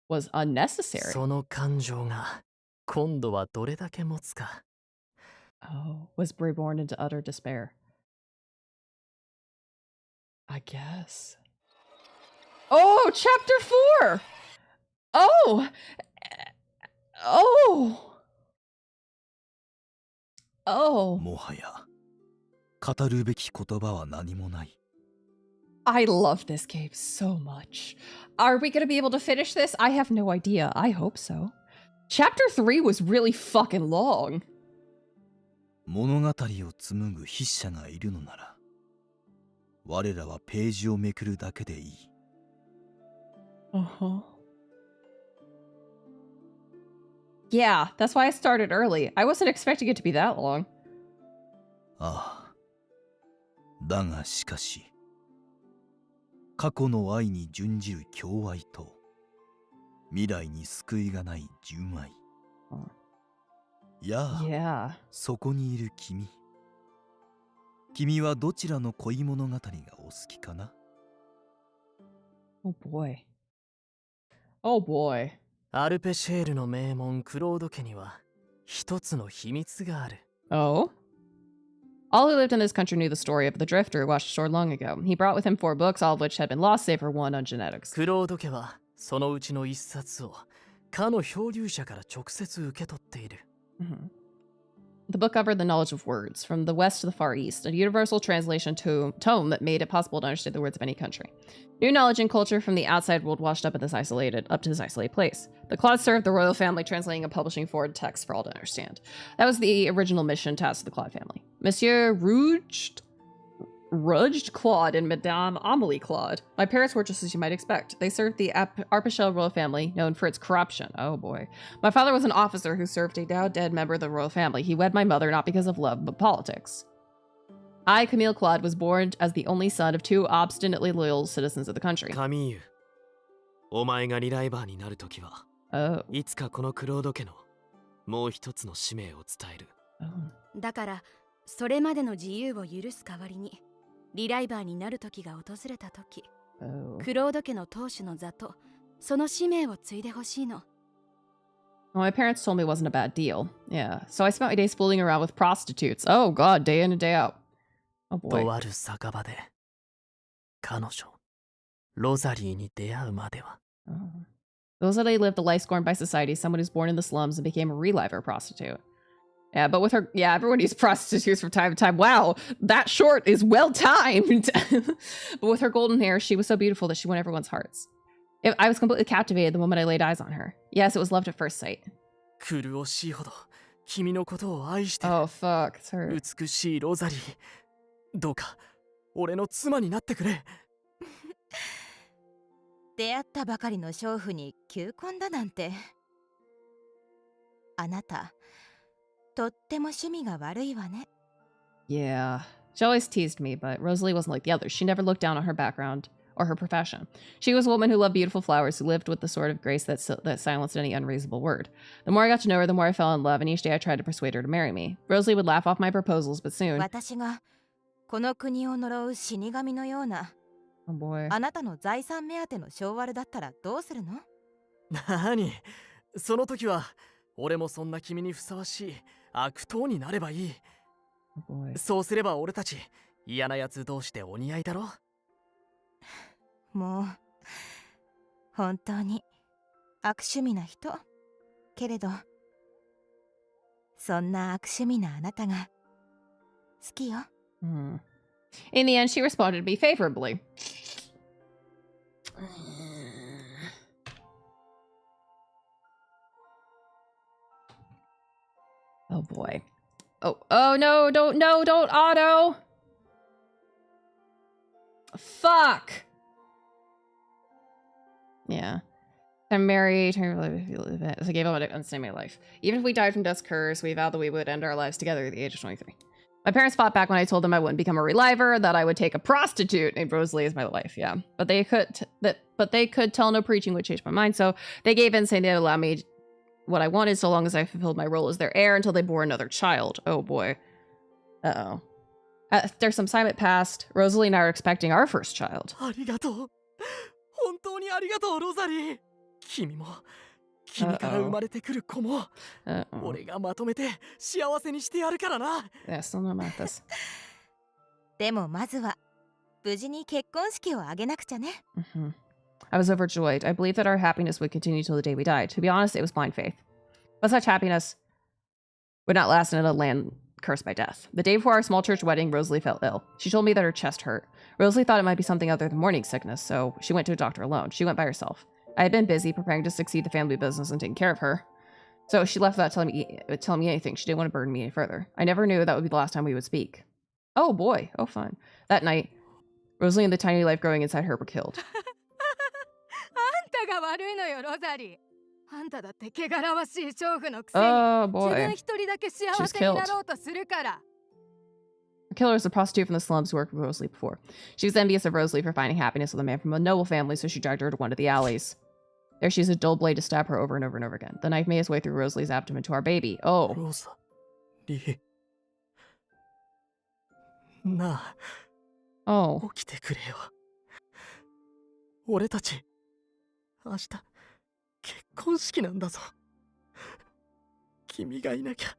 was unnecessary. その感情が今度はどれだけ持つか。Oh, was reborn into utter despair. I guess. Oh, chapter 4! Oh! Oh! Oh. もはや語るべき言葉は何もない。I love this game so much. Are we gonna be able to finish this? I have no idea. I hope so. Chapter 3 was really fucking long. 物語を紡ぐ筆者がいるのなら、我らはページをめくるだけでいい。Uh-huh. Yeah, that's why I started early. I wasn't expecting it to be that long. ああ。だがしかし、過去の愛に準じる強愛と、未来に救いがない純愛。やあ、そこにいる君。君はどちらの恋物語がお好きかな？ Oh boy. Oh boy. アルペシェールの名門クロード家には一つの秘密がある。Oh? All who lived in this country knew the story of the drifter who washed ashore long ago. He brought with him 4 books, all of which had been lost save for one on genetics. クロード家はそのうちの1冊をかの漂流者から直接受け取っている。The book covered the knowledge of words, from the west to the far east, a universal translation tome that made it possible to understand the words of any country. New knowledge and culture from the outside world washed up to this isolated place. The Claude served the royal family, translating and publishing foreign texts for all to understand. That was the original mission task of the Claude family. Monsieur Rudged Claude and Madame Amelie Claude. My parents were just as you might expect. They served the Arpachel royal family, known for its corruption. Oh boy. My father was an officer who served a now dead member of the royal family. He wed my mother not because of love, but politics. I, Camille Claude, was born as the only son of 2 obstinately loyal citizens of the country. Camille, お前がリライバーになるときは、いつかこのクロード家のもう一つの使命を伝える。だから、それまでの自由を許す代わりに、リライバーになる時が訪れた時、クロード家の当主の座とその使命を継いでほしいの。Well, my parents told me it wasn't a bad deal. Yeah, so I spent my days fooling around with prostitutes. Oh god, day in and day out. Oh boy. とある酒場で彼女ロザリーに出会うまでは。Rosalie lived a life scorned by society, someone who's born in the slums and became a reliver prostitute. Yeah, but with her, everyone used prostitutes from time to time. Wow, that short is well timed. But with her golden hair, she was so beautiful that she won everyone's hearts. I was completely captivated the moment I laid eyes on her. Yes, it was love at first sight. 苦しいほど君のことを愛してる。Oh, fuck, it's her. 美しいロザリー。どうか俺の妻になってくれ。出会ったばかりの娼婦に求婚だなんて。あなた、とっても趣味が悪いわね。Yeah, she always teased me, but Rosalie wasn't like the others. She never looked down on her background or her profession. She was a woman who loved beautiful flowers, who lived with the sort of grace that silenced any unreasonable word. The more I got to know her, the more I fell in love, and each day I tried to persuade her to marry me. Rosalie would laugh off my proposals, but soon... 私がこの国を呪う死神のような、oh boy. あなたの財産目当ての性悪だったらどうするの？なに、その時は俺もそんな君にふさわしい悪党になればいい。oh boy. そうすれば俺たち嫌な奴同士でお似合いだろ。もう本当に悪趣味な人。けれどそんな悪趣味なあなたが好きよ。In the end, she responded to me favorably. Oh boy. Oh no, don't auto. Fuck. Yeah. I'm married. I gave up on my life. Even if we died from death's curse, we vowed that we would end our lives together at the age of 23. My parents fought back when I told them I wouldn't become a reliver, that I would take a prostitute named Rosalie as my wife. Yeah, but they could tell no preaching would change my mind, so they gave in, saying they'd allow me what I wanted so long as I fulfilled my role as their heir until they bore another child. Oh boy. Uh-oh. After some time had passed, Rosalie and I are expecting our first child. ありがとう。本当にありがとう、ロザリー。君も。君から生まれてくる子も俺がまとめて幸せにしてやるからな。そのMathis。でもまずは無事に結婚式を挙げなくちゃね。I was overjoyed. I believed that our happiness would continue till the day we died. To be honest, it was blind faith. But such happiness would not last in a land cursed by death. The day before our small church wedding, Rosalie fell ill. She told me that her chest hurt. Rosalie thought it might be something other than morning sickness, so she went to a doctor alone. She went by herself. I had been busy preparing to succeed the family business and taking care of her. So she left without telling me anything. She didn't want to burden me any further. I never knew that would be the last time we would speak. Oh boy. Oh fun. That night, Rosalie and the tiny life growing inside her were killed. あんたが悪いのよ、ロザリー。あんただって汚らわしい娼婦のくせに、oh 自 boy. 分一人だけ幸せになろうとするから。The killer was a prostitute from the slums who worked with Rosalie before. She was envious of Rosalie for finding happiness with a man from a noble family, so she dragged her to one of the alleys. There she used a dull blade to stab her over and over and over again. The knife made its way through Rosalie's abdomen to our baby. Oh. Rosalie. なあ。Oh. 起きてくれよ。俺たち、明日、結婚式なんだぞ。君がいなきゃ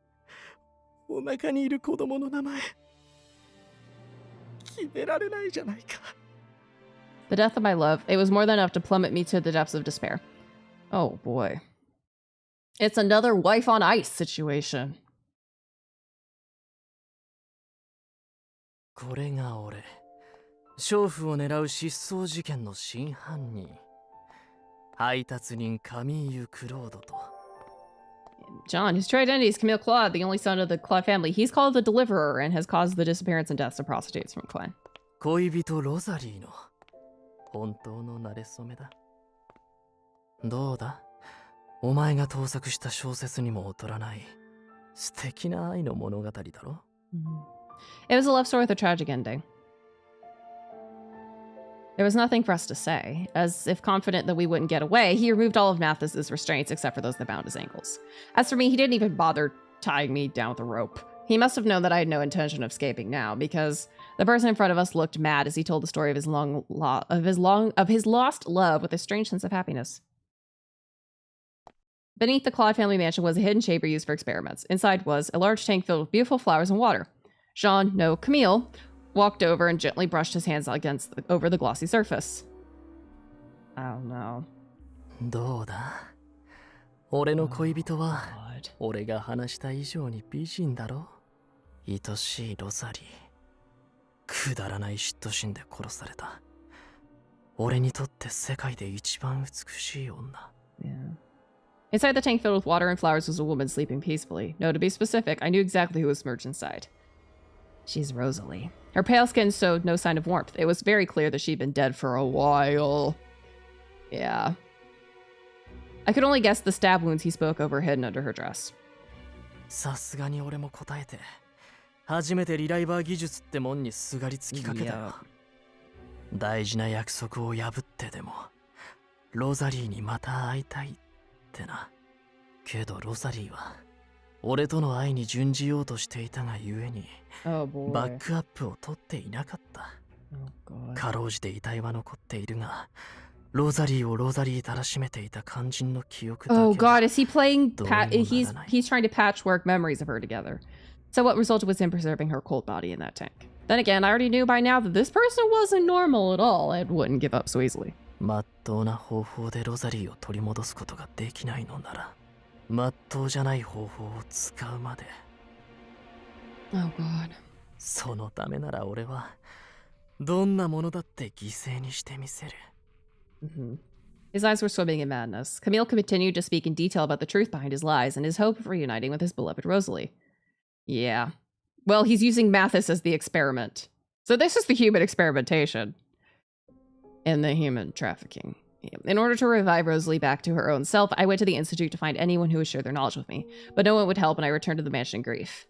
お腹にいる子供の名前決められないじゃないか。 The death of my love. It was more than enough to plummet me to the depths of despair. Oh boy. It's another wife on ice situation. これが俺。娼婦を狙う失踪事件の真犯人。配達人カミーユ・クロードと。John, his true identity is Camille Claude, the only son of the Claude family. He's called the Deliverer and has caused the disappearance and deaths of prostitutes from Clan. 恋人ロザリーの本当の馴れ初めだ。どうだ？お前が盗作した小説にも劣らない素敵な愛の物語だろ？ It was a love story with a tragic ending. There was nothing for us to say. As if confident that we wouldn't get away, he removed all of Mathis's restraints except for those that bound his ankles. As for me, he didn't even bother tying me down with a rope. He must have known that I had no intention of escaping now, because the person in front of us looked mad as he told the story of his lost love with a strange sense of happiness. Beneath the Claude family mansion was a hidden chamber used for experiments. Inside was a large tank filled with beautiful flowers and water. Jean, no, Camille, walked over and gently brushed his hands over the glossy surface. Oh no. どうだ？俺の恋人は俺が話した以上に美人だろ？愛しいロザリー。くだらない嫉妬心で殺された。俺にとって世界で一番美しい女。Yeah. Inside the tank filled with water and flowers was a woman sleeping peacefully. No, to be specific, I knew exactly who was submerged inside. She's Rosalie. Her pale skin showed no sign of warmth. It was very clear that she'd been dead for a while. Yeah. I could only guess the stab wounds he spoke of were hidden under her dress. さすがに俺も答えて、初めてリライバー技術ってもんにすがりつきかけたよ。大事な約束を破ってでも、ロザリーにまた会いたいってな。けどロザリーは、俺との愛に準じようとしていたがゆえに、バックアップを取っていなかった。かろうじて遺体は残っているが、ロザリーをロザリーたらしめていた肝心の記憶だけは。Oh god, is he playing he's trying to patchwork memories of her together. So what resulted was him preserving her cold body in that tank. Then again, I already knew by now that this person wasn't normal at all and wouldn't give up so easily. まっとうな方法でロザリーを取り戻すことができないのなら、まっとうじゃない方法を使うまで。Oh god. そのためなら俺はどんなものだって犠牲にしてみせる。His eyes were swimming in madness. Camille continued to speak in detail about the truth behind his lies and his hope of reuniting with his beloved Rosalie. Yeah. Well, he's using Mathis as the experiment. So this is the human experimentation. And the human trafficking. In order to revive Rosalie back to her own self, I went to the Institute to find anyone who would share their knowledge with me. But no one would help and I returned to the mansion in grief.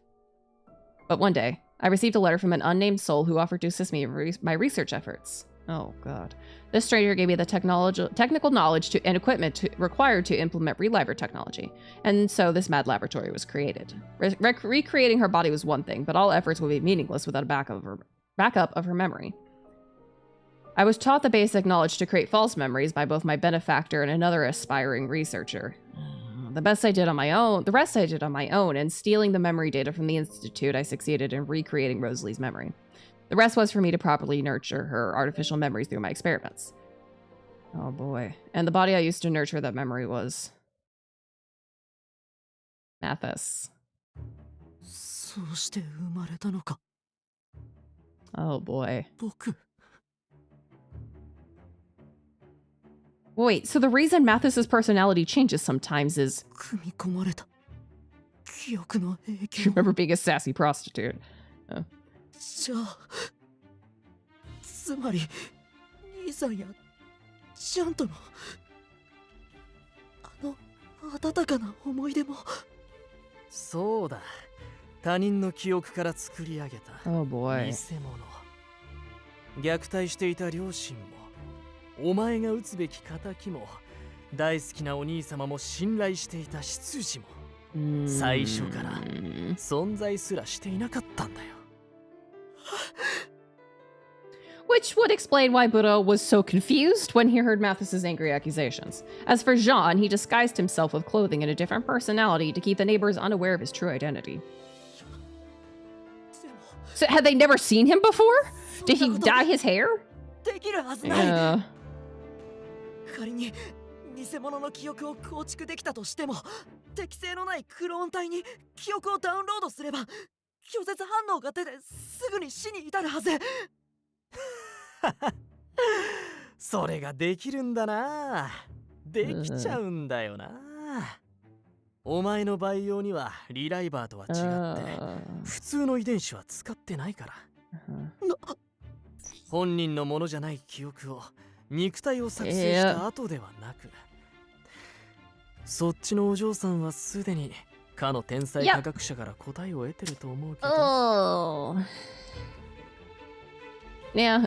But one day, I received a letter from an unnamed soul who offered to assist me in my research efforts. Oh god. This stranger gave me the technical knowledge and equipment required to implement reliver technology. And so this mad laboratory was created. Recreating her body was one thing, but all efforts would be meaningless without a backup of her memory. I was taught the basic knowledge to create false memories by both my benefactor and another aspiring researcher. The rest I did on my own, and stealing the memory data from the Institute, I succeeded in recreating Rosalie's memory. The rest was for me to properly nurture her artificial memories through my experiments. Oh boy. And the body I used to nurture that memory was... Mathis. Oh boy. Wait, so the reason Mathis's personality changes sometimes is... You remember being a sassy prostitute. じゃあつまり兄さんやジャンとの温かな思い出も。そうだ。他人の記憶から作り上げた。Oh boy. 偽物。虐待していた両親も、お前が撃つべき仇も、大好きなお兄様も信頼していた執事も、最初から存在すらしていなかったんだよ。Which would explain why Buddha was so confused when he heard Mathis's angry accusations. As for Jean, he disguised himself with clothing and a different personality to keep the neighbors unaware of his true identity. So had they never seen him before? Did he dye his hair? Yeah. 仮に偽物の記憶を構築できたとしても、適性のないクローン体に記憶をダウンロードすれば、拒絶反応が出てすぐに死に至るはず。それができるんだな。できちゃうんだよな。お前の培養にはリライバーとは違って普通の遺伝子は使ってないから。本人のものじゃない記憶を肉体を作成した後ではなく、そっちのお嬢さんはすでにかの天才科学者から答えを得てると思うけど。Oh. Yeah.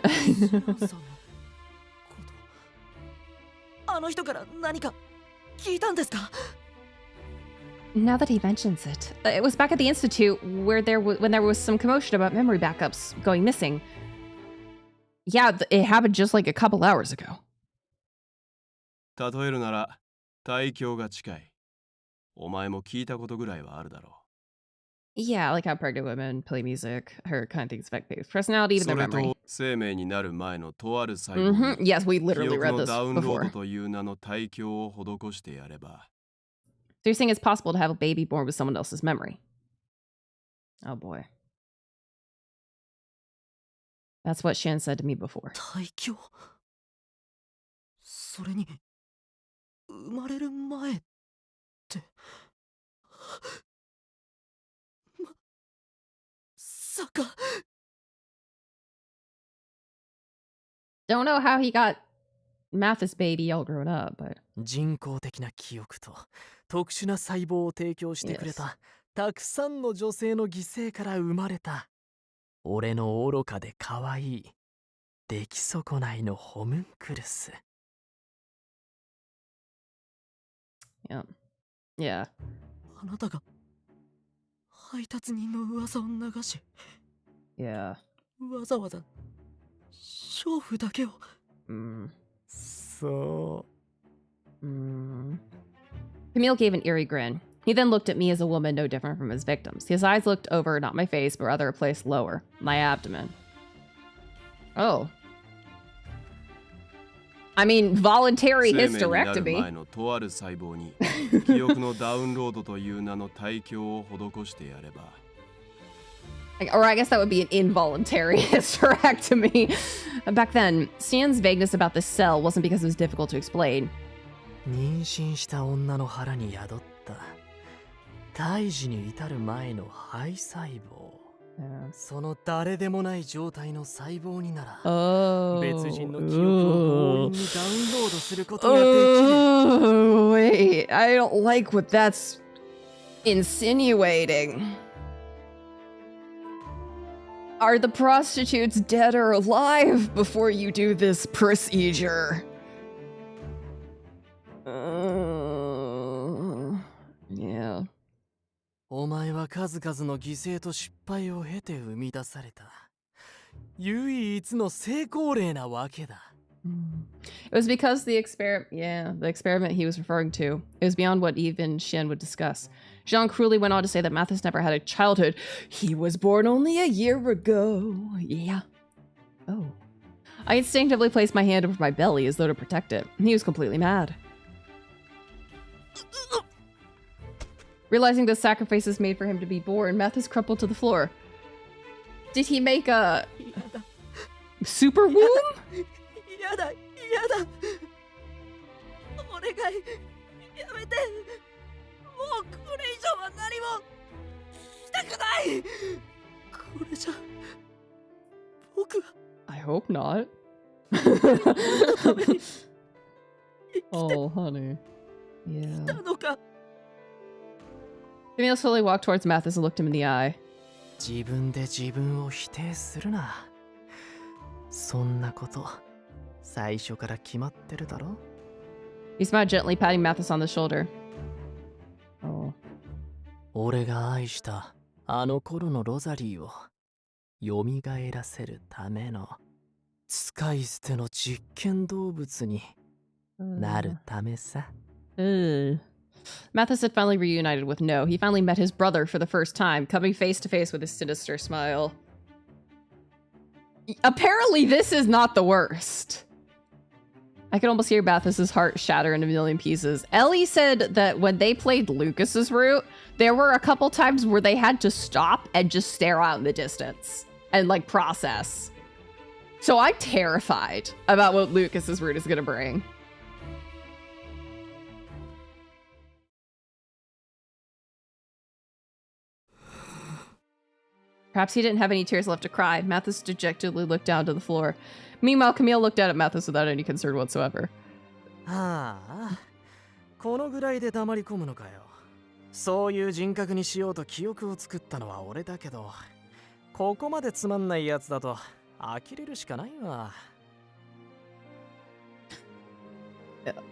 あの人から何か聞いたんですか? Now that he mentions it, it was back at the institute where when there was some commotion about memory backups going missing. Yeah, it happened just like a couple hours ago. 例えるなら大境が近い。お前も聞いたことぐらいはあるだろう。Yeah, like how pregnant women play music, her kind of things affect people's personality, even their memory. 生命になる前のとある細胞に Yes, we literally read 記憶の this ダウンロー before. ドという名の対響を施してやれば。So you're saying it's possible to have a baby born with someone else's memory? Oh boy. That's what Shan said to me before. 対響? それに生まれる前って。まさか。Don't know how he got Mathis baby all grown up, but 人工的な記憶と特殊な細胞を提供してくれたたくさんの女性の犠牲から生まれた俺の愚かで可愛い出来損ないのホムンクルス。Yeah. Yeah. あなたが配達人の噂を流し、Yeah. わざわざ娼婦だけを。そう。Camille gave an eerie grin. He then looked at me as a woman no different from his victims. His eyes looked over not my face, but rather a place lower, my abdomen. Oh. I mean, voluntary hysterectomy. Or I guess that would be an involuntary hysterectomy. Back then, Stan's vagueness about this cell wasn't because it was difficult to explain. 妊娠した女の腹に宿った胎児に至る前の胚細胞。その誰でもない状態の細胞になら別人の記憶を強引にダウンロードすることができる。Wait, I don't like what that's insinuating. Are the prostitutes dead or alive before you do this procedure? Yeah. お前は数々の犠牲と失敗を経て生み出された唯一の成功例なわけだ。It was because the experiment he was referring to, it was beyond what even Shen would discuss. Jean cruelly went on to say that Mathis never had a childhood. He was born only a year ago. Yeah. Oh. I instinctively placed my hand over my belly as though to protect it. He was completely mad. Realizing the sacrifices made for him to be born, Mathis crumpled to the floor. Did he make a super womb? やだ、やだ。お願い、やめて。もうこれ以上は何もしたくない。これじゃ僕は。I hope not. Oh, honey. Yeah. たのか。Camille slowly walked towards Mathis and looked him in the eye. 自分で自分を否定するな。そんなこと最初から決まってるだろ。He smiled gently, patting Mathis on the shoulder. Oh. 俺が愛したあの頃のロザリーを蘇らせるための。使い捨ての実験動物になるためさ。Mathis had finally reunited with No. He finally met his brother for the first time, coming face to face with a sinister smile. Apparently, this is not the worst. I could almost hear Mathis's heart shatter in a million pieces. Ellie said that when they played Lucas's route, there were a couple times where they had to stop and just stare out in the distance and like process. So I'm terrified about what Lucas's route is going to bring. Perhaps he didn't have any tears left to cry. Mathis dejectedly looked down to the floor. Meanwhile, Camille looked out at Mathis without any concern whatsoever. はあ、このぐらいで黙り込むのかよ。そういう人格にしようと記憶を作ったのは俺だけど、ここまでつまんないやつだと呆れるしかないわ。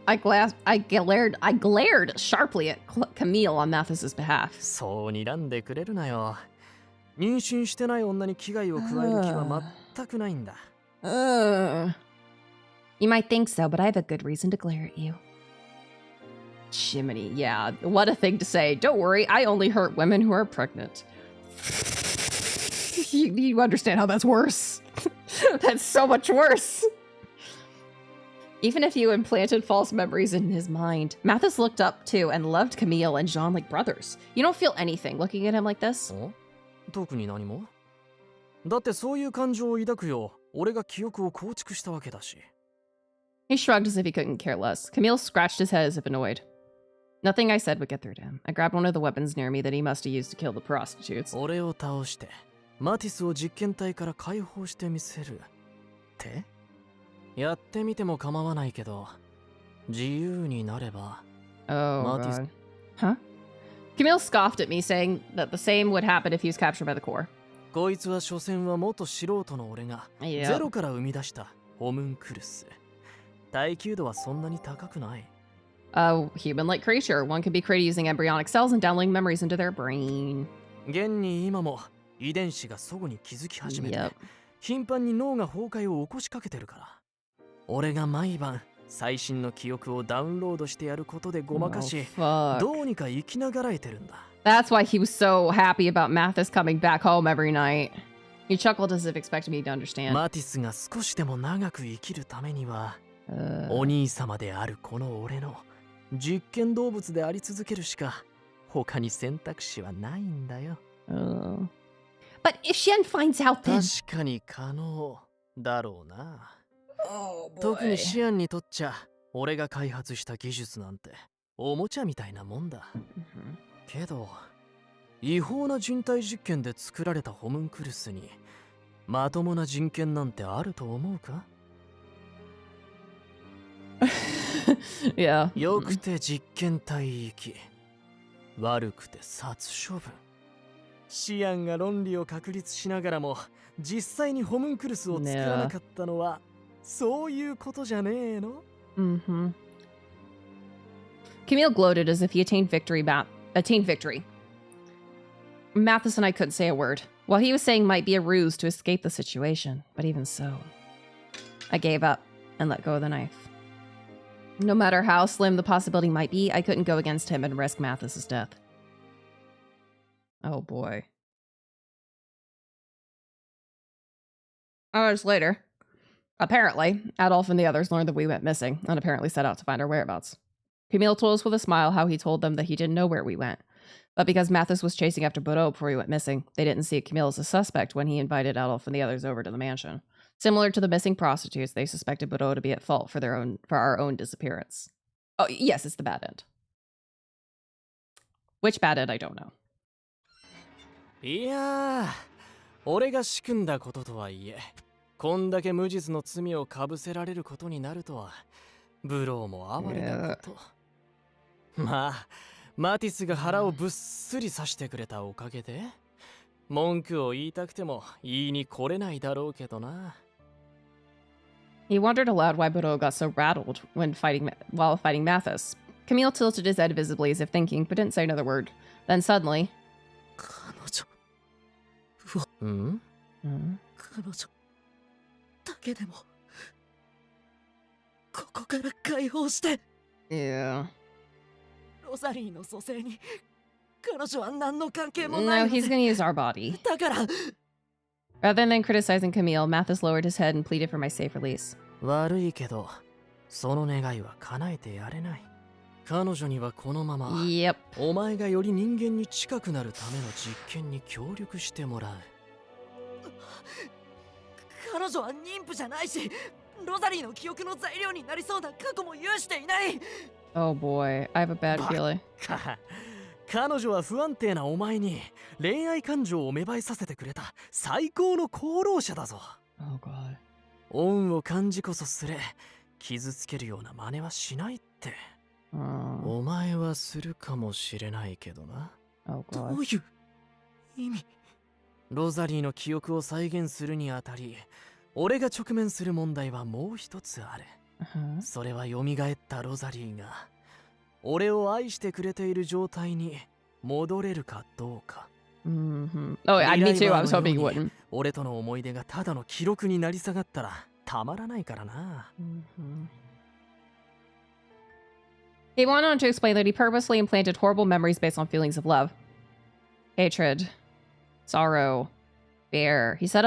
I glared sharply at Camille on Mathis's behalf. そう睨んでくれるなよ。妊娠してない女に危害を加える気は全くないんだ。You might think so, but I have a good reason to glare at you. Jiminy, yeah, what a thing to say. Don't worry, I only hurt women who are pregnant. You understand how that's worse. That's so much worse. Even if you implanted false memories in his mind, Mathis looked up to and loved Camille and Jean like brothers. You don't feel anything looking at him like this? 特に何も。だってそういう感情を抱くよ。俺が記憶を構築したわけだし。He shrugged as if he couldn't care less. Camille scratched his head as if annoyed. Nothing I said would get through to him. I grabbed one of the weapons near me that he must have used to kill the prostitutes. 俺を倒して、マティスを実験体から解放してみせる。ってやってみても構わないけど、自由になれば。Oh, God. Huh? Camille scoffed at me, saying that the same would happen if he was captured by the core. こいつは所詮は元素人の俺がゼロから生み出したホムンクルス。耐久度はそんなに高くない。A human-like creature. One can be created using embryonic cells and downloading memories into their brain. 現に今も遺伝子が齟齬に気づき始めて、頻繁に脳が崩壊を起こしかけてるから。俺が毎晩最新の記憶をダウンロードしてやることでごまかし、どうにか生きながらえてるんだ。That's why he was so happy about Mathis coming back home every night. He chuckled as if expecting me to understand. マティスが少しでも長く生きるためには、お兄様であるこの俺の実験動物であり続けるしか他に選択肢はないんだよ。But if Shen finds out then... 確かに可能だろうな。特にシアンにとっちゃ俺が開発した技術なんておもちゃみたいなもんだ。けど違法な人体実験で作られたホムンクルスにまともな人権なんてあると思うか？Yeah. 良くて実験体域、悪くて殺処分。シアンが論理を確立しながらも実際にホムンクルスを作らなかったのはそういうことじゃねえの？ Camille gloated as if he attained victory. Mathis and I couldn't say a word. What he was saying might be a ruse to escape the situation, but even so, I gave up and let go of the knife. No matter how slim the possibility might be, I couldn't go against him and risk Mathis's death. Oh boy. Hours later, apparently, Adolf and the others learned that we went missing and apparently set out to find our whereabouts. Camille told us with a smile how he told them that he didn't know where we went. But because Mathis was chasing after Bordeaux before he went missing, they didn't see Camille as a suspect when he invited Adolf and the others over to the mansion. Similar to the missing prostitutes, they suspected Bordeaux to be at fault for our own disappearance. Oh, yes, it's the bad end. Which bad end, I don't know. いやー、俺が仕組んだこととはいえ、こんだけ無実の罪をかぶせられることになるとは、ブローも哀れなこと。まあ、マティスが腹をぶっすり刺してくれたおかげで、文句を言いたくても言いに来れないだろうけどな。He wondered aloud why Bordeaux got so rattled while fighting Mathis. Camille tilted his head visibly as if thinking, but didn't say another word. Then suddenly... 彼女だけでもここから解放して。Yeah. ロザリーの蘇生に彼女は何の関係も No, ないので。 he's gonna use our body. だから Rather than criticizing Camille, Mathis lowered his head and pleaded for my safe release. 悪いけど、その願いは叶えてやれない。彼女にはこのまま、Yep. お前がより人間に近くなるための実験に協力してもらう。彼女は妊婦じゃないし、ロザリーの記憶の材料になりそうな過去も有していない。 Oh boy, I have a bad feeling. 彼女は不安定なお前に恋愛感情を芽生えさせてくれた最高の功労者だぞ。 Oh god. 恩を感じこそすれ、傷つけるような真似はしないって。お前はするかもしれないけどな。Oh god. どういう意味？ロザリーの記憶を再現するにあたり、俺が直面する問題はもう一つある。それは蘇ったロザリーが俺を愛してくれている状態に戻れるかどうか。Oh, me too. I was hoping you wouldn't. 俺との思い出がただの記録になり下がったらたまらないからな。He went on to explain that he purposely implanted horrible memories based on feelings of love, hatred, sorrow, fear. He set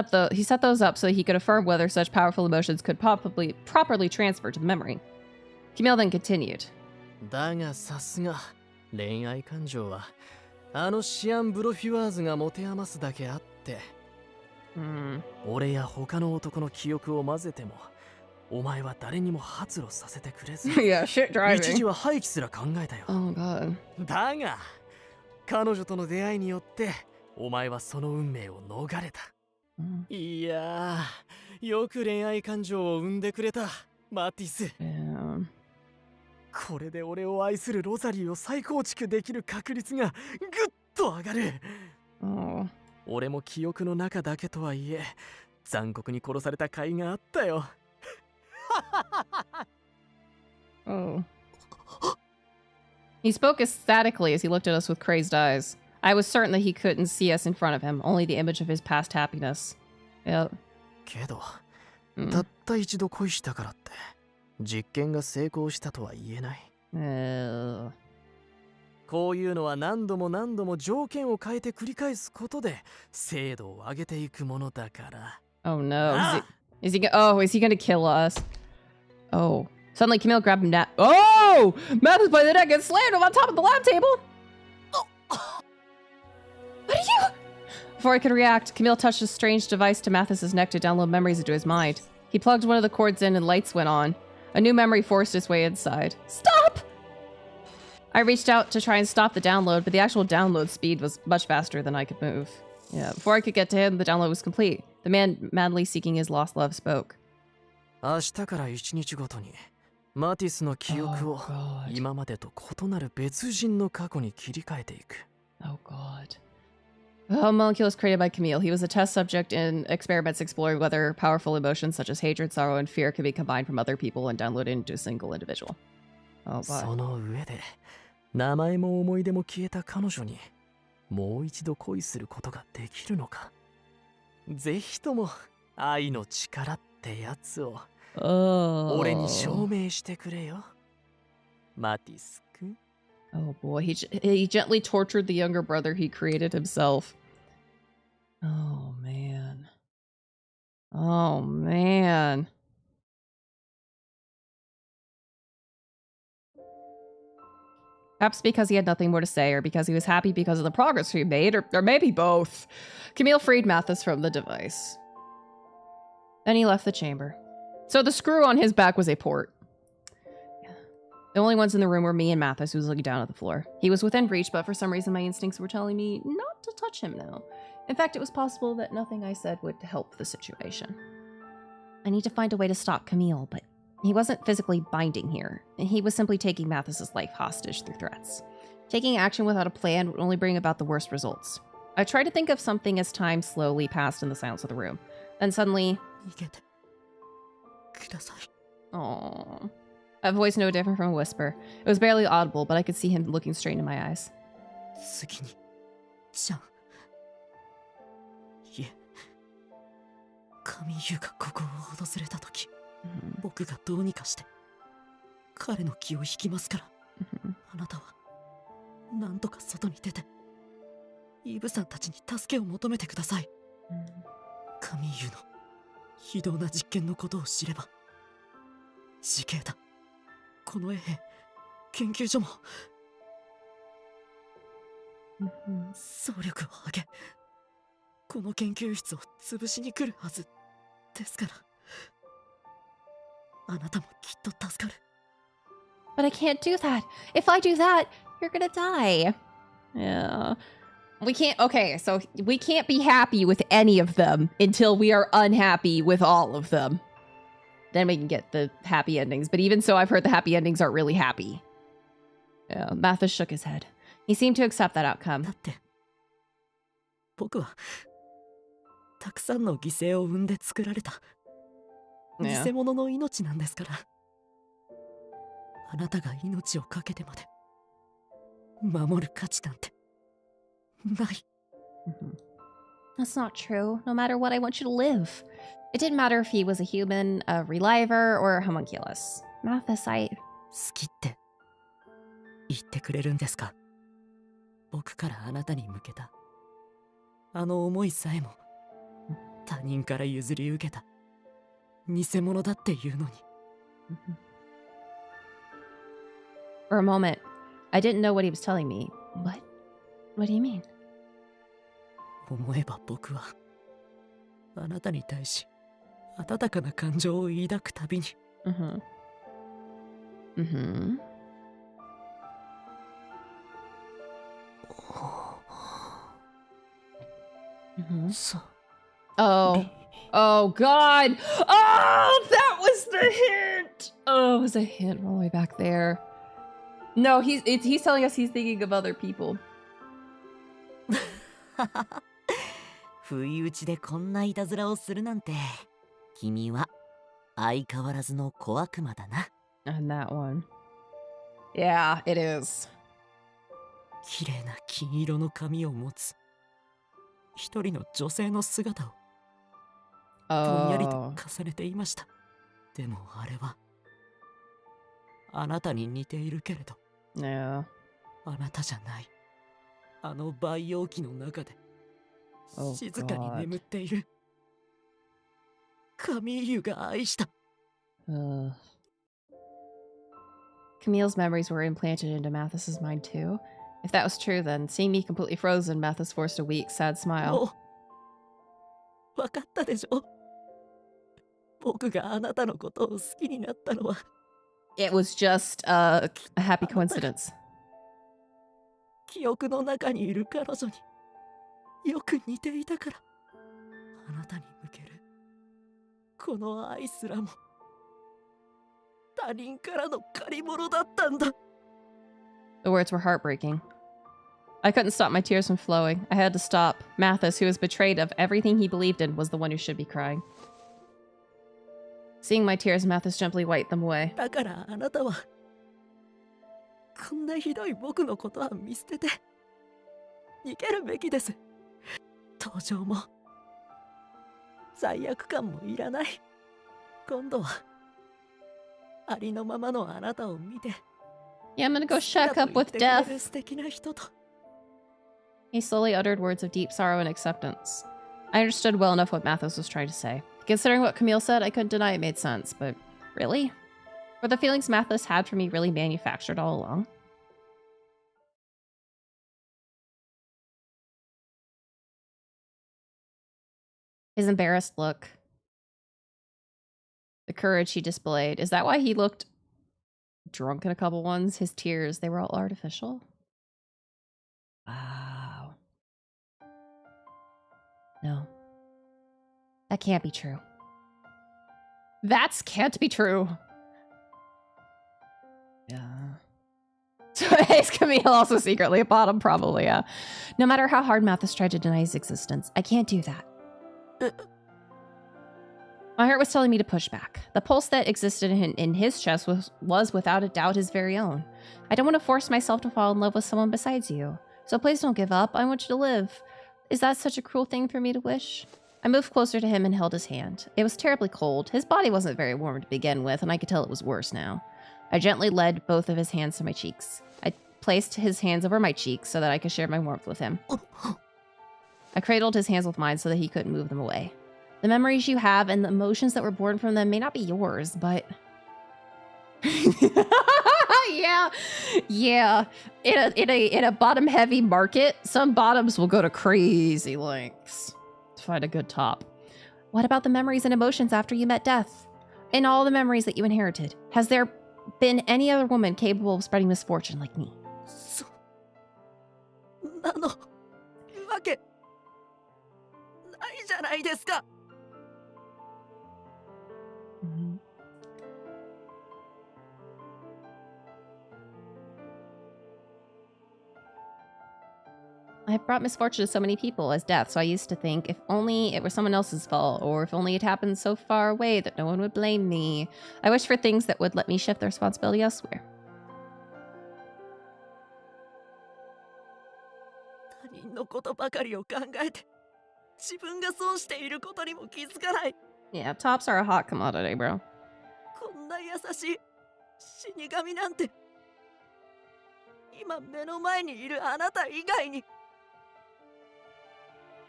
those up so he could affirm whether such powerful emotions could properly transfer to the memory. Camille then continued. だがさすが恋愛感情はあのシアン・ブロフュワーズが持て余すだけあって、俺や他の男の記憶を混ぜてもお前は誰にも発露させてくれず、Yeah, shit driving. 一時は廃棄すら考えたよ。 Oh god. だが彼女との出会いによってお前はその運命を逃れた。いやー、よく恋愛感情を生んでくれたマティス。これで俺を愛するロザリーを再構築できる確率がぐっと上がる。俺も記憶の中だけとはいえ残酷に殺された甲斐があったよ。Oh. He spoke ecstatically as he looked at us with crazed eyes. I was certain that he couldn't see us in front of him, only the image of his past happiness. Yep. けど、たった一度恋したからって実験が成功したとは言えない。こういうのは何度も何度も条件を変えて繰り返すことで精度を上げていくものだから。Oh no. Is he gonna kill us? Oh. Suddenly Camille grabbed him down. Oh! Mathis by the neck and slammed him on top of the lab table! What are you? Before I could react, Camille touched a strange device to Mathis's neck to download memories into his mind. He plugged one of the cords in and lights went on. A new memory forced its way inside. Stop! I reached out to try and stop the download, but the actual download speed was much faster than I could move. Yeah, before I could get to him, the download was complete. The man madly seeking his lost love spoke. 明日から1日ごとにマティスの記憶を今までと異なる別人の過去に切り替えていく。 Oh god. A molecule was created by Camille. He was a test subject in experiments exploring whether powerful emotions such as hatred, sorrow, and fear could be combined from other people and downloaded into a single individual. Oh god. その上で名前も思い出も消えた彼女にもう一度恋することができるのか。ぜひとも愛の力ってやつを俺に証明してくれよ、マティス君。 Oh boy, he gently tortured the younger brother he created himself. Oh man. Oh man. Perhaps because he had nothing more to say, or because he was happy because of the progress he made, or maybe both. Camille freed Mathis from the device. Then he left the chamber. So the screw on his back was a port. The only ones in the room were me and Mathis, who was looking down at the floor. He was within reach, but for some reason my instincts were telling me not to touch him now. In fact, it was possible that nothing I said would help the situation. I need to find a way to stop Camille, but he wasn't physically binding here. He was simply taking Mathis's life hostage through threats. Taking action without a plan would only bring about the worst results. I tried to think of something as time slowly passed in the silence of the room. Then suddenly... Aww. A voice no different from a whisper. It was barely audible, but I could see him looking straight into my eyes. 次にちゃん、いえ、神優がここを訪れた時、僕がどうにかして彼の気を引きますから、あなたはなんとか外に出てイブさんたちに助けを求めてください。カミーユの非道な実験のことを知れば、死刑だ。この衛兵研究所も総力を挙げこの研究室を潰しに来るはずですから、あなたもきっと助かる。 But I can't do that. If I do that, you're gonna die. Yeah. We can't, okay, so we can't be happy with any of them until we are unhappy with all of them. Then we can get the happy endings. But even so, I've heard the happy endings aren't really happy. Yeah, Mathis shook his head. He seemed to accept that outcome. だって僕はたくさんの犠牲を生んで作られた偽物の命なんですから。あなたが命を懸けてまで守る価値なんてない。That's not true. No matter what, I want you to live. It didn't matter if he was a human, a reliver, or a homunculus. Mathis, I... 好きって言ってくれるんですか？僕からあなたに向けたあの思いさえも他人から譲り受けた偽物だっていうのに。For a moment, I didn't know what he was telling me. What? What do you mean? 思えば僕はあなたに対し温かな感情を抱くたびに。Oh. Oh, God. Oh, that was the hint. Oh, it was a hint all the way back there. No, he's telling us he's thinking of other people. 不意打ちでこんないたずらをするなんて、君は相変わらずの小悪魔だな。And that one. Yeah, it is. 綺麗な金色の髪を持つ一人の女性の姿をぼんやりと重ねていました。でもあれはあなたに似ているけれど、Yeah. あなたじゃない。あの培養器の中で静かに眠っているカミーユが愛した。Camille's memories were implanted into Mathis's mind too. If that was true, then seeing me completely frozen, Mathis forced a weak, sad smile. わかったでしょ？僕があなたのことを好きになったのは。It was just a happy coincidence. 記憶の中にいる彼女によく似ていたから。あなたに向けるこの愛すらも他人からの借り物だったんだ。The words were heartbreaking. I couldn't stop my tears from flowing. I had to stop. Mathis, who was betrayed of everything he believed in, was the one who should be crying. Seeing my tears, Mathis gently wiped them away. だからあなたはこんなひどい僕のことは見捨てて逃げるべきです。登場も罪悪感もいらない。今度はありのままのあなたを見て。Yeah, I'm gonna go shack up with death. 素敵な人と。He slowly uttered words of deep sorrow and acceptance. I understood well enough what Mathis was trying to say. Considering what Camille said, I couldn't deny it made sense, but really? Were the feelings Mathis had for me really manufactured all along? His embarrassed look. The courage he displayed. Is that why he looked drunk in a couple ones? His tears, they were all artificial? Wow. No. That can't be true. That can't be true. Yeah. So is Camille also secretly a bottom? Probably, yeah. No matter how hard Mathis tried to deny his existence, I can't do that. My heart was telling me to push back. The pulse that existed in his chest was without a doubt his very own. I don't want to force myself to fall in love with someone besides you. So please don't give up. I want you to live. Is that such a cruel thing for me to wish? I moved closer to him and held his hand. It was terribly cold. His body wasn't very warm to begin with, and I could tell it was worse now. I gently led both of his hands to my cheeks. I placed his hands over my cheeks so that I could share my warmth with him. I cradled his hands with mine so that he couldn't move them away. The memories you have and the emotions that were born from them may not be yours, but... yeah. In a bottom-heavy market, some bottoms will go to crazy lengths to find a good top. What about the memories and emotions after you met death? In all the memories that you inherited, has there been any other woman capable of spreading misfortune like me? I've brought misfortune to so many people as death, so I used to think if only it were someone else's fault, or if only it happened so far away that no one would blame me. I wish for things that would let me shift the responsibility elsewhere. Yeah, tops are a hot commodity, bro.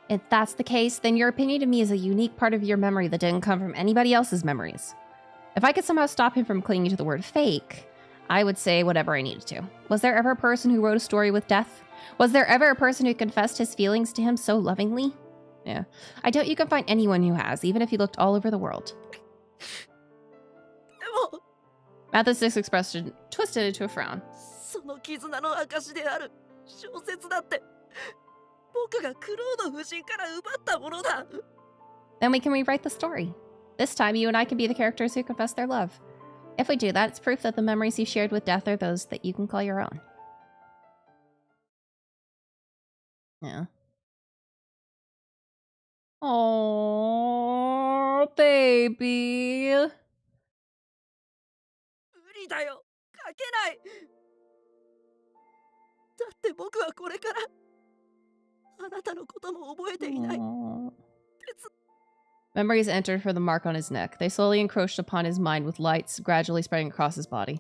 If that's the case, then your opinion of me is a unique part of your memory that didn't come from anybody else's memories. If I could somehow stop him from clinging to the word fake, I would say whatever I needed to. Was there ever a person who wrote a story with death? Was there ever a person who confessed his feelings to him so lovingly? Yeah. I doubt you can find anyone who has, even if you looked all over the world. Mathis' expression twisted into a frown. Then we can rewrite the story. This time, you and I can be the characters who confess their love. If we do that, it's proof that the memories you shared with death are those that you can call your own. Yeah. Oh, baby. Aww. Memories entered for the mark on his neck. They slowly encroached upon his mind with lights gradually spreading across his body.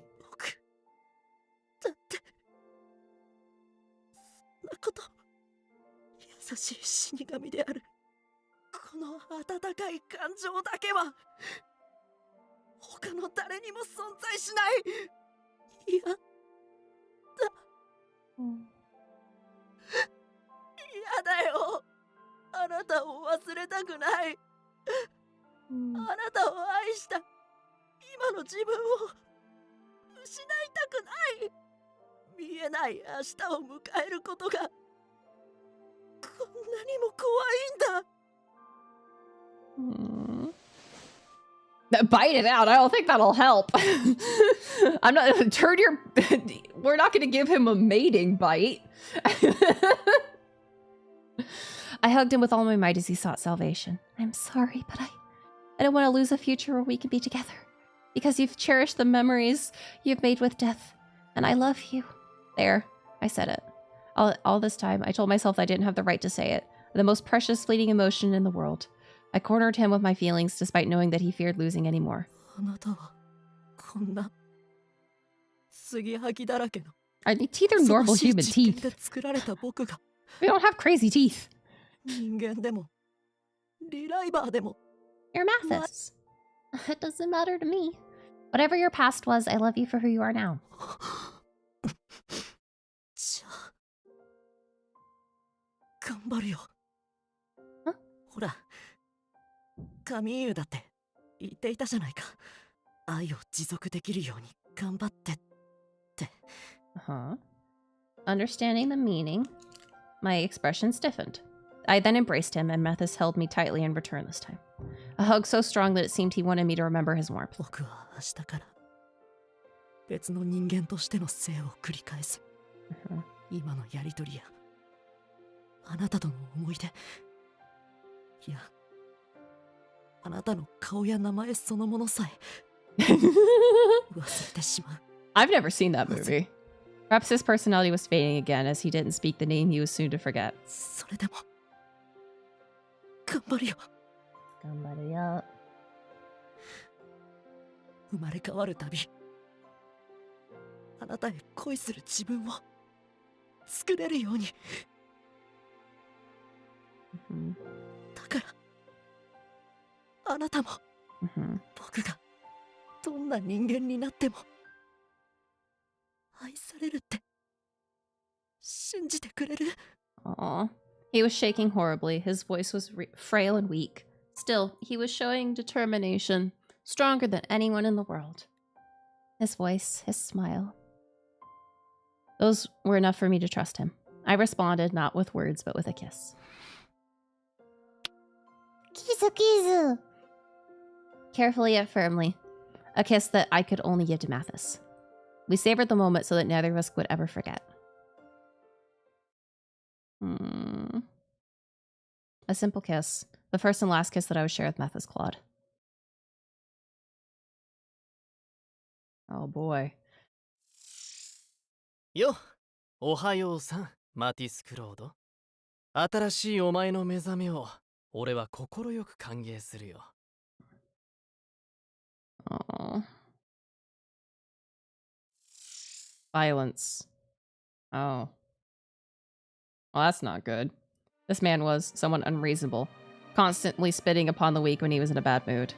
Bite it out. I don't think that'll help. I'm not turn your we're not going to give him a mating bite. I hugged him with all my might as he sought salvation. I'm sorry, but I don't want to lose a future where we can be together. Because you've cherished the memories you've made with death, and I love you. There, I said it. All this time, I told myself I didn't have the right to say it. The most precious fleeting emotion in the world. I cornered him with my feelings despite knowing that he feared losing any more. Our teeth are normal human teeth. We don't have crazy teeth. You're Mathis. It doesn't matter to me. Whatever your past was, I love you for who you are now. Huh? カミーユだって言っていたじゃないか。愛を持続できるように頑張ってって。Understanding the meaning, my expression stiffened. I then embraced him, and Mathis held me tightly in return this time. A hug so strong that it seemed he wanted me to remember his warmth. 僕は明日から別の人間としての生を繰り返す。今のやりとりやあなたとの思い出、いや。あなたの顔や名前そのものさえ忘れてしまう。I've never seen that movie. Perhaps his personality was fading again as he didn't speak the name he was soon to forget. それでも頑張るよ。頑張るよ。生まれ変わるたびあなたへ恋する自分を作れるように。だからあなたも僕がどんな人間になっても愛されるって信じてくれる？ Aw. He was shaking horribly. His voice was frail and weak. Still, he was showing determination, stronger than anyone in the world. His voice, his smile. Those were enough for me to trust him. I responded, not with words, but with a kiss. Kiss, kiss. Carefully yet firmly. A kiss that I could only give to Mathis. We savored the moment so that neither of us would ever forget. A simple kiss. The first and last kiss that I would share with Mathis Claude. Oh boy. よ、おはようさん、マティス・クロード。新しいお前の目覚めを俺は心よく歓迎するよ。Oh. Violence. Oh. Well, that's not good. This man was someone unreasonable, constantly spitting upon the weak when he was in a bad mood.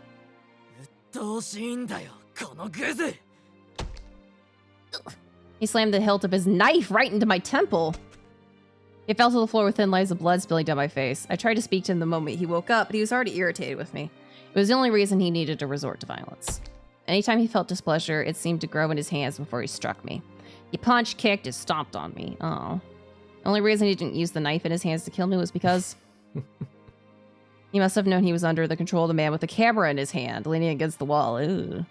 He slammed the hilt of his knife right into my temple. It fell to the floor with thin lines of blood spilling down my face. I tried to speak to him the moment he woke up, but he was already irritated with me. It was the only reason he needed to resort to violence. Anytime he felt displeasure, it seemed to grow in his hands before he struck me. He punched, kicked, and stomped on me. Oh. The only reason he didn't use the knife in his hands to kill me was because he must have known he was under the control of the man with the camera in his hand, leaning against the wall. Ew.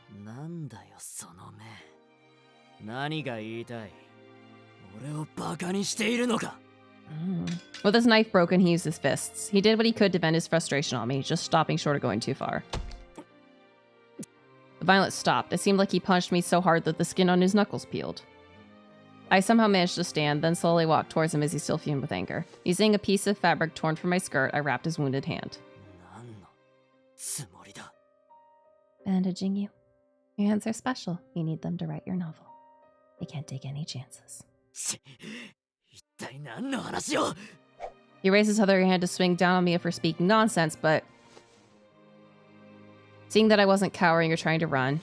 With his knife broken, he used his fists. He did what he could to vent his frustration on me, just stopping short of going too far. The violence stopped. It seemed like he punched me so hard that the skin on his knuckles peeled. I somehow managed to stand, then slowly walked towards him as he still fumed with anger. Using a piece of fabric torn from my skirt, I wrapped his wounded hand. Bandaging you. Your hands are special. You need them to write your novel. You can't take any chances. He raised his other hand to swing down on me for speaking nonsense, but seeing that I wasn't cowering or trying to run,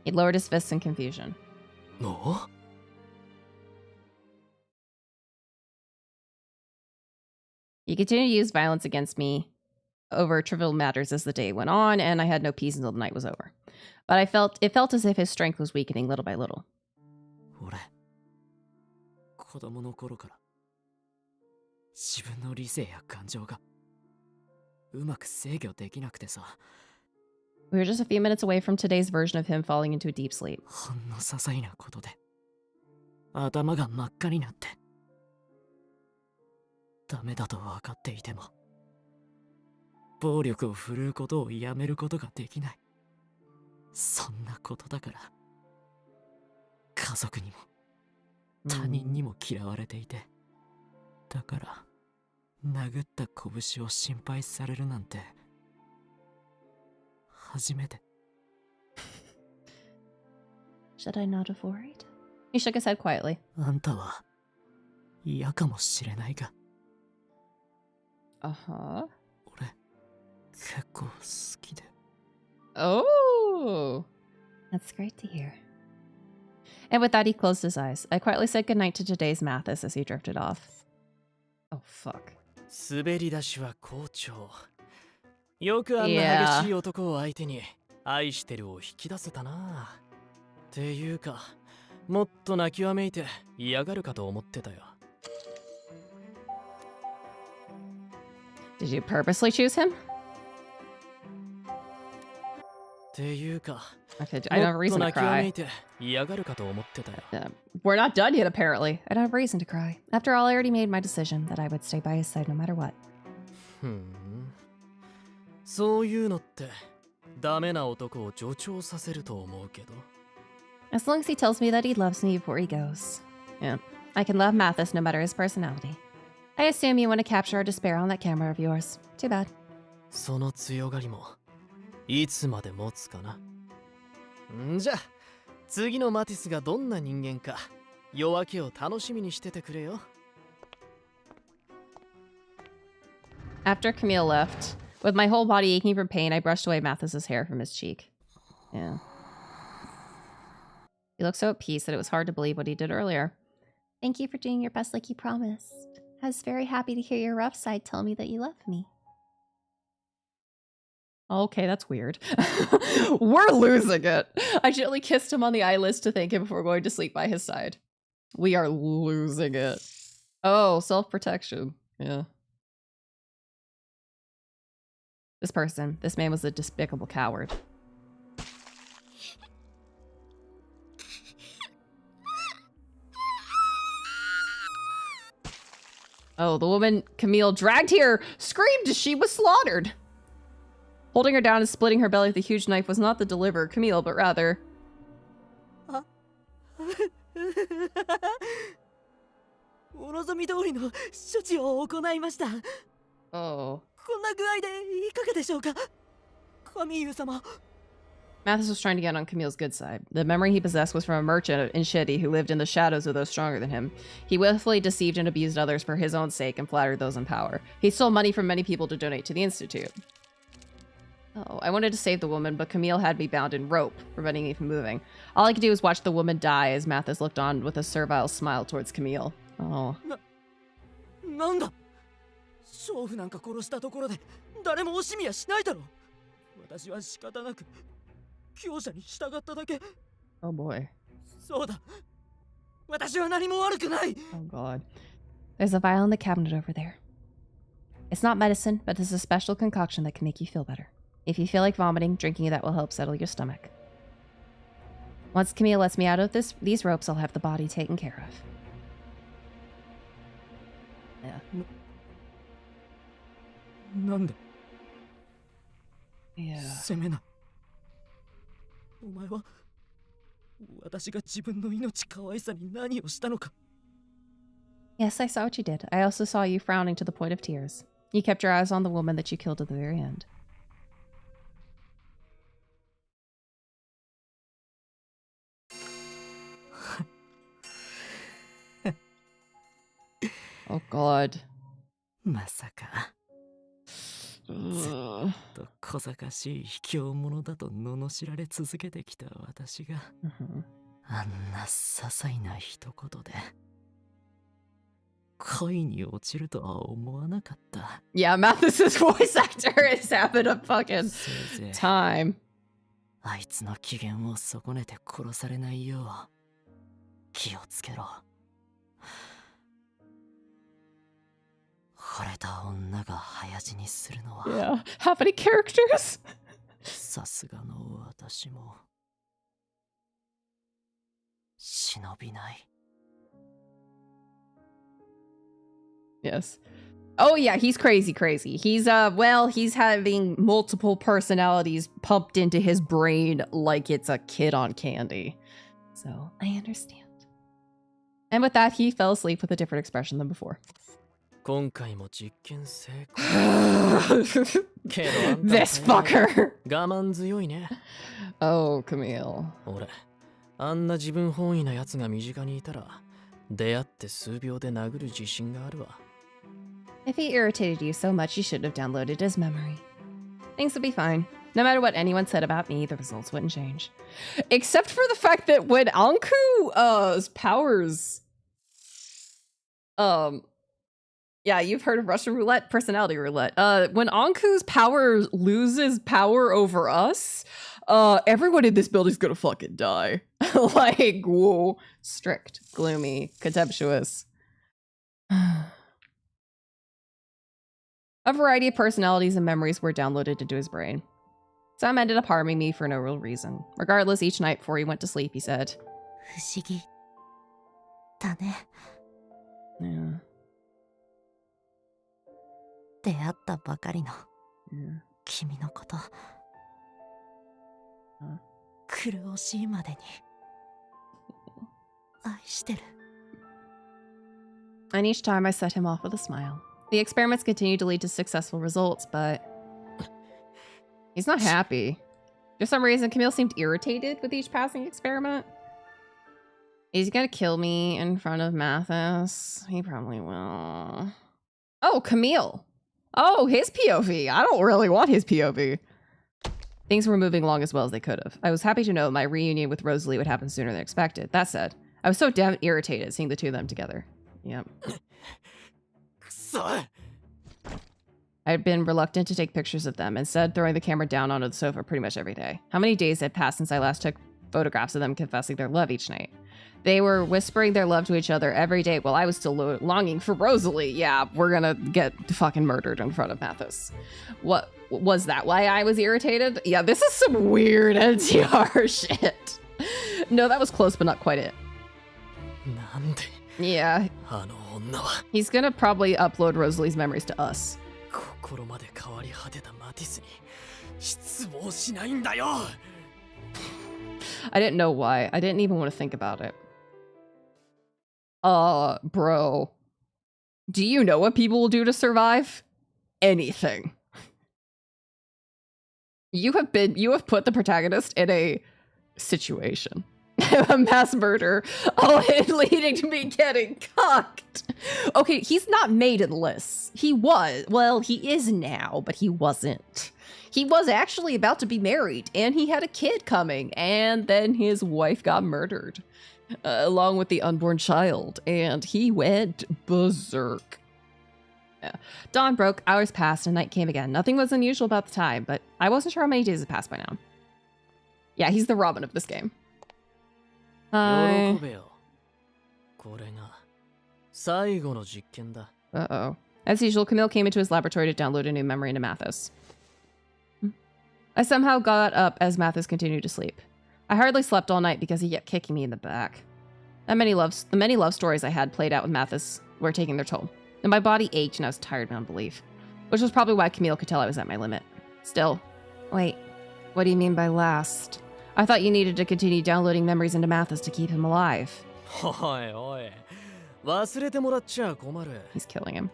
he lowered his fists in confusion. No? He continued to use violence against me over trivial matters as the day went on, and I had no peace until the night was over. But it felt as if his strength was weakening little by little. 子供の頃から自分の理性や感情がうまく制御できなくてさ。We were just a few minutes away from today's version of him falling into a deep sleep. ほんの些細なことで頭が真っ赤になってダメだと分かっていても暴力を振るうことをやめることができない。そんなことだから家族にも他人にも嫌われていて、だから殴った拳を心配されるなんて初めて。Should I not have worried? He shook his head quietly. あんたは嫌かもしれないが。Uh-huh. 俺結構好きで。Oh! That's great to hear. And with that, he closed his eyes. I quietly said goodnight to today's Mathis as he drifted off. Oh, fuck. 滑り出しは好調。よくあんな激しい男を相手に愛してるを引き出せたな。っていうか、もっと泣きわめいて嫌がるかと思ってたよ。Did you purposely choose him? っていうか、Okay, I don't have a reason to cry. We're not done yet, apparently. I don't have a reason to cry. After all, I already made my decision that I would stay by his side no matter what. そういうのってダメな男を助長させると思うけど。As long as he tells me that he loves me before he goes. Yeah, I can love Mathis no matter his personality. I assume you want to capture our despair on that camera of yours. Too bad. その強がりもいつまで持つかな。んじゃ、次のマティスがどんな人間か夜明けを楽しみにしててくれよ。 After Camille left, with my whole body aching from pain, I brushed away Mathis's hair from his cheek. Yeah. He looked so at peace that it was hard to believe what he did earlier. Thank you for doing your best like you promised. I was very happy to hear your rough side tell me that you love me. Okay, that's weird. We're losing it. I gently kissed him on the eyelids to thank him before going to sleep by his side. We are losing it. Oh, self-protection. Yeah. This man was a despicable coward. Oh, the woman Camille dragged here screamed as she was slaughtered. Holding her down and splitting her belly with a huge knife was not the deliverer, Camille, but rather... Oh. Mathis was trying to get on Camille's good side. The memory he possessed was from a merchant in Shitty who lived in the shadows of those stronger than him. He willfully deceived and abused others for his own sake and flattered those in power. He stole money from many people to donate to the Institute. Oh, I wanted to save the woman, but Camille had me bound in rope, preventing me from moving. All I could do was watch the woman die as Mathis looked on with a servile smile towards Camille. Oh. Nanda? 娼婦なんか殺したところで誰も惜しみはしないだろう。私は仕方なく強者に従っただけ。Oh boy. そうだ。私は何も悪くない。Oh god. There's a vial in the cabinet over there. It's not medicine, but it's a special concoction that can make you feel better. If you feel like vomiting, drinking that will help settle your stomach. Once Camille lets me out of these ropes, I'll have the body taken care of. Yeah. なんで Yeah. 責めない。お前は私が自分の命かわいさに何をしたのか。 Yes, I saw what you did. I also saw you frowning to the point of tears. You kept your eyes on the woman that you killed at the very end. Oh god. まさかずっと小賢しい卑怯者だと罵られ続けてきた私が、あんな些細な一言で恋に落ちるとは思わなかった。 Yeah, Mathis's voice actor is having a fucking time. あいつの機嫌を損ねて殺されないよう気をつけろ。惚れた女が早死にするのは Yeah, how many characters? さすがの私も忍びない。 Yes. Oh yeah, he's crazy. He's well, he's having multiple personalities pumped into his brain like it's a kid on candy. So, I understand. And with that, he fell asleep with a different expression than before. 今回も実験成功。 This fucker. 我慢強いね。 Oh, Camille. 俺、あんな自分本位な奴が身近にいたら、出会って数秒で殴る自信があるわ。 If he irritated you so much, you shouldn't have downloaded his memory. Things would be fine. No matter what anyone said about me, the results wouldn't change. Except for the fact that when Anku's powers... Yeah, you've heard of Russian roulette, personality roulette. When Anku's power loses power over us, everyone in this building's gonna fucking die. Like, whoa. Strict, gloomy, contemptuous. A variety of personalities and memories were downloaded into his brain. Some ended up harming me for no real reason. Regardless, each night before he went to sleep, he said, 不思議だね。 Yeah. 出会ったばかりの Yeah. 君のこと、苦しいまでに愛してる。 And each time I set him off with a smile. The experiments continued to lead to successful results, but he's not happy. For some reason, Camille seemed irritated with each passing experiment. He's gonna kill me in front of Mathis. He probably will. Oh, Camille. Oh, his POV. I don't really want his POV. Things were moving along as well as they could have. I was happy to know my reunion with Rosalie would happen sooner than expected. That said, I was so damn irritated seeing the two of them together. Yep. I had been reluctant to take pictures of them, instead throwing the camera down onto the sofa pretty much every day. How many days had passed since I last took photographs of them confessing their love each night? They were whispering their love to each other every day while I was still longing for Rosalie. Yeah, we're gonna get fucking murdered in front of Mathis. What was that? Why I was irritated? Yeah, this is some weird NTR shit. No, that was close, but not quite it. Yeah. He's gonna probably upload Rosalie's memories to us. I didn't know why. I didn't even want to think about it. Bro. Do you know what people will do to survive? Anything. You have put the protagonist in a situation. A mass murder. Oh, and leading to me getting cucked. Okay, he's not maidenless. He was. Well, he is now, but he wasn't. He was actually about to be married, and he had a kid coming, and then his wife got murdered, along with the unborn child, and he went berserk. Yeah. Dawn broke, hours passed, and night came again. Nothing was unusual about the time, but I wasn't sure how many days had passed by now. Yeah, he's the Robin of this game. Hi. Uh-oh. As usual, Camille came into his laboratory to download a new memory into Mathis. I somehow got up as Mathis continued to sleep. I hardly slept all night because he kept kicking me in the back. The many love stories I had played out with Mathis were taking their toll, and my body ached and I was tired beyond belief, which was probably why Camille could tell I was at my limit. Still, wait, what do you mean by last? I thought you needed to continue downloading memories into Mathis to keep him alive. He's killing him.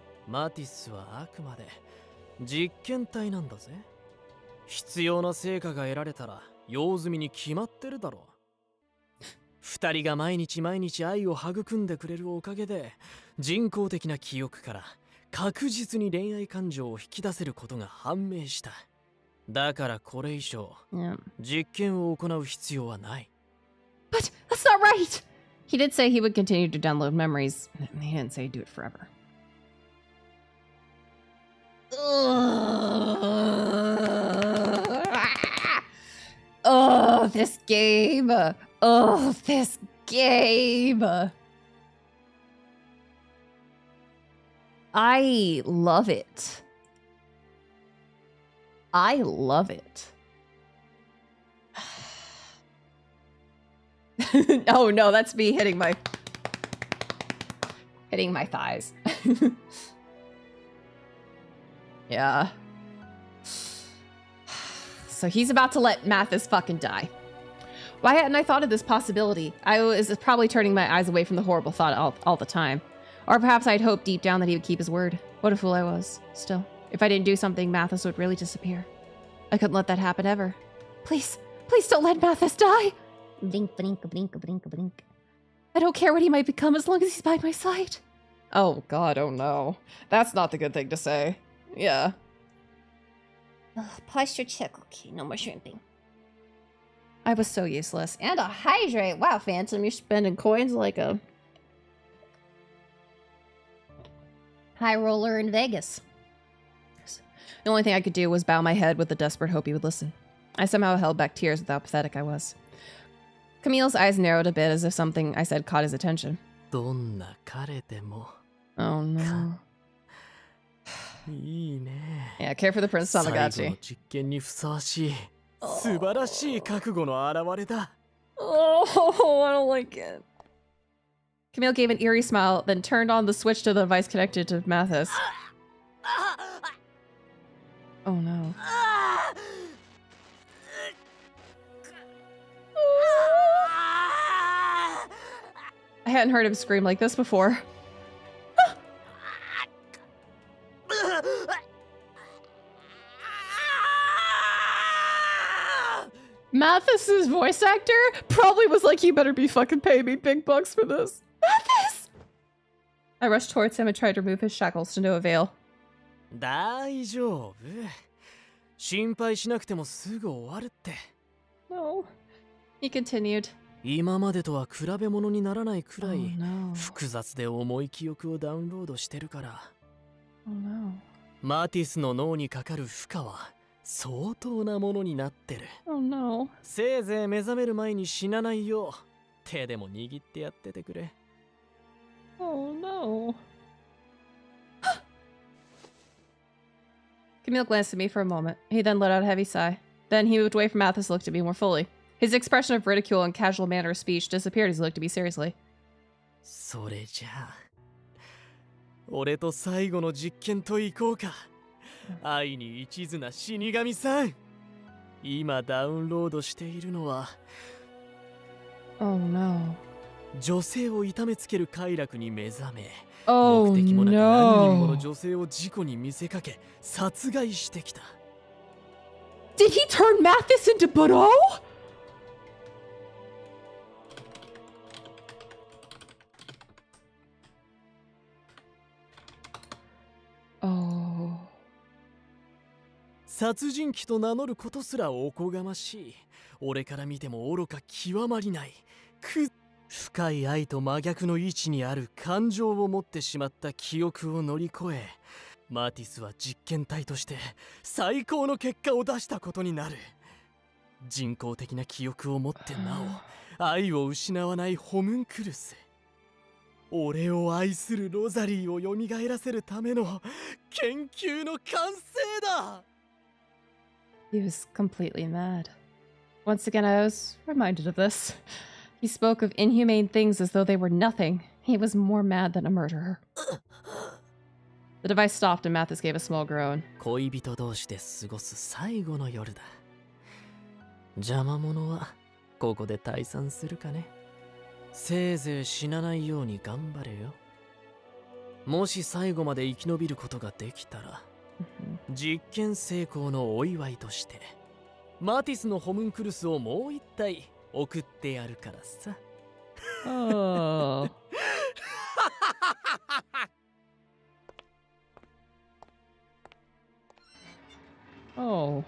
必要な成果が得られたら用済みに決まってるだろう。二人が毎日毎日愛を育んでくれるおかげで人工的な記憶から確実に恋愛感情を引き出せることが判明した。だからこれ以上実験を行う必要はない。But that's not right! He did say he would continue to download memories. He didn't say he'd do it forever. Oh, this game. Oh, this game. I love it. I love it. Oh no, that's me hitting my thighs. Yeah. So he's about to let Mathis fucking die. Why hadn't I thought of this possibility? I was probably turning my eyes away from the horrible thought all the time. Or perhaps I'd hoped deep down that he would keep his word. What a fool I was. Still, if I didn't do something, Mathis would really disappear. I couldn't let that happen ever. Please, please don't let Mathis die! Blink, blink, blink, blink, blink. I don't care what he might become as long as he's by my side. Oh god, oh no. That's not the good thing to say. Yeah. Posture check. Okay, no more shrimping. I was so useless. And a hydrate. Wow, Phantom, you're spending coins like a high roller in Vegas. The only thing I could do was bow my head with the desperate hope he would listen. I somehow held back tears with how pathetic I was. Camille's eyes narrowed a bit as if something I said caught his attention. Oh no. Yeah, care for the Prince Tamagotchi. Oh, I don't like it. Camille gave an eerie smile, then turned on the switch to the device connected to Mathis. Oh no. I hadn't heard him scream like this before. Mathis's voice actor probably was like, you better be fucking paying me big bucks for this. Mathis! I rushed towards him and tried to remove his shackles to no avail. 大丈夫。心配しなくてもすぐ終わるって。No. He continued. 今までとは比べ物にならないくらい複雑で重い記憶をダウンロードしてるから。Oh no. マティスの脳にかかる負荷は相当なものになってる。Oh no. せいぜい目覚める前に死なないよう手でも握ってやっててくれ。Oh no. Camille glanced at me for a moment. He then let out a heavy sigh. Then he moved away from Mathis and looked at me more fully. His expression of ridicule and casual manner of speech disappeared as he looked at me seriously. それじゃあ俺と最後の実験と行こうか。愛に一途な死神さん。今ダウンロードしているのは Oh no. 女性を痛めつける快楽に目覚め、Oh 目的もなく何人も no. の女性を事故に見せかけ殺害してきた。 Did he turn Mathis into Buddha? Oh. 殺人鬼と名乗ることすらおこがましい。俺から見ても愚か極まりない。深い愛と真逆の位置にある感情を持ってしまった記憶を乗り越え、マティスは実験体として最高の結果を出したことになる。人工的な記憶を持ってなお愛を失わないホムンクルス。俺を愛するロザリーを蘇らせるための研究の完成だ。 He was completely mad. Once again, I was reminded of this. He spoke of inhumane things as though they were nothing. He was more mad than a murderer. The device stopped and Mathis gave a small groan. 恋人同士で過ごす最後の夜だ。邪魔者はここで退散するかね。せいぜい死なないように頑張れよ。もし最後まで生き延びることができたら、実験成功のお祝いとしてマティスのホムンクルスをもう一体送ってやるからさ。Oh. Oh.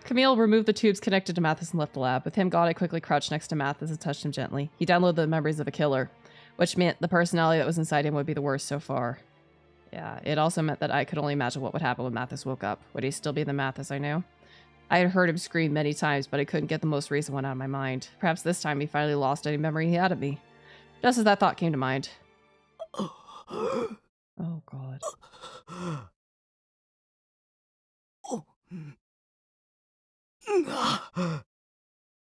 Camille removed the tubes connected to Mathis and left the lab. With him gone, I quickly crouched next to Mathis and touched him gently. He downloaded the memories of a killer, which meant the personality that was inside him would be the worst so far. Yeah, it also meant that I could only imagine what would happen when Mathis woke up. Would he still be the Mathis I knew? I had heard him scream many times, but I couldn't get the most recent one out of my mind. Perhaps this time he finally lost any memory he had of me. Just as that thought came to mind. Oh, God.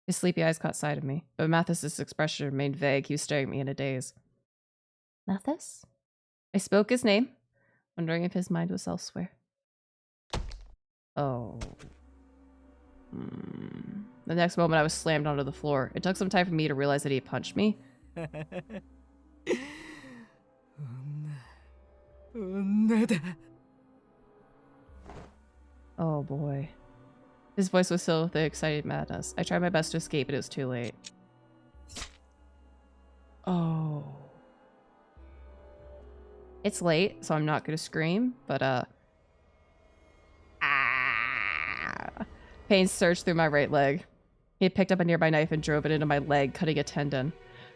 His sleepy eyes caught sight of me, but Mathis's expression remained vague. He was staring at me in a daze. Mathis? I spoke his name, wondering if his mind was elsewhere. Oh. The next moment I was slammed onto the floor. It took some time for me to realize that he had punched me. Oh boy. His voice was filled with excited madness. I tried my best to escape, but it was too late. Oh. It's late, so I'm not gonna scream, but pain surged through my right leg. He had picked up a nearby knife and drove it into my leg, cutting a tendon.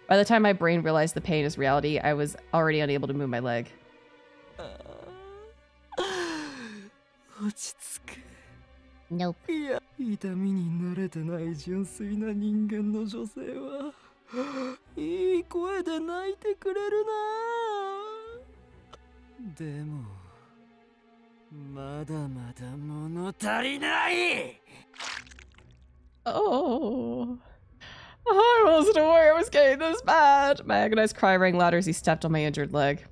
By the time my brain realized the pain is reality, I was already unable to move my leg. Nope. 痛みに慣れてない純粋な人間の女性はいい声で泣いてくれるな。でもまだまだ物足りない。 Oh. I wasn't aware it was getting this bad. My agonized cry rang louder as he stepped on my injured leg.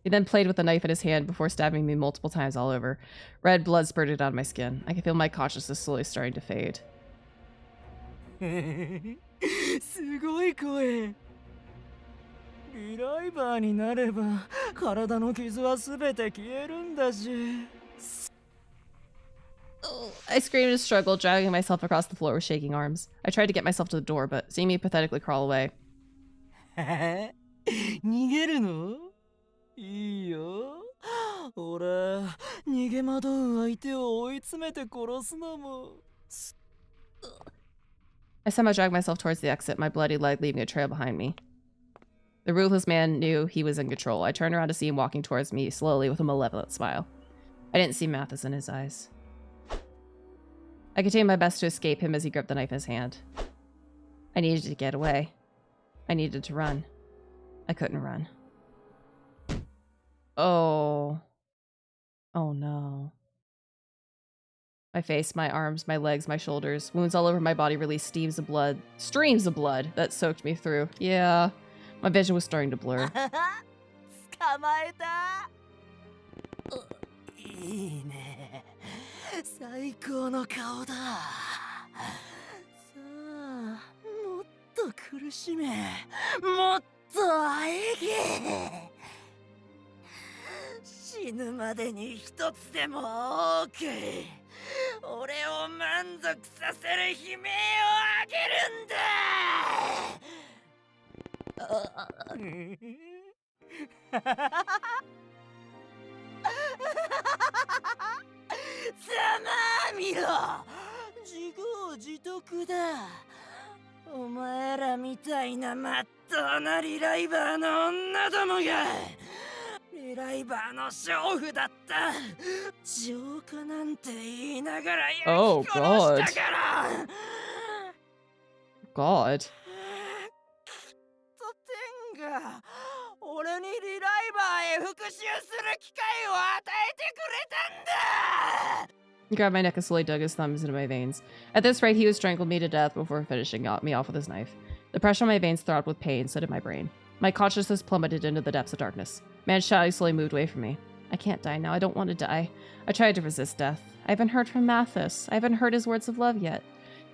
He then played with the knife in his hand before stabbing me multiple times all over. Red blood spurted out of my skin. I could feel my consciousness slowly starting to fade. すごい声。リライバーになれば体の傷はすべて消えるんだし。I screamed and struggled, dragging myself across the floor with shaking arms. I tried to get myself to the door, but seeing me pathetically crawl away. 逃げるの？いいよ。俺、逃げ惑う相手を追い詰めて殺すのも。I somehow dragged myself towards the exit, my bloody leg leaving a trail behind me. The ruthless man knew he was in control. I turned around to see him walking towards me slowly with a malevolent smile. I didn't see Mathis in his eyes. I continued my best to escape him as he gripped the knife in his hand. I needed to get away. I needed to run. I couldn't run. Oh. Oh no. My face, my arms, my legs, my shoulders, wounds all over my body released streams of blood that soaked me through. Yeah, my vision was starting to blur. 捕まえた。いいね。最高の顔だ。さあ、もっと苦しめ。もっとあえげ。死ぬまでに一つでも多く俺を満足させる悲鳴をあげるんだ。ざまあみろ。自業自得だ。お前らみたいなまっとうなリライバーの女どもがリライバーの娼婦だった。浄化なんて言いながら焼き殺したから。God. きっと天が俺にリライバーへ復讐する機会を与えてくれたんだ。 He grabbed my neck and slowly dug his thumbs into my veins. At this rate, he would strangle me to death before finishing me off with his knife. The pressure on my veins throbbed with pain, so did my brain. My consciousness plummeted into the depths of darkness. Man's shadow slowly moved away from me. I can't die now. I don't want to die. I tried to resist death. I haven't heard from Mathis. I haven't heard his words of love yet.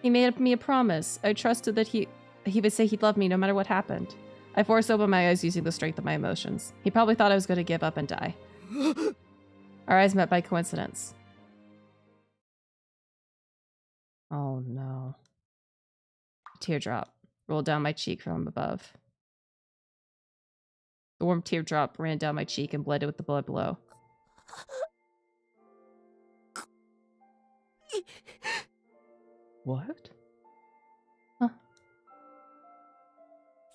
He made me a promise. I trusted that he would say he'd love me no matter what happened. I forced open my eyes using the strength of my emotions. He probably thought I was going to give up and die. Our eyes met by coincidence. Oh no. A teardrop rolled down my cheek from above. The warm teardrop ran down my cheek and blended with the blood below. What? Huh?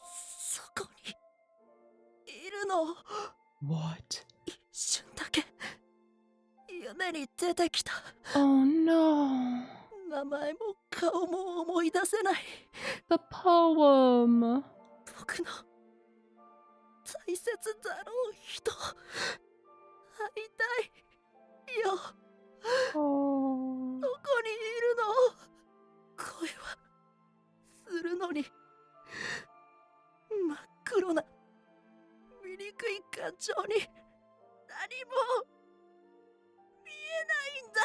そこにいるの。 What? 一瞬だけ夢に出てきた。 Oh no. 名前も顔も思い出せない。 The poem. 僕の大切だろう人。会いたいよ。 Oh. どこにいるの。声はするのに真っ黒な醜い感情に何も見えないんだ。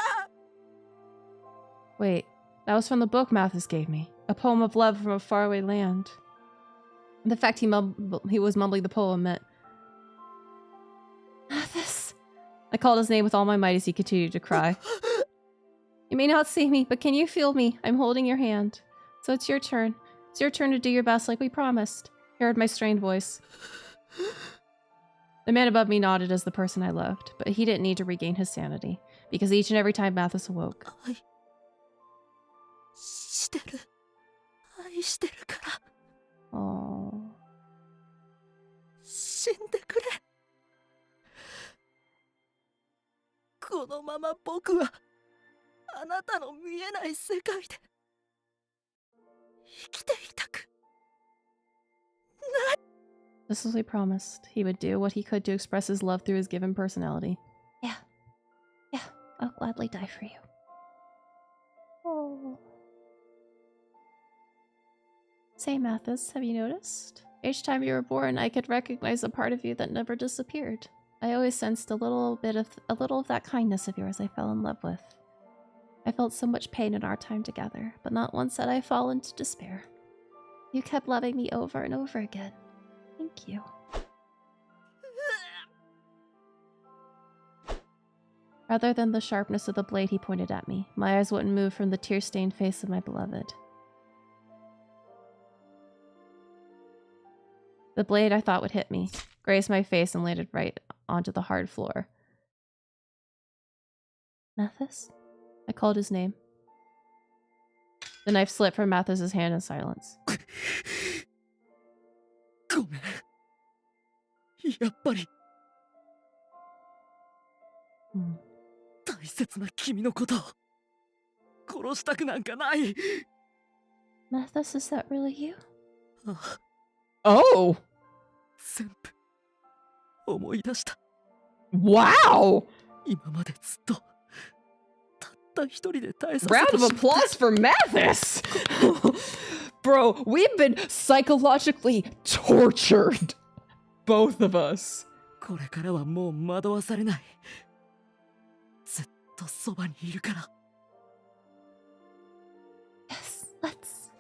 Wait, that was from the book Mathis gave me. A poem of love from a faraway land. The fact he was mumbling the poem meant... Mathis! I called his name with all my might as he continued to cry. You may not see me, but can you feel me? I'm holding your hand. So it's your turn. It's your turn to do your best like we promised. He heard my strained voice. The man above me nodded as the person I loved, but he didn't need to regain his sanity, because each and every time Mathis awoke... してる。愛してるから。 Oh. 死んでくれ。このまま僕はあなたの見えない世界で生きていたくない。 This was what he promised. He would do what he could to express his love through his given personality. Yeah. Yeah, I'll gladly die for you. Oh. Say, Mathis, have you noticed? Each time you were born, I could recognize a part of you that never disappeared. I always sensed a little of that kindness of yours I fell in love with. I felt so much pain in our time together, but not once had I fallen to despair. You kept loving me over and over again. Thank you. Other than the sharpness of the blade he pointed at me, my eyes wouldn't move from the tear-stained face of my beloved. The blade I thought would hit me, grazed my face and landed right onto the hard floor. Mathis? I called his name. The knife slipped from Mathis's hand in silence. ごめん。やっぱり。大切な君のことを殺したくなんかない。Mathis, is that really you? Oh! 全部思い出した。Wow! 今までずっとたった一人で耐えさせて Round of applause for Mathis! Bro, we've been psychologically tortured. Both of us. これからはもう惑わされない。ずっとそばにいるから。Yes, let's.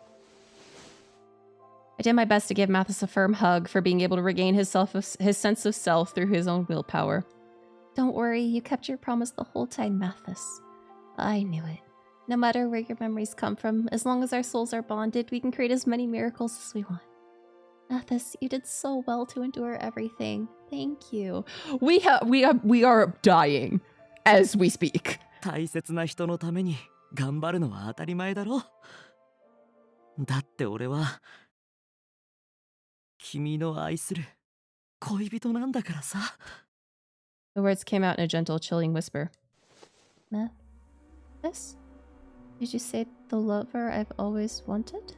I did my best to give Mathis a firm hug for being able to regain his sense of self through his own willpower. Don't worry, you kept your promise the whole time, Mathis. I knew it. No matter where your memories come from, as long as our souls are bonded, we can create as many miracles as we want. Mathis, you did so well to endure everything. Thank you. We are dying as we speak. 大切な人のために頑張るのは当たり前だろ。だって俺は君の愛する恋人なんだからさ。The words came out in a gentle, chilling whisper. Mathis? Did you say the lover I've always wanted?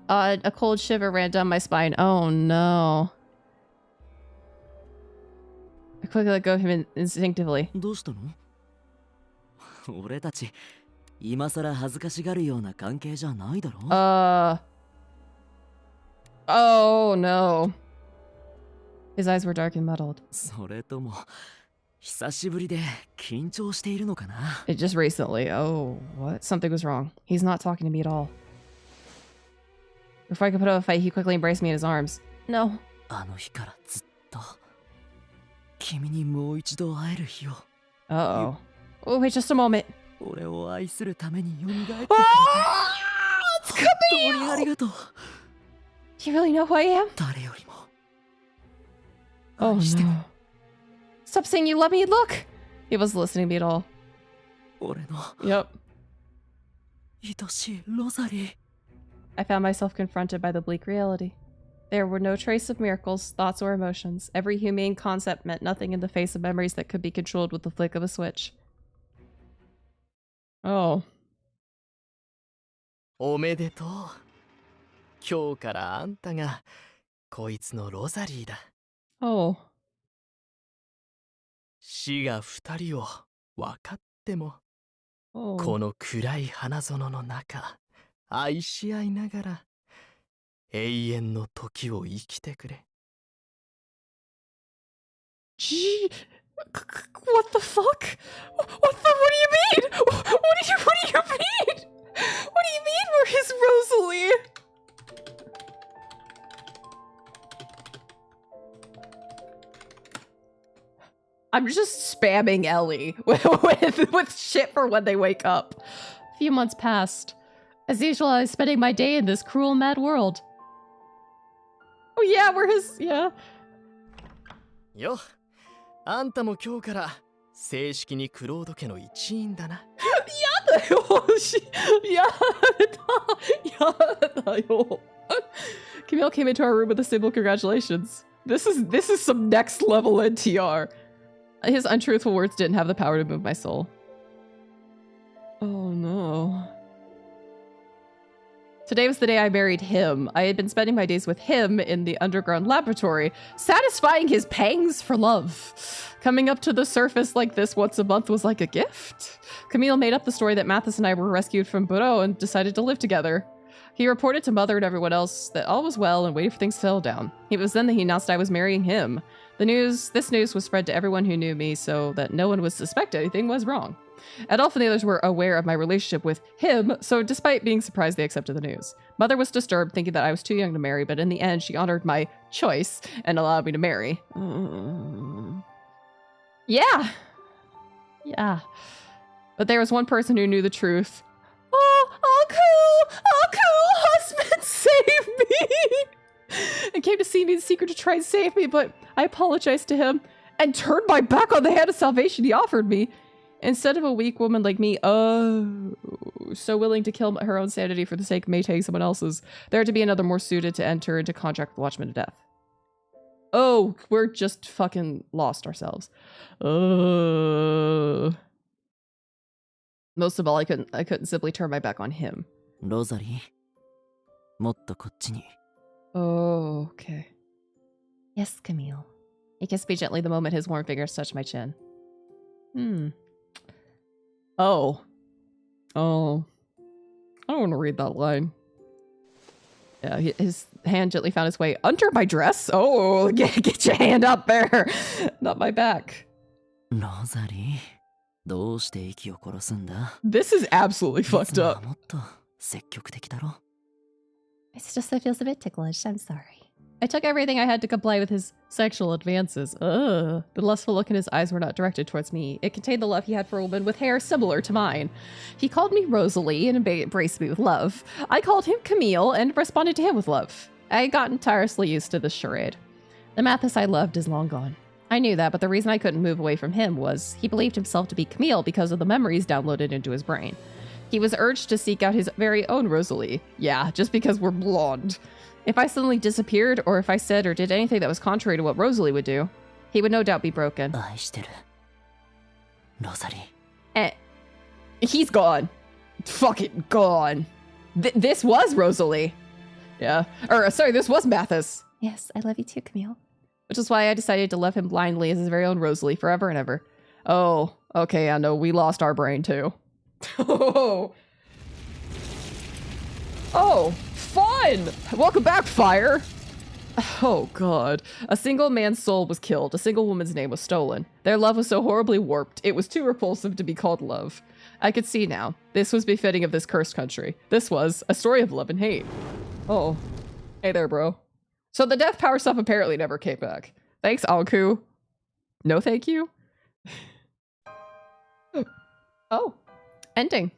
A cold shiver ran down my spine. Oh no. I quickly let go of him instinctively. どうしたの？俺たち今さら恥ずかしがるような関係じゃないだろ。Oh no. His eyes were dark and muddled. それとも久しぶりで緊張しているのかな？ It just recently. Oh, what? Something was wrong. He's not talking to me at all. Before I could put up a fight, he quickly embraced me in his arms. No. あの日からずっと君にもう一度会える日を。Uh-oh. Oh, wait just a moment. 俺を愛するために蘇ってくれて。It's coming! 本当にありがとう。Do you really know who I am? 誰よりも。Oh no. Stop saying you love me, look! He wasn't listening to me at all. 俺の Yep. 愛しいロザリー。I found myself confronted by the bleak reality. There were no trace of miracles, thoughts, or emotions. Every humane concept meant nothing in the face of memories that could be controlled with the flick of a switch. Oh. おめでとう。今日からあんたがこいつのロザリーだ。Oh. 死が二人を分かっても、Oh. この暗い花園の中、愛し合いながら永遠の時を生きてくれ。Gee, what the fuck? What do you mean? What do you mean? What do you mean we're his Rosalie? I'm just spamming Ellie with shit for when they wake up. A few months passed. As usual, I was spending my day in this cruel, mad world. Oh yeah, we're his, yeah. よ、あんたも今日から正式にクロード家の一員だな。やだよ、やだよ。Camille came into our room with a simple congratulations. This is some next level NTR. His untruthful words didn't have the power to move my soul. Oh no. Today was the day I married him. I had been spending my days with him in the underground laboratory, satisfying his pangs for love. Coming up to the surface like this once a month was like a gift. Camille made up the story that Mathis and I were rescued from Bureau and decided to live together. He reported to Mother and everyone else that all was well and waited for things to settle down. It was then that he announced I was marrying him. This news was spread to everyone who knew me so that no one would suspect anything was wrong. Adolph and the others were aware of my relationship with him, so despite being surprised, they accepted the news. Mother was disturbed, thinking that I was too young to marry, but in the end, she honored my choice and allowed me to marry. Yeah. Yeah. But there was one person who knew the truth. Oh, cool, husband, save me! And came to see me in secret to try and save me, but I apologized to him and turned my back on the hand of salvation he offered me. Instead of a weak woman like me, so willing to kill her own sanity for the sake of maintaining someone else's, there had to be another more suited to enter into contract with Watchmen to death. Oh, we're just fucking lost ourselves. Most of all, I couldn't simply turn my back on him. Rosalie, もっとこっちに. Oh, okay. Yes, Camille. He kissed me gently the moment his warm fingers touched my chin. Oh. I don't want to read that line. Yeah, his hand gently found its way under my dress. Oh, get your hand up there. Not my back. Rosalie, どうして息を殺すんだ? This is absolutely fucked up. もっと積極的だろ? It's just that feels a bit ticklish. I'm sorry. I took everything I had to comply with his sexual advances. The lustful look in his eyes were not directed towards me. It contained the love he had for a woman with hair similar to mine. He called me Rosalie and embraced me with love. I called him Camille and responded to him with love. I had gotten tirelessly used to this charade. The Mathis I loved is long gone. I knew that, but the reason I couldn't move away from him was he believed himself to be Camille because of the memories downloaded into his brain. He was urged to seek out his very own Rosalie. Yeah, just because we're blonde. If I suddenly disappeared, or if I said or did anything that was contrary to what Rosalie would do, he would no doubt be broken. 愛してる. Rosalie. He's gone. Fucking gone. This was Rosalie. Yeah. Or, sorry, this was Mathis. Yes, I love you too, Camille. Which is why I decided to love him blindly as his very own Rosalie forever and ever. Oh, okay, I know, we lost our brain too. Oh, fun! Welcome back, Fire! Oh, God. A single man's soul was killed. A single woman's name was stolen. Their love was so horribly warped, it was too repulsive to be called love. I could see now. This was befitting of this cursed country. This was a story of love and hate. Oh. Hey there, bro. So the death power stuff apparently never came back. Thanks, Anku. No thank you? Oh. Ending.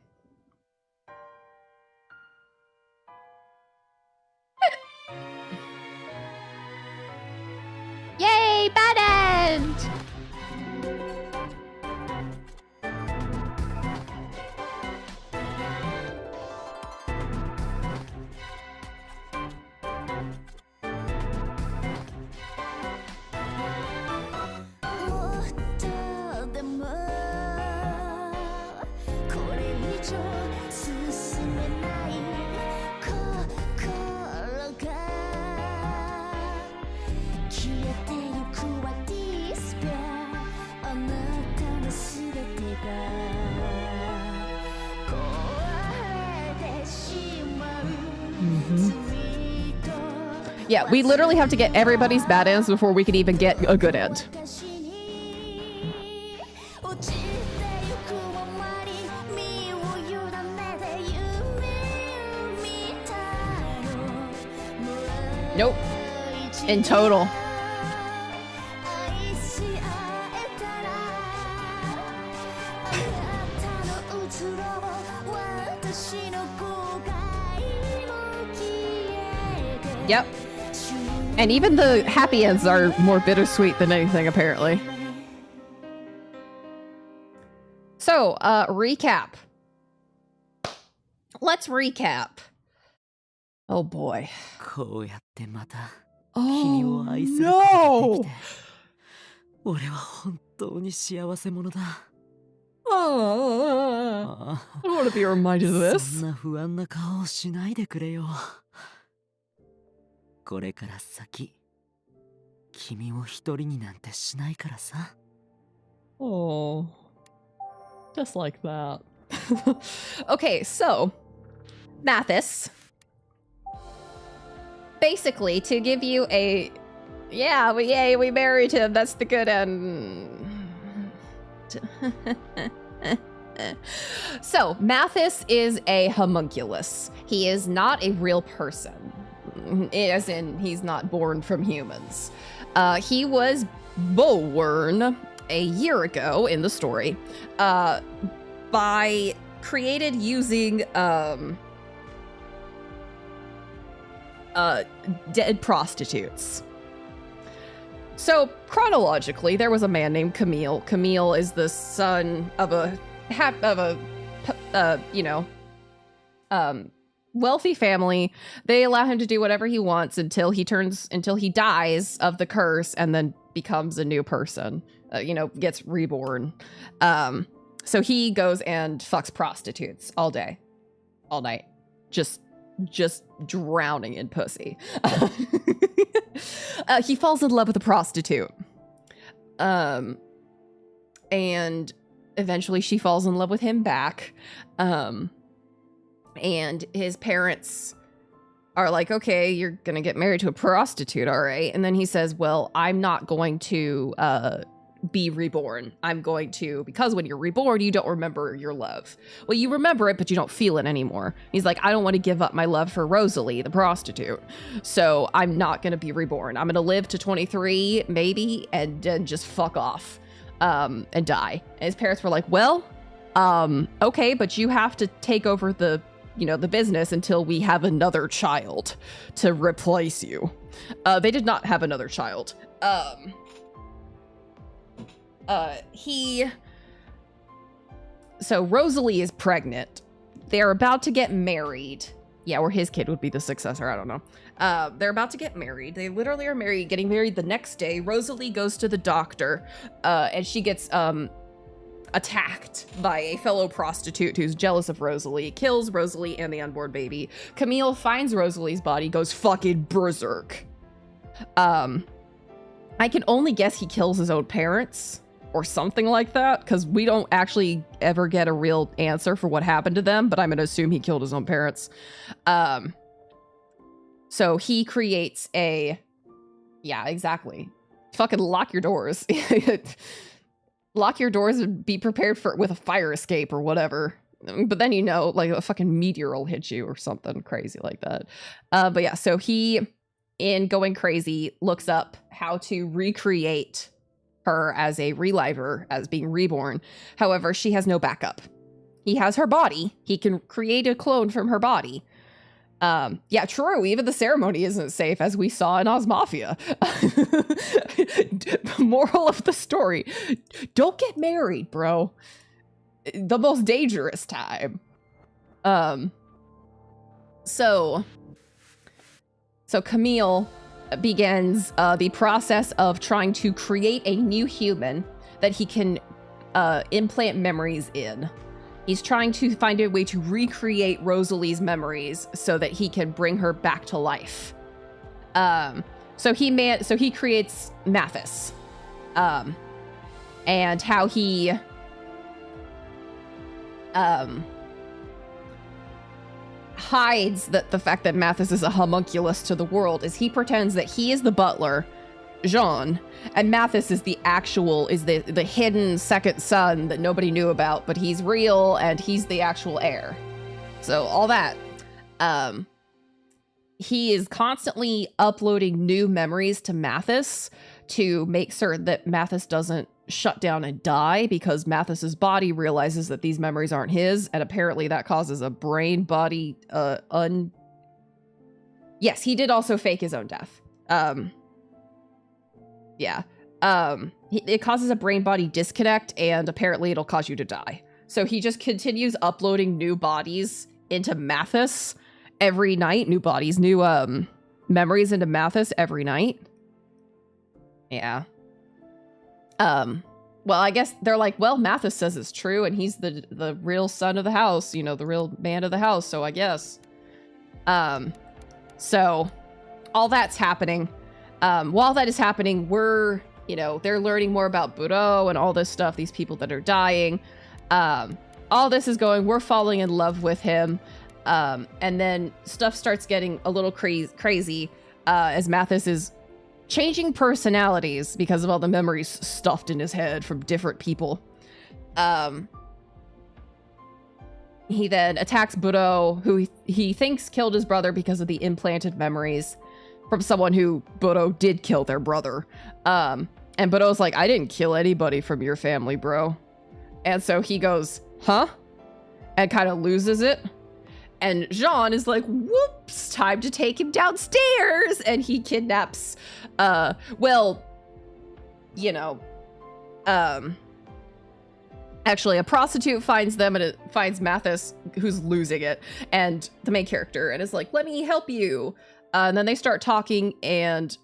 Yay, bad end! Yeah, we literally have to get everybody's bad ends before we can even get a good end. Nope. In total. Yep. And even the happy ends are more bittersweet than anything, apparently. So, recap. Let's recap. Oh boy. Oh no! I don't want to be reminded of this. これから先、君を一人になんてしないからさ。Oh, just like that. Okay, so Mathis. Basically, to give you a, yeah, we married him. That's the good end. So Mathis is a homunculus. He is not a real person. As in, he's not born from humans. He was born a year ago in the story, by created using dead prostitutes. So chronologically, there was a man named Camille. Camille is the son of a wealthy family. They allow him to do whatever he wants until he dies of the curse and then becomes a new person. Gets reborn. So he goes and fucks prostitutes all day, all night, just drowning in pussy. He falls in love with a prostitute. And eventually she falls in love with him back. And his parents are like, okay, you're gonna get married to a prostitute, all right? And then he says, well, I'm not going to be reborn. I'm going to, because when you're reborn, you don't remember your love. Well, you remember it, but you don't feel it anymore. He's like, I don't want to give up my love for Rosalie, the prostitute. So I'm not going to be reborn. I'm going to live to 23, maybe, and then just fuck off and die. And his parents were like, well, okay, but you have to take over the business until we have another child to replace you. They did not have another child. So Rosalie is pregnant. They're about to get married. Yeah, or his kid would be the successor. I don't know. They're about to get married. They literally are getting married the next day. Rosalie goes to the doctor, and she gets attacked by a fellow prostitute who's jealous of Rosalie, kills Rosalie and the unborn baby. Camille finds Rosalie's body, goes fucking berserk. I can only guess he kills his own parents or something like that, because we don't actually ever get a real answer for what happened to them, but I'm going to assume he killed his own parents. So he creates yeah, exactly. Fucking lock your doors. Lock your doors and be prepared with a fire escape or whatever. But then, like a fucking meteor will hit you or something crazy like that. But yeah, so he, in going crazy, looks up how to recreate her as a reliver, as being reborn. However, she has no backup. He has her body. He can create a clone from her body. Yeah, true. Even the ceremony isn't safe, as we saw in Oz Mafia. Moral of the story: don't get married, bro. The most dangerous time. So Camille begins the process of trying to create a new human that he can implant memories in. He's trying to find a way to recreate Rosalie's memories so that he can bring her back to life. So he creates Mathis, and how he hides the fact that Mathis is a homunculus to the world is he pretends that he is the butler, Jean, and Mathis is the hidden second son that nobody knew about, but he's real and he's the actual heir. So all that. He is constantly uploading new memories to Mathis to make certain that Mathis doesn't shut down and die, because Mathis's body realizes that these memories aren't his, and apparently that causes a brain body Yes, he did also fake his own death. Yeah. It causes a brain body disconnect, and apparently it'll cause you to die. So he just continues uploading new bodies into Mathis every night. New bodies, new memories into Mathis every night. Yeah. Well, I guess they're like, well, Mathis says it's true, and he's the real son of the house, the real man of the house, so I guess. So all that's happening. While that is happening, they're learning more about Budo and all this stuff, these people that are dying. All this is going, we're falling in love with him. And then stuff starts getting a little crazy as Mathis is changing personalities because of all the memories stuffed in his head from different people. He then attacks Budo, who he thinks killed his brother because of the implanted memories from someone who Budo did kill their brother. And Bodo's like, I didn't kill anybody from your family, bro. And so he goes, huh? And kind of loses it. And Jean is like, whoops, time to take him downstairs. And he kidnaps, well, you know, actually a prostitute finds them, and it finds Mathis, who's losing it, and the main character, and is like, let me help you. And then they start talking, and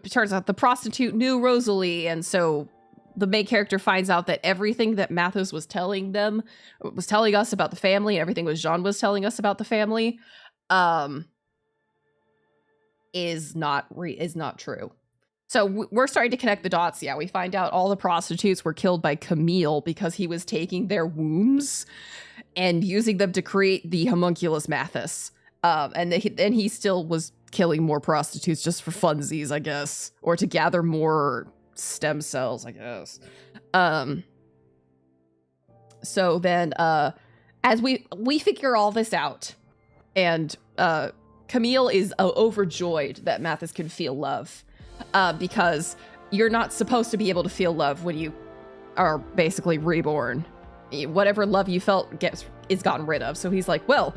it turns out the prostitute knew Rosalie, and so the main character finds out that everything that Mathis was telling us about the family, and everything Jean was telling us about the family, is not true. So we're starting to connect the dots. Yeah, we find out all the prostitutes were killed by Camille because he was taking their wombs and using them to create the homunculus Mathis. And he still was killing more prostitutes just for funsies, I guess, or to gather more stem cells, I guess. So then, as we figure all this out, and Camille is overjoyed that Mathis can feel love, because you're not supposed to be able to feel love when you are basically reborn. Whatever love you felt is gotten rid of. So he's like, well,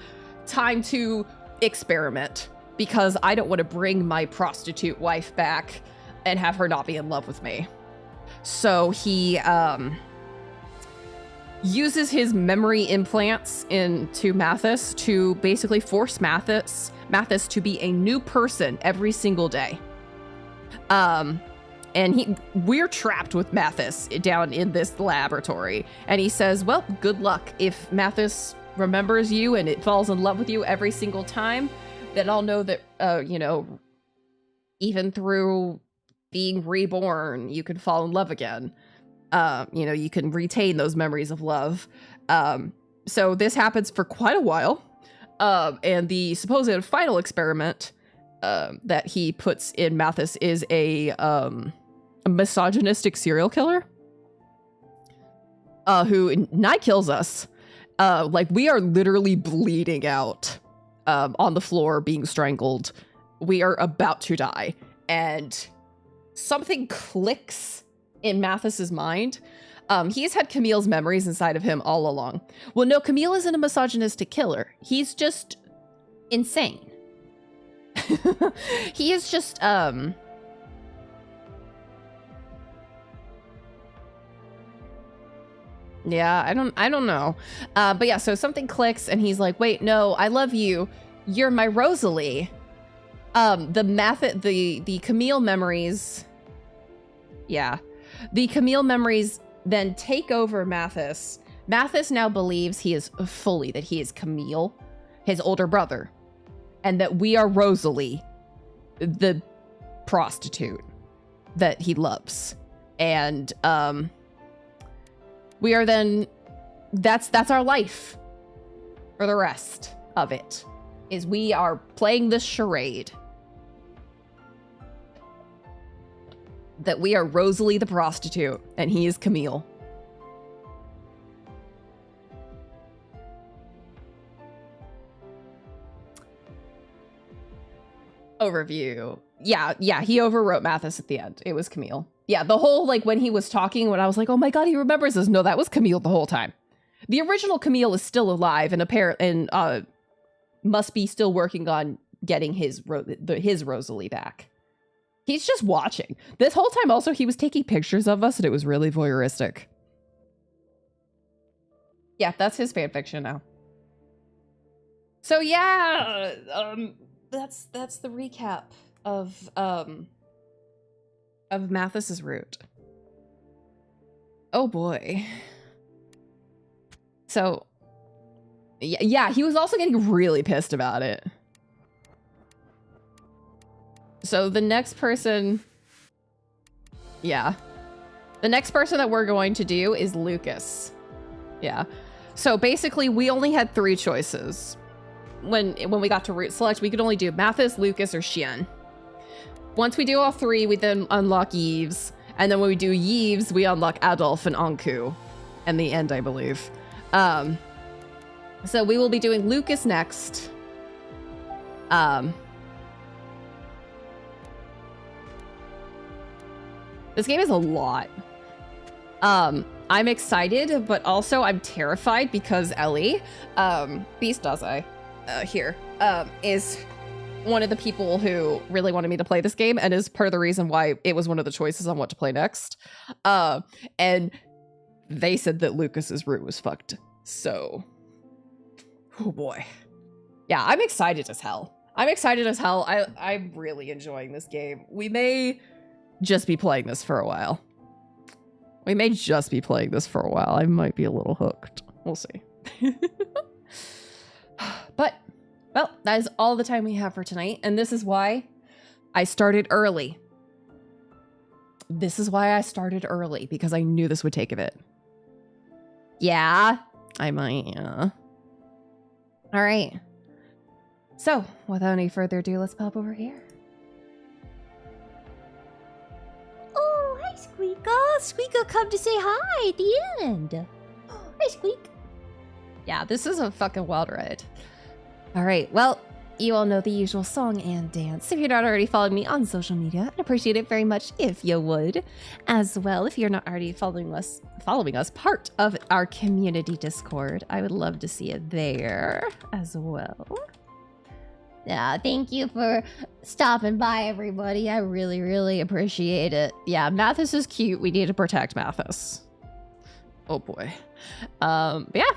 time to experiment, because I don't want to bring my prostitute wife back and have her not be in love with me. So he uses his memory implants into Mathis to basically force Mathis to be a new person every single day. And we're trapped with Mathis down in this laboratory. And he says, well, good luck. If Mathis remembers you and it falls in love with you every single time, then I'll know that, you know, even through being reborn, you can fall in love again. You know, you can retain those memories of love. So this happens for quite a while. And the supposed final experiment that he puts in Mathis is a misogynistic serial killer who nigh kills us. Like, we are literally bleeding out on the floor, being strangled. We are about to die. And something clicks in Mathis's mind. He's had Camille's memories inside of him all along. Well, no, Camille isn't a misogynistic killer. He's just insane. He is just, yeah, I don't know. But yeah, so something clicks and he's like, wait, no, I love you. You're my Rosalie. The Camille memories. Yeah. The Camille memories then take over Mathis. Mathis now believes that he is Camille, his older brother, and that we are Rosalie, the prostitute that he loves. And, we are then, that's our life for the rest of it, is we are playing this charade that we are Rosalie the prostitute and he is Camille. Overview. Yeah, he overwrote Mathis at the end. It was Camille. Yeah, the whole, like, when he was talking, when I was like, oh my god, he remembers this. No, that was Camille the whole time. The original Camille is still alive and must be still working on getting his Rosalie back. He's just watching. This whole time also, he was taking pictures of us and it was really voyeuristic. Yeah, that's his fanfiction now. So yeah, that's the recap of Mathis's route. Oh boy. So yeah, he was also getting really pissed about it. So the next person, the next person that we're going to do is Lucas. Yeah. So basically we only had 3 choices. When we got to route select, we could only do Mathis, Lucas, or Xian. Once we do all 3, we then unlock Yves. And then when we do Yves, we unlock Adolf and Anku. And the end, I believe. So we will be doing Lucas next. This game is a lot. I'm excited, but also I'm terrified because Ellie, Beast does is one of the people who really wanted me to play this game and is part of the reason why it was one of the choices on what to play next. And they said that Lucas's route was fucked. So, oh boy. Yeah, I'm excited as hell. I'm really enjoying this game. We may just be playing this for a while. I might be a little hooked. We'll see. But, well, that is all the time we have for tonight. And this is why I started early. Because I knew this would take a bit. Yeah, I might, yeah. All right. So, without any further ado, let's pop over here. Oh, hi, Squeaka. Squeaka come to say hi at the end. Hi, Squeak. Yeah, this is a fucking wild ride. All right, well, you all know the usual song and dance. If you're not already following me on social media, I'd appreciate it very much if you would. As well, if you're not already following us, part of our community Discord, I would love to see it there as well. Yeah, thank you for stopping by, everybody. I really, really appreciate it. Yeah, Mathis is cute. We need to protect Mathis. Oh boy. But yeah,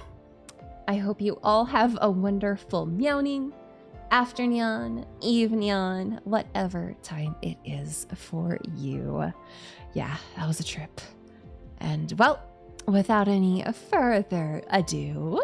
I hope you all have a wonderful meowing, afternoon, evening, whatever time it is for you. Yeah, that was a trip. And well, without any further ado,